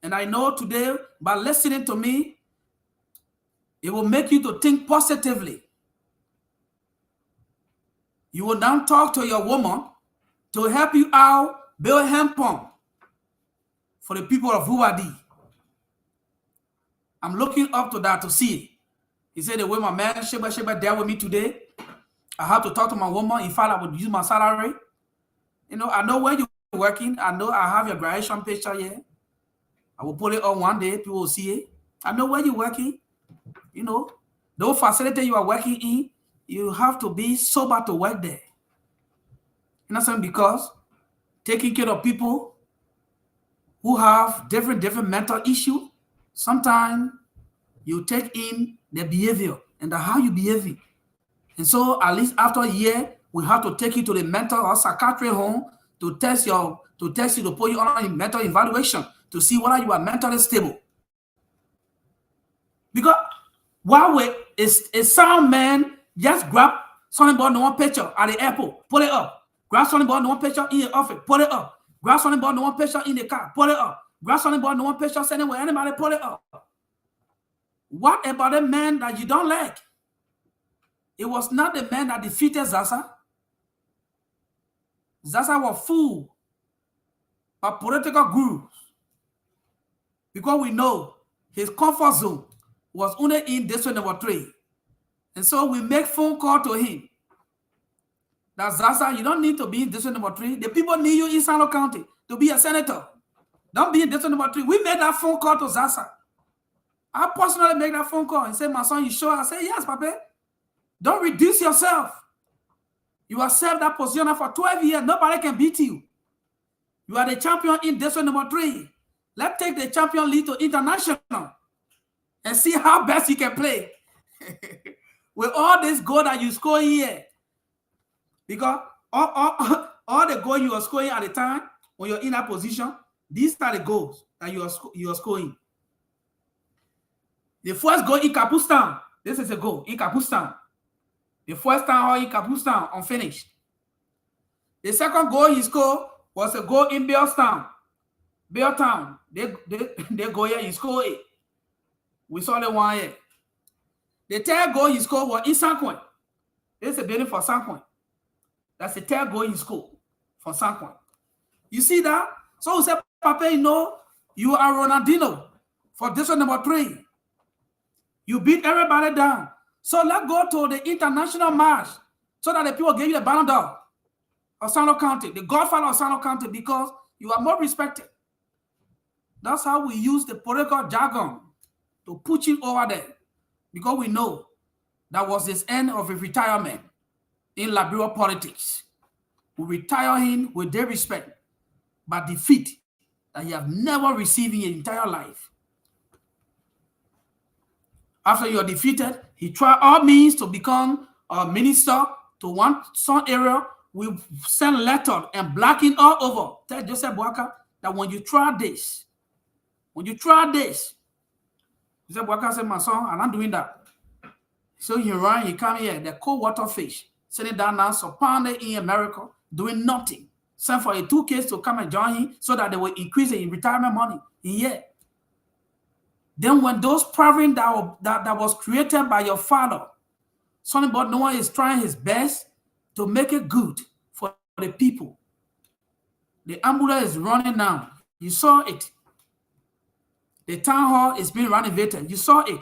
And I know today, by listening to me, it will make you to think positively. You will now talk to your woman to help you out, build a hand pump for the people of Vubadi. I'm looking up to that to see. He said, the way my man Sheba dealt with me today, I have to talk to my woman. In fact, I would use my salary. You know, I know where you're working. I know I have your graduation picture here. I will put it on one day. People will see it. I know where you're working. You know, those facility you are working in, you have to be sober to work there. You know what I'm saying? Because taking care of people who have different mental issues, sometimes you take in their behavior and how you behaving. And so at least after a year, we have to take you to the mental or psychiatric home to test you to put you on a mental evaluation to see whether you are mentally stable. Because while a sound man just grab something about no one picture at the airport, pull it up. Grab something about no one picture in your office, pull it up. Grab something about no one picture in the car, pull it up. Grab something about no one picture sending with anybody, pull it up. What about a man that you don't like? It was not the man that defeated Zaza. Zaza was fooled by political gurus because we know his comfort zone was only in district number 3. And so we make phone call to him that Zaza, you don't need to be in district number 3. The people need you in Salo County to be a senator. Don't be in district number 3. We made that phone call to Zaza. I personally make that phone call and say, my son, you sure? I say, yes, Papa. Don't reduce yourself. You have served that position for 12 years. Nobody can beat you. You are the champion in district number 3. Let's take the champion league to international and see how best you can play. With all this goal that you score here. Because all the goal you are scoring at the time when you're in that position, these are the goals that you are scoring. The first goal in Kapustan, this is a goal in Kapustan. The first time in Kapustan, unfinished. The second goal he scored was a goal in Belltown. Belltown, they go here, he scored it. We saw the one here. The third goal he scored was in Sancoin. This is a building for Sancoin. That's the third goal he scored for Sancoin. You see that? So we said, Papa, you know, you are Ronaldinho for district number 3. You beat everybody down. So let's go to the international match so that the people give you the Ballon d'Or of Sano County, the godfather of Sano County, because you are more respected. That's how we use the political jargon to put him over there, because we know that was his end of his retirement in Liberia politics. We retire him with their respect, but defeat that he have never received in his entire life. After you are defeated, he tried all means to become a minister to some area. We send letters and blacking all over. Tell Joseph Boaka that when you try this, Joseph Boaka said, my son, I'm not doing that. So he ran, he come here, the cold water fish, sitting down now, surrounded in America, doing nothing. Sent for 2 kids to come and join him so that they will increase the retirement money in here. Then when those province that was created by your father, something about no one is trying his best to make it good for the people. The ambulance is running now. You saw it. The town hall is being renovated. You saw it.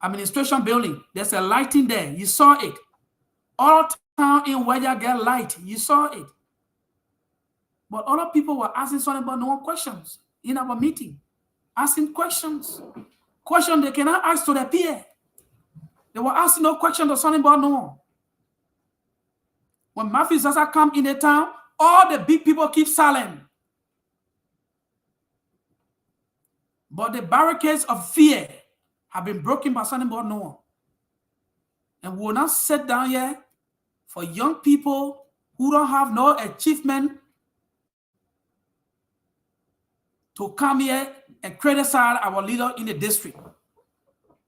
Administration building, there's a lighting there. You saw it. All town in Waja get light. You saw it. But other people were asking something about no one questions in our meeting. Asking questions. Questions they cannot ask to their peer. They were asking no question to something about no one. When mafia disaster come in the town, all the big people keep silent. But the barricades of fear have been broken by something but no one. And we will not sit down here for young people who don't have no achievement to come here and criticize our leader in the district.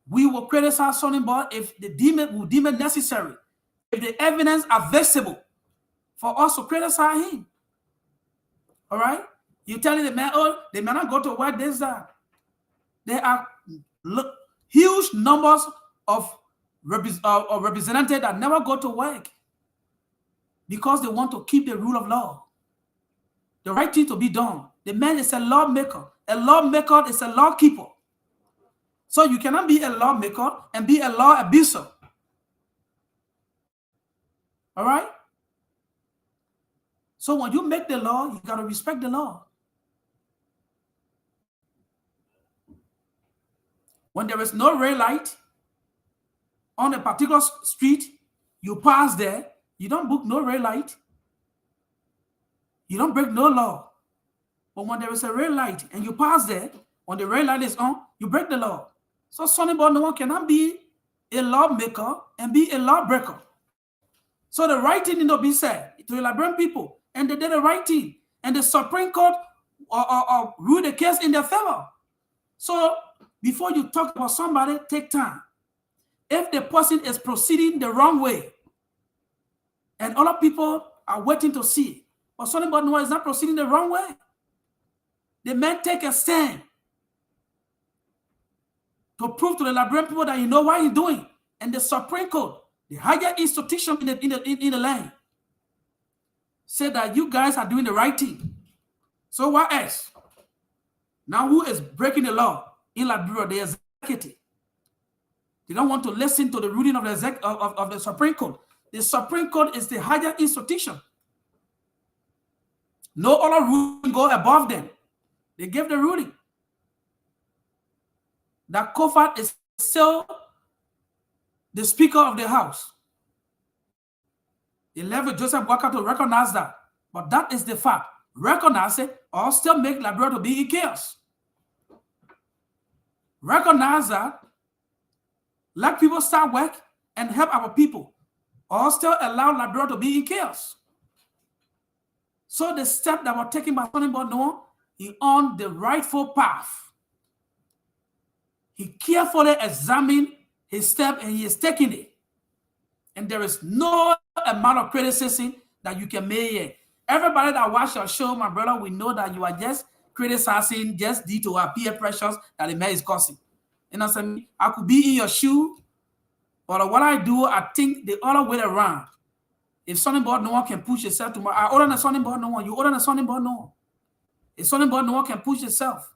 We will criticize something but if we deem it necessary, if the evidence are visible for us to criticize him. All right? You telling the man, oh, they may not go to work this, that. There are huge numbers of representatives that never go to work because they want to keep the rule of law. The right thing to be done. The man is a lawmaker. A lawmaker is a law keeper. So you cannot be a lawmaker and be a law abuser. All right? So when you make the law, you got to respect the law. When there is no red light on a particular street, you pass there, you don't book no red light. You don't break no law. But when there is a red light and you pass there, when the red light is on, you break the law. So Sonny Boy no one cannot be a lawmaker and be a lawbreaker. So the right thing need to be said to the Liberian people, and they did the right thing. And the Supreme Court ruled the case in their favor. So before you talk about somebody, take time. If the person is proceeding the wrong way, and other people are waiting to see, but somebody is not proceeding the wrong way, the man take a stand to prove to the Liberian people that you know what he's doing. And the Supreme Court, the higher institution in the land, said that you guys are doing the right thing. So what else? Now who is breaking the law in Liberia? The executive. They don't want to listen to the ruling of the Supreme Court. The Supreme Court is the higher institution. No other ruling go above them. They gave the ruling that Kofat is still the Speaker of the House. They left Joseph Walker to recognize that. But that is the fact. Recognize it or still make Liberia to be in chaos. Recognize that. Let people start work and help our people, or still allow Liberia to be in chaos. So the step that was taken by Sonny Boy Noah, he on the rightful path. He carefully examined his step and he is taking it. And there is no amount of criticism that you can make here. Everybody that watch your show, my brother, we know that you are just criticizing just due to our peer pressures that the man is causing. You know what I mean? I could be in your shoe, but what I do, I think the other way around. If Sonny Boy no one can push yourself tomorrow, I order a Sonny Boy no one, you order a Sonny Boy no one. If Sonny Boy no one can push yourself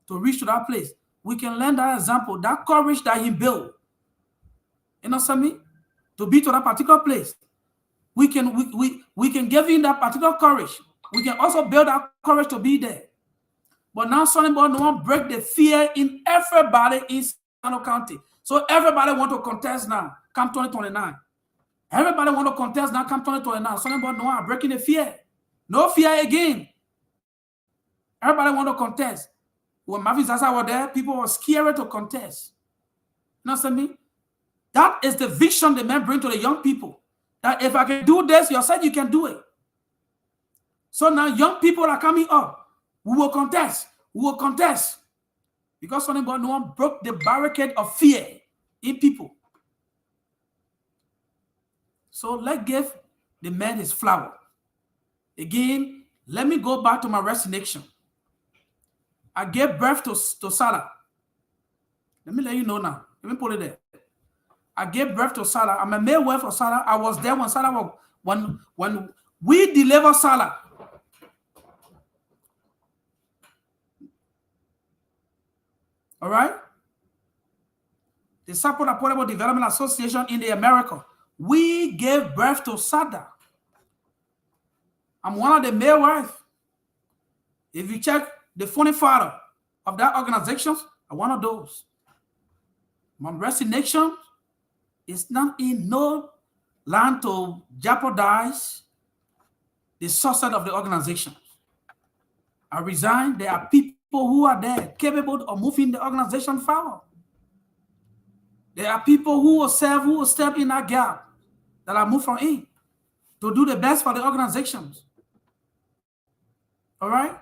to reach to that place, we can learn that example, that courage that he built. You know what I mean? To be to that particular place. We can give him that particular courage. We can also build that courage to be there. But now Sonny Boy no one break the fear in everybody in Sano County. So everybody want to contest now, come 2029. Everybody want to contest now, come 2029. Sonny Boy no one are breaking the fear. No fear again. Everybody want to contest. When Mavis Zaza were there, people were scared to contest. You know what I mean? That is the vision the man bring to the young people. That if I can do this, you said you can do it. So now young people are coming up. We will contest. We will contest. Because Sonny Boy no one broke the barricade of fear in people. So let's give the man his flower. Again, let me go back to my resignation. I gave birth to Salah. Let me let you know now. Let me put it there. I gave birth to Salah. I'm a male wife of Salah. I was there when Salah was, when we delivered Salah. All right? The Support Affordable Development Association in the America. We gave birth to Sada. I'm one of the male wives. If you check the funny father of that organization, I'm one of those. My resignation is not in no learn to jeopardize the success of the organization. I resign. There are people who are there capable of moving the organization forward. There are people who will serve, who will step in that gap that I move from in to do the best for the organizations. All right?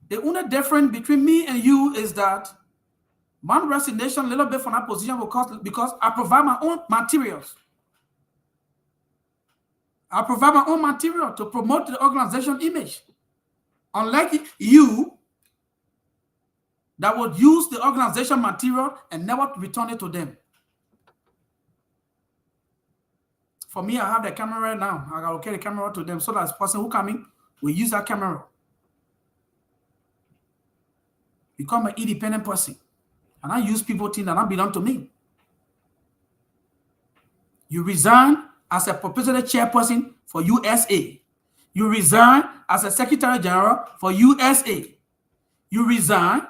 The only difference between me and you is that my resignation a little bit from that position because I provide my own materials. I provide my own material to promote the organization image. Unlike you, that would use the organization material and never return it to them. For me, I have the camera right now. I gotta carry the camera to them so that the person who coming will use that camera. Become an independent person. And I use people things that don't belong to me. You resign as a proprietary chairperson for USA. You resign as a secretary general for USA. You resign.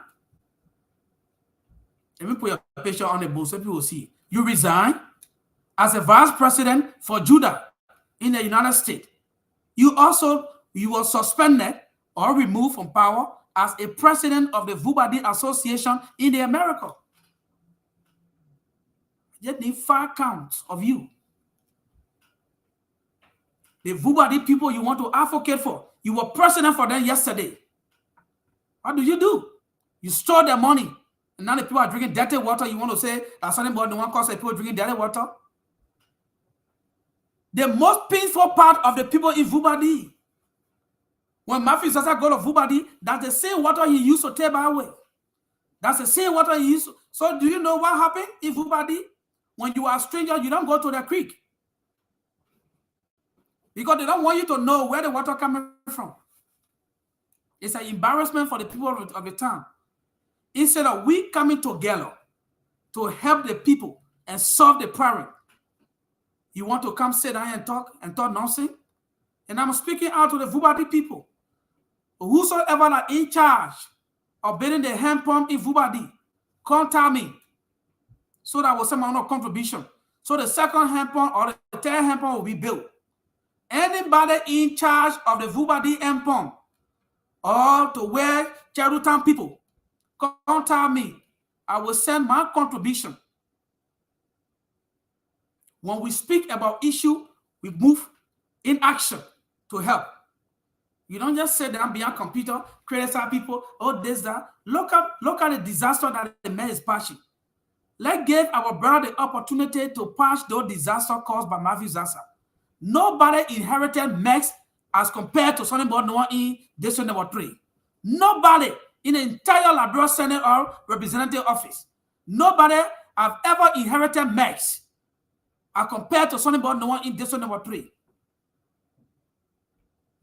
Let me put your picture on the board so people will see. You resign as a vice president for Judah in the United States. You were suspended or removed from power as a president of the Vubadi Association in the America. Yet need 5 counts of you. The Vubadi people you want to advocate for, you were president for them yesterday. What do? You stole their money. And now the people are drinking dirty water. You want to say that something about the one cause the people drinking dirty water? The most painful part of the people in Vubadi, when Matthew Zaza go to Vubadi, that's the same water he used to take away. That's the same water he used to. So do you know what happened in Vubadi? When you are a stranger, you don't go to the creek. Because they don't want you to know where the water coming from. It's an embarrassment for the people of the town. Instead of we coming together to help the people and solve the problem, you want to come sit down and talk nonsense? And I'm speaking out to the Vubadi people. Whosoever are in charge of building the hand pump in Vubadi, contact me so that I will send my own contribution. So the second hand pump or the third hand pump will be built. Anybody in charge of the Vubadi hand pump or to where Cherutan people, contact me. I will send my contribution. When we speak about issue, we move in action to help. You don't just sit down behind computer, criticize people, oh, this, that. Look at the disaster that the man is patching. Let's give our brother the opportunity to patch those disasters caused by Matthew Zaza. Nobody inherited mess as compared to something about no one in district number 3. Nobody in the entire Labrador Senate or Representative Office. Nobody have ever inherited mess as compared to something about no one in district number 3.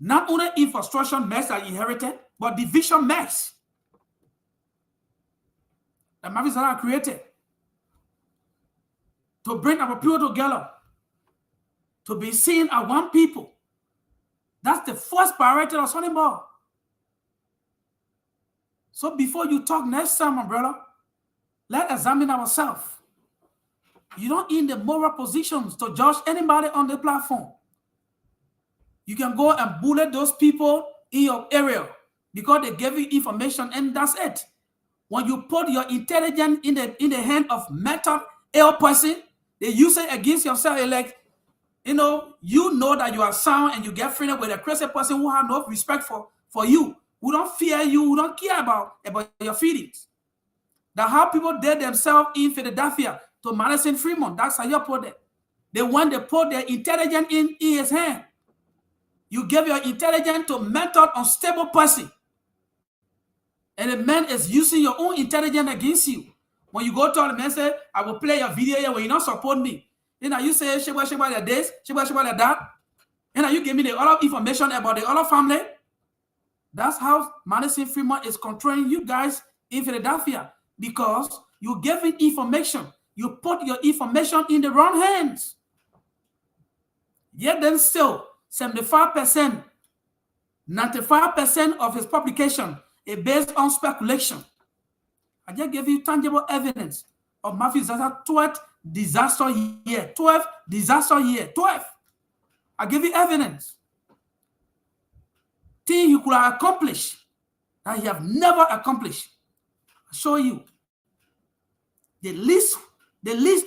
Not only infrastructure mess are inherited, but division mess that Matthew Zaza created to bring our people together, to be seen as one people. That's the first priority of something more. So before you talk next time, my brother, let's examine ourselves. You don't in the moral positions to judge anybody on the platform. You can go and bullet those people in your area because they gave you information and that's it. When you put your intelligence in the hand of mental ill person, they use it against yourself. You're like, you know that you are sound and you get friendly with a crazy person who has no respect for you, who don't fear you, who don't care about your feelings. That's how people did themselves in Philadelphia to Madison Fremont. That's how you put it. They put their intelligence in his hand. You give your intelligence to a mental unstable person. And the man is using your own intelligence against you. When you go to the man say, I will play your video here when you don't support me. You say, Sheba this, Sheba that. You give me the other information about the other family. That's how Madison Fremont is controlling you guys in Philadelphia. Because you give it information. You put your information in the wrong hands. Yet then still, 75%, 95% of his publication is based on speculation. I just gave you tangible evidence of Matthew Zaza 12 disaster year, 12 disaster year, 12. I give you evidence. Things he could have accomplished that he have never accomplished. I show you. The least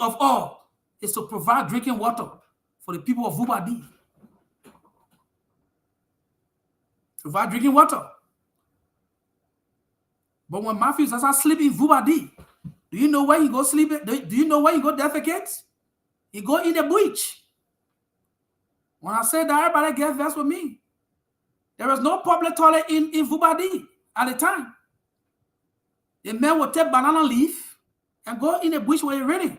of all is to provide drinking water for the people of Vubadi. Provide drinking water. But when Matthew starts sleeping in Vubadi, do you know where he go sleep? Do you know where he go defecate? He go in the bush. When I say that, everybody get vex with me. There was no public toilet in Vubadi at the time. The man would take banana leaf and go in the bush where it's raining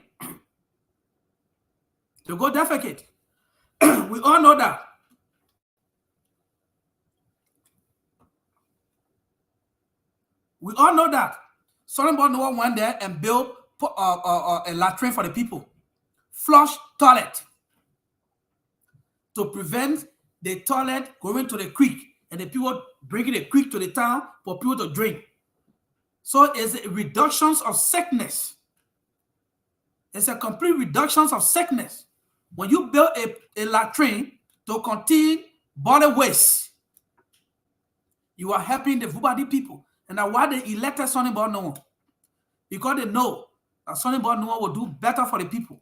to go defecate. We all know that. We all know that. Solomon Noah went there and built a latrine for the people. Flush toilet. To prevent the toilet going to the creek and the people bringing the creek to the town for people to drink. So it's a reduction of sickness. It's a complete reduction of sickness. When you build a latrine to contain body waste, you are helping the Vubadi people. And that's why they elected Sonny Boy Noah. Because they know that Sonny Boy Noah will do better for the people.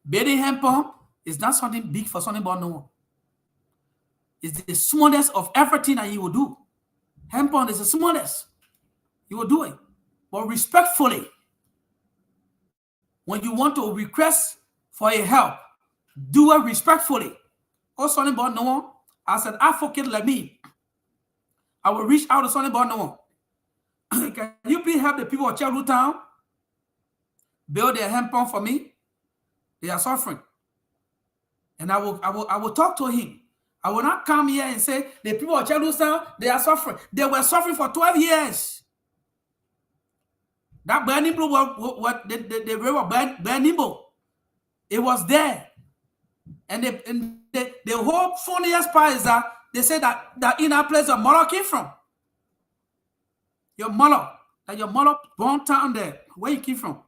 Building hand pump is not something big for Sonny Boy Noah. It's the smallest of everything that he will do. Hand pump is the smallest. He will do it. But respectfully, when you want to request for a help, do it respectfully. Oh, Sonny Boy Noah, as an advocate like me, I will reach out to Sonny Boy Noah. Can you please help the people of Cheru Town build their hand pump for me? They are suffering. And I will talk to him. I will not come here and say the people of Cheru Town, they are suffering. They were suffering for 12 years. That burning blue, the river burning blue, it was there. And the whole funniest part is that they say that in that place your mother came from. Your mother born down there, where you came from.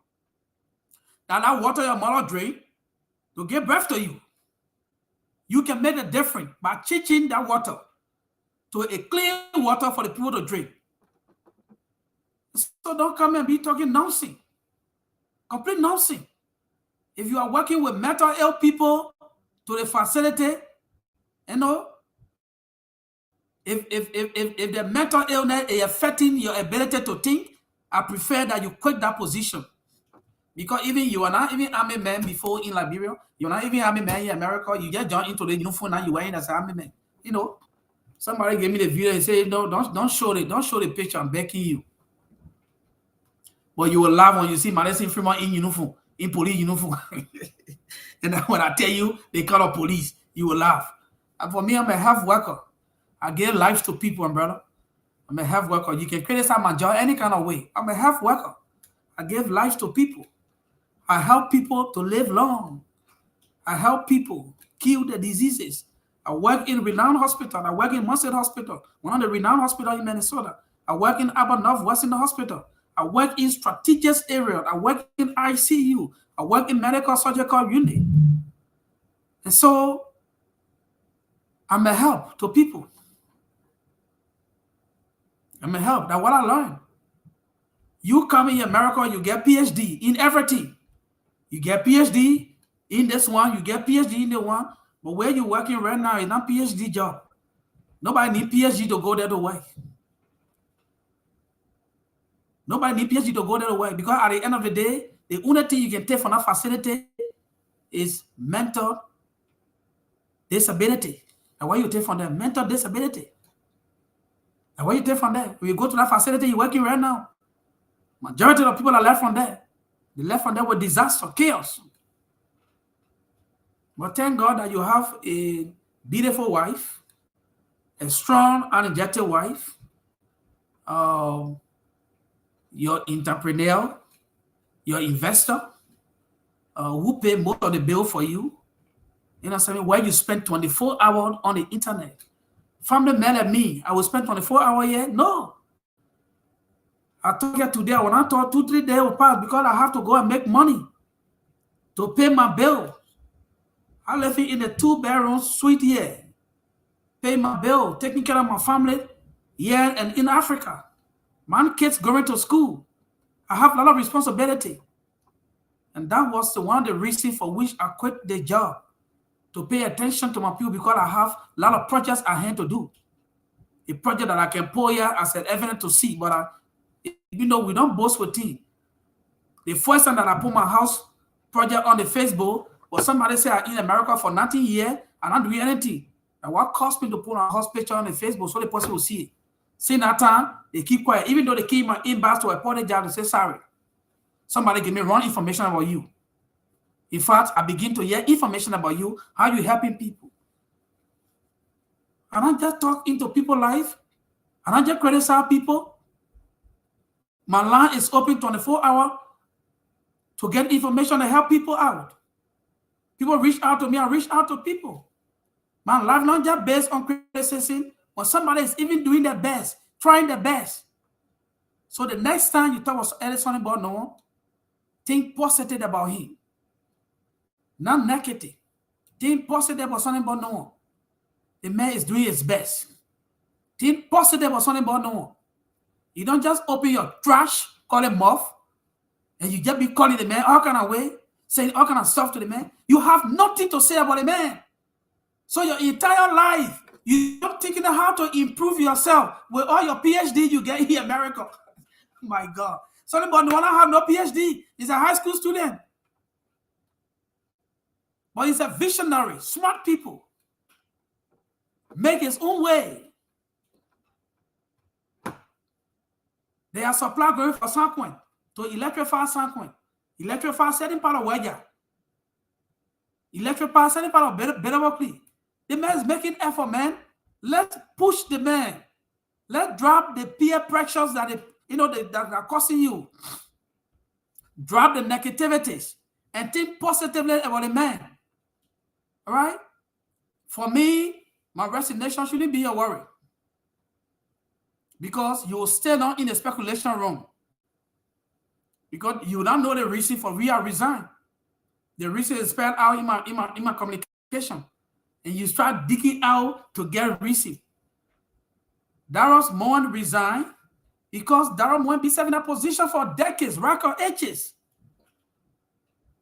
That water your mother drink to give birth to you. You can make a difference by changing that water to a clean water for the people to drink. So don't come and be talking nonsense. Complete nonsense. If you are working with mental ill people to the facility, you know, if the mental illness is affecting your ability to think, I prefer that you quit that position. Because even you are not even army man before in Liberia, you're not even army man in America, you just joined into the uniform now you wearing as an army man. You know, somebody gave me the video and say, no, don't show the picture, I'm begging you. But you will laugh when you see Madison Freeman in uniform, in police uniform. And then when I tell you they call up police, you will laugh. And for me, I'm a health worker. I give life to people, brother. I'm a health worker. You can criticize my job any kind of way. I'm a health worker. I give life to people. I help people to live long. I help people kill the diseases. I work in renowned hospital. I work in Merced Hospital, one of the renowned hospitals in Minnesota. I work in Abba Northwestern Hospital. I work in strategic areas. I work in ICU. I work in medical surgical unit. And so I'm a help to people. I'm a help. That's what I learned. You come in America, you get PhD in everything. You get PhD in this one, you get PhD in the one. But where you're working right now is not PhD job. Nobody need PhD to go there to work. Nobody need PhD to go there to work, because at the end of the day, the only thing you can take from that facility is mental disability. And what you take from them? Mental disability. And what you take from there? When you go to that facility you're working right now, majority of people are left from there. They left from there with disaster, chaos. But thank God that you have a beautiful wife, a strong, energetic wife, your entrepreneur, your investor, who pay most of the bill for you. You know what I'm saying? Where you spend 24 hours on the internet. Family man like me, I will spend 24 hours here? No. I talk here today, I will not talk 2-3 days will pass because I have to go and make money to pay my bill. I live in a 2-bedroom suite here, paying my bill, taking care of my family here and in Africa. My kids going to school. I have a lot of responsibility. And that was one of the reasons for which I quit the job, to pay attention to my people, because I have a lot of projects I had to do. A project that I can pour here as an evidence to see, but even though we don't boast with team. The first time that I put my house project on the Facebook was somebody say I'm in America for 19 years and I'm doing anything. And what cost me to put a house picture on the Facebook so the person will see it? Since that time, they keep quiet. Even though they keep my inbox to apologize to say sorry. Somebody give me wrong information about you. In fact, I begin to hear information about you, how you helping people. I don't just talk into people's life. I don't just criticize people. My line is open 24 hours to get information to help people out. People reach out to me, I reach out to people. My life not just based on criticism, but somebody is even doing their best, trying their best. So the next time you talk about something about no one, think positive about him. Not negative. Think positive about something about no one. The man is doing his best. Think positive about something about no one. You don't just open your trash, call it muff, and you just be calling the man all kind of way, saying all kind of stuff to the man. You have nothing to say about the man. So your entire life, you're not thinking of how to improve yourself with all your PhD you get in America. My God. Somebody don't have no PhD. He's a high school student. But he's a visionary, smart people. Make his own way. They are supply going for San Quentin to electrify San Quentin. Electrify certain part of Wedger. Electrify certain part of Bedawakli. The man is making effort, man. Let's push the man. Let's drop the peer pressures that that are causing you. Drop the negativities and think positively about the man. All right? For me, my resignation shouldn't be a worry. Because you will stay not in the speculation room. Because you don't know the reason for we are resigned. The reason is spelled out in my communication. And you start digging out to get a reason. Darrell's Moen resigned because Darrell Moen been serving a position for decades, record ages.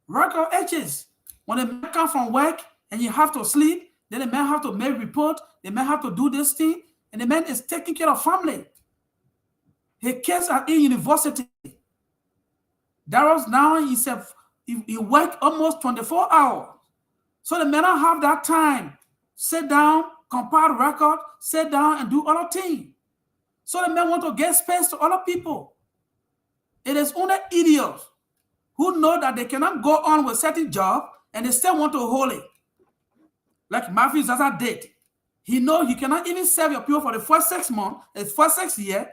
Record ages. When the man come from work and you have to sleep, then the man have to make report, the man have to do this thing, and the man is taking care of family. His kids are in university. Darrell's now he work almost 24 hours. So the man don't have that time. Sit down, compile record, sit down and do other things. So the man want to get space to other people. It is only idiots who know that they cannot go on with certain job and they still want to hold it. Like Matthew Zaza did. He know you cannot even serve your people for the first 6 months, the first 6 years.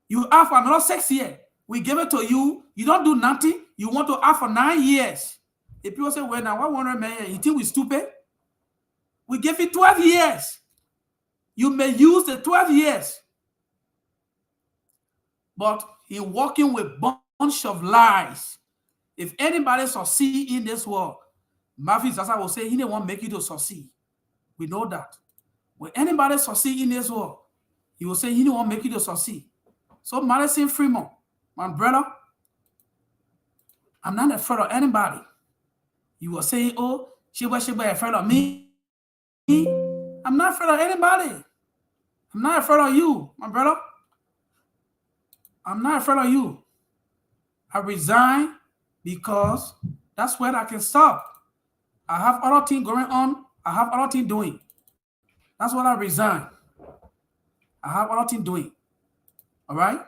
You have for another 6 years. We give it to you. You don't do nothing. You want to have for 9 years. If people say, well, now, what 100 million? You think we're stupid? We give you 12 years. You may use the 12 years. But he's working with a bunch of lies. If anybody succeed in this world, Matthew Zaza will say he didn't want to make you to succeed. We know that. When anybody succeed in this world, he will say he didn't want to make you to succeed. So Madison Fremont, my brother, I'm not afraid of anybody. You will say, oh, she was afraid of me. I'm not afraid of anybody. I'm not afraid of you, my brother. I'm not afraid of you. I resign because that's where I can stop. I have other things going on. I have other things doing. That's what I resign. I have other things doing. All right?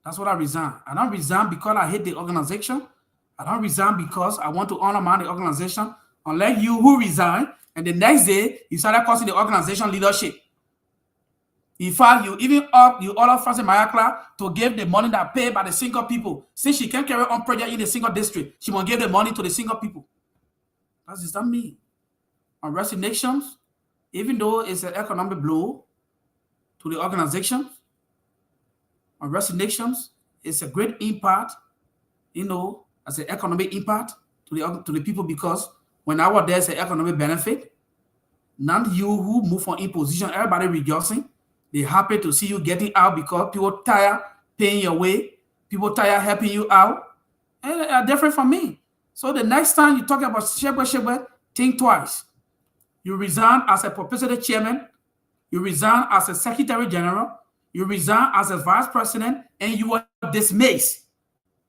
That's what I resign. I don't resign because I hate the organization. I don't resign because I want to undermine the organization. Unlike you who resign, and the next day, you started causing the organization leadership. In fact, you even order Francis Mayakla to give the money that paid by the single people. Since she can't carry on project in the single district, she will give the money to the single people. That does not mean. On resignations, even though it's an economic blow to the organization, on resignations, it's a great impact, as an economic impact to the people because When I was there, it's an economic benefit. Not you who move from in position, everybody rejoicing. They're happy to see you getting out because people tired paying your way. People tired helping you out. And they are different from me. So the next time you talk about Shebe, think twice. You resign as a publicity chairman. You resign as a secretary general. You resign as a vice president. And you are dismissed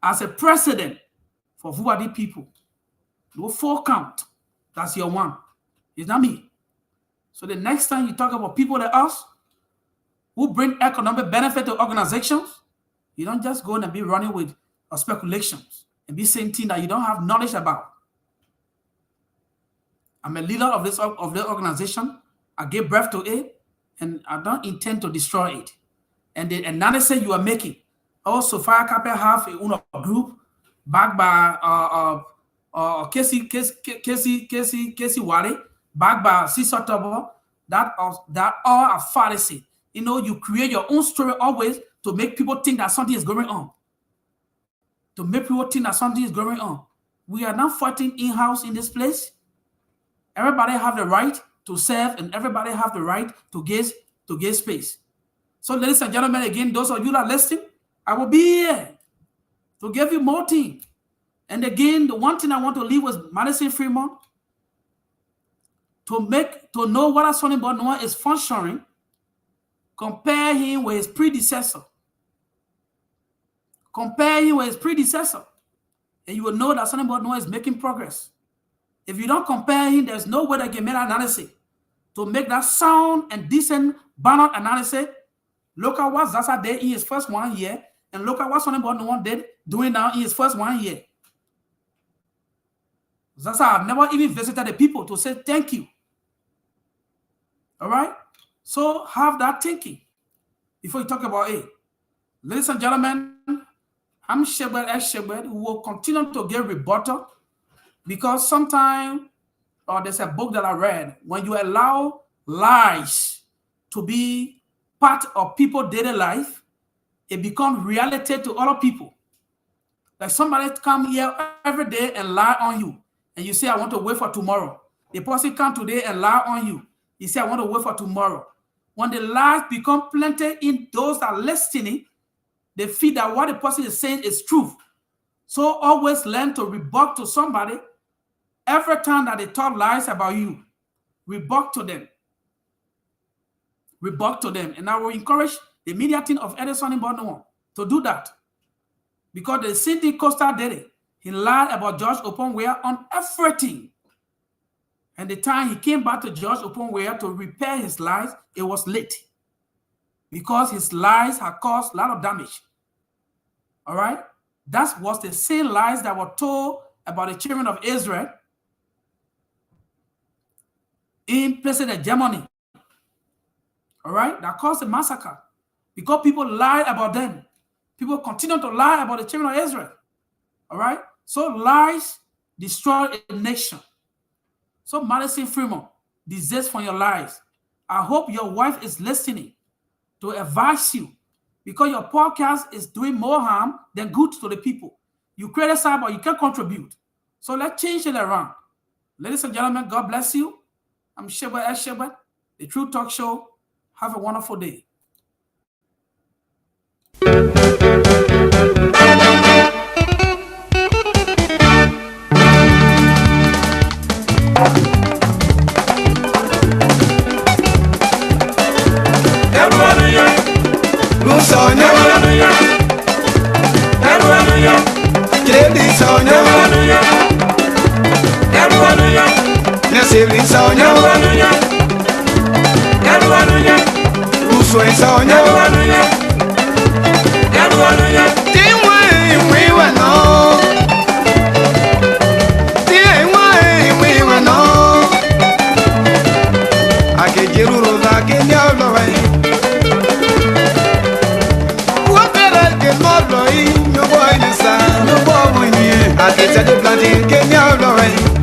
as a president for Vuadi people. No 4 count. That's your one. It's not me. So the next time you talk about people like us who bring economic benefit to organizations, you don't just go and be running with speculations and be saying things that you don't have knowledge about. I'm a leader of this organization. I gave birth to it, and I don't intend to destroy it. And the analysis you are making, also Fire Capital have a group backed by Casey Wale, backed by Cesar Tobo, that all are fallacy. You know, you create your own story always to make people think that something is going on. To make people think that something is going on. We are not fighting in-house in this place. Everybody have the right to serve, and everybody have the right to give space. So, ladies and gentlemen, again, those of you that are listening, I will be here to give you more things. And again, the one thing I want to leave was Madison Fremont to know what a Sonny Bonoa is functioning. Compare him with his predecessor. Compare him with his predecessor. And you will know that Sonny Bonoa is making progress. If you don't compare him, there's no way they can make an analysis to make that sound and decent banner analysis. Look at what Zaza did in his first 1 year, and look at what Sonny Bonoa did doing now in his first 1 year. Zaza have never even visited the people to say thank you. All right? So have that thinking before you talk about it. Ladies and gentlemen, I'm Shebet X. Shebet, who will continue to give rebuttal because sometimes there's a book that I read. When you allow lies to be part of people's daily life, it becomes reality to other people. Like somebody come here every day and lie on you, and you say, I want to wait for tomorrow. The person come today and lie on you. You say, I want to wait for tomorrow. When the lies become planted in those that are listening, they feel that what the person is saying is truth. So always learn to rebut to somebody every time that they talk lies about you. Rebut to them. Rebut to them. And I will encourage the media team of Edison in Baltimore to do that. Because the Cindy Costa did it. He lied about George Oponwea on everything. And the time he came back to George Oponwea to repair his lies, it was late. Because his lies had caused a lot of damage. All right? That was the same lies that were told about the children of Israel in President Germany. All right? That caused a massacre. Because people lied about them. People continue to lie about the children of Israel. All right? So lies destroy a nation. So Madison Fremont, desist from your lies. I hope your wife is listening to advise you because your podcast is doing more harm than good to the people. You criticize, but you can contribute. So let's change it around. Ladies and gentlemen, God bless you. I'm Shebet X. Shebet, the True Talk Show. Have a wonderful day. I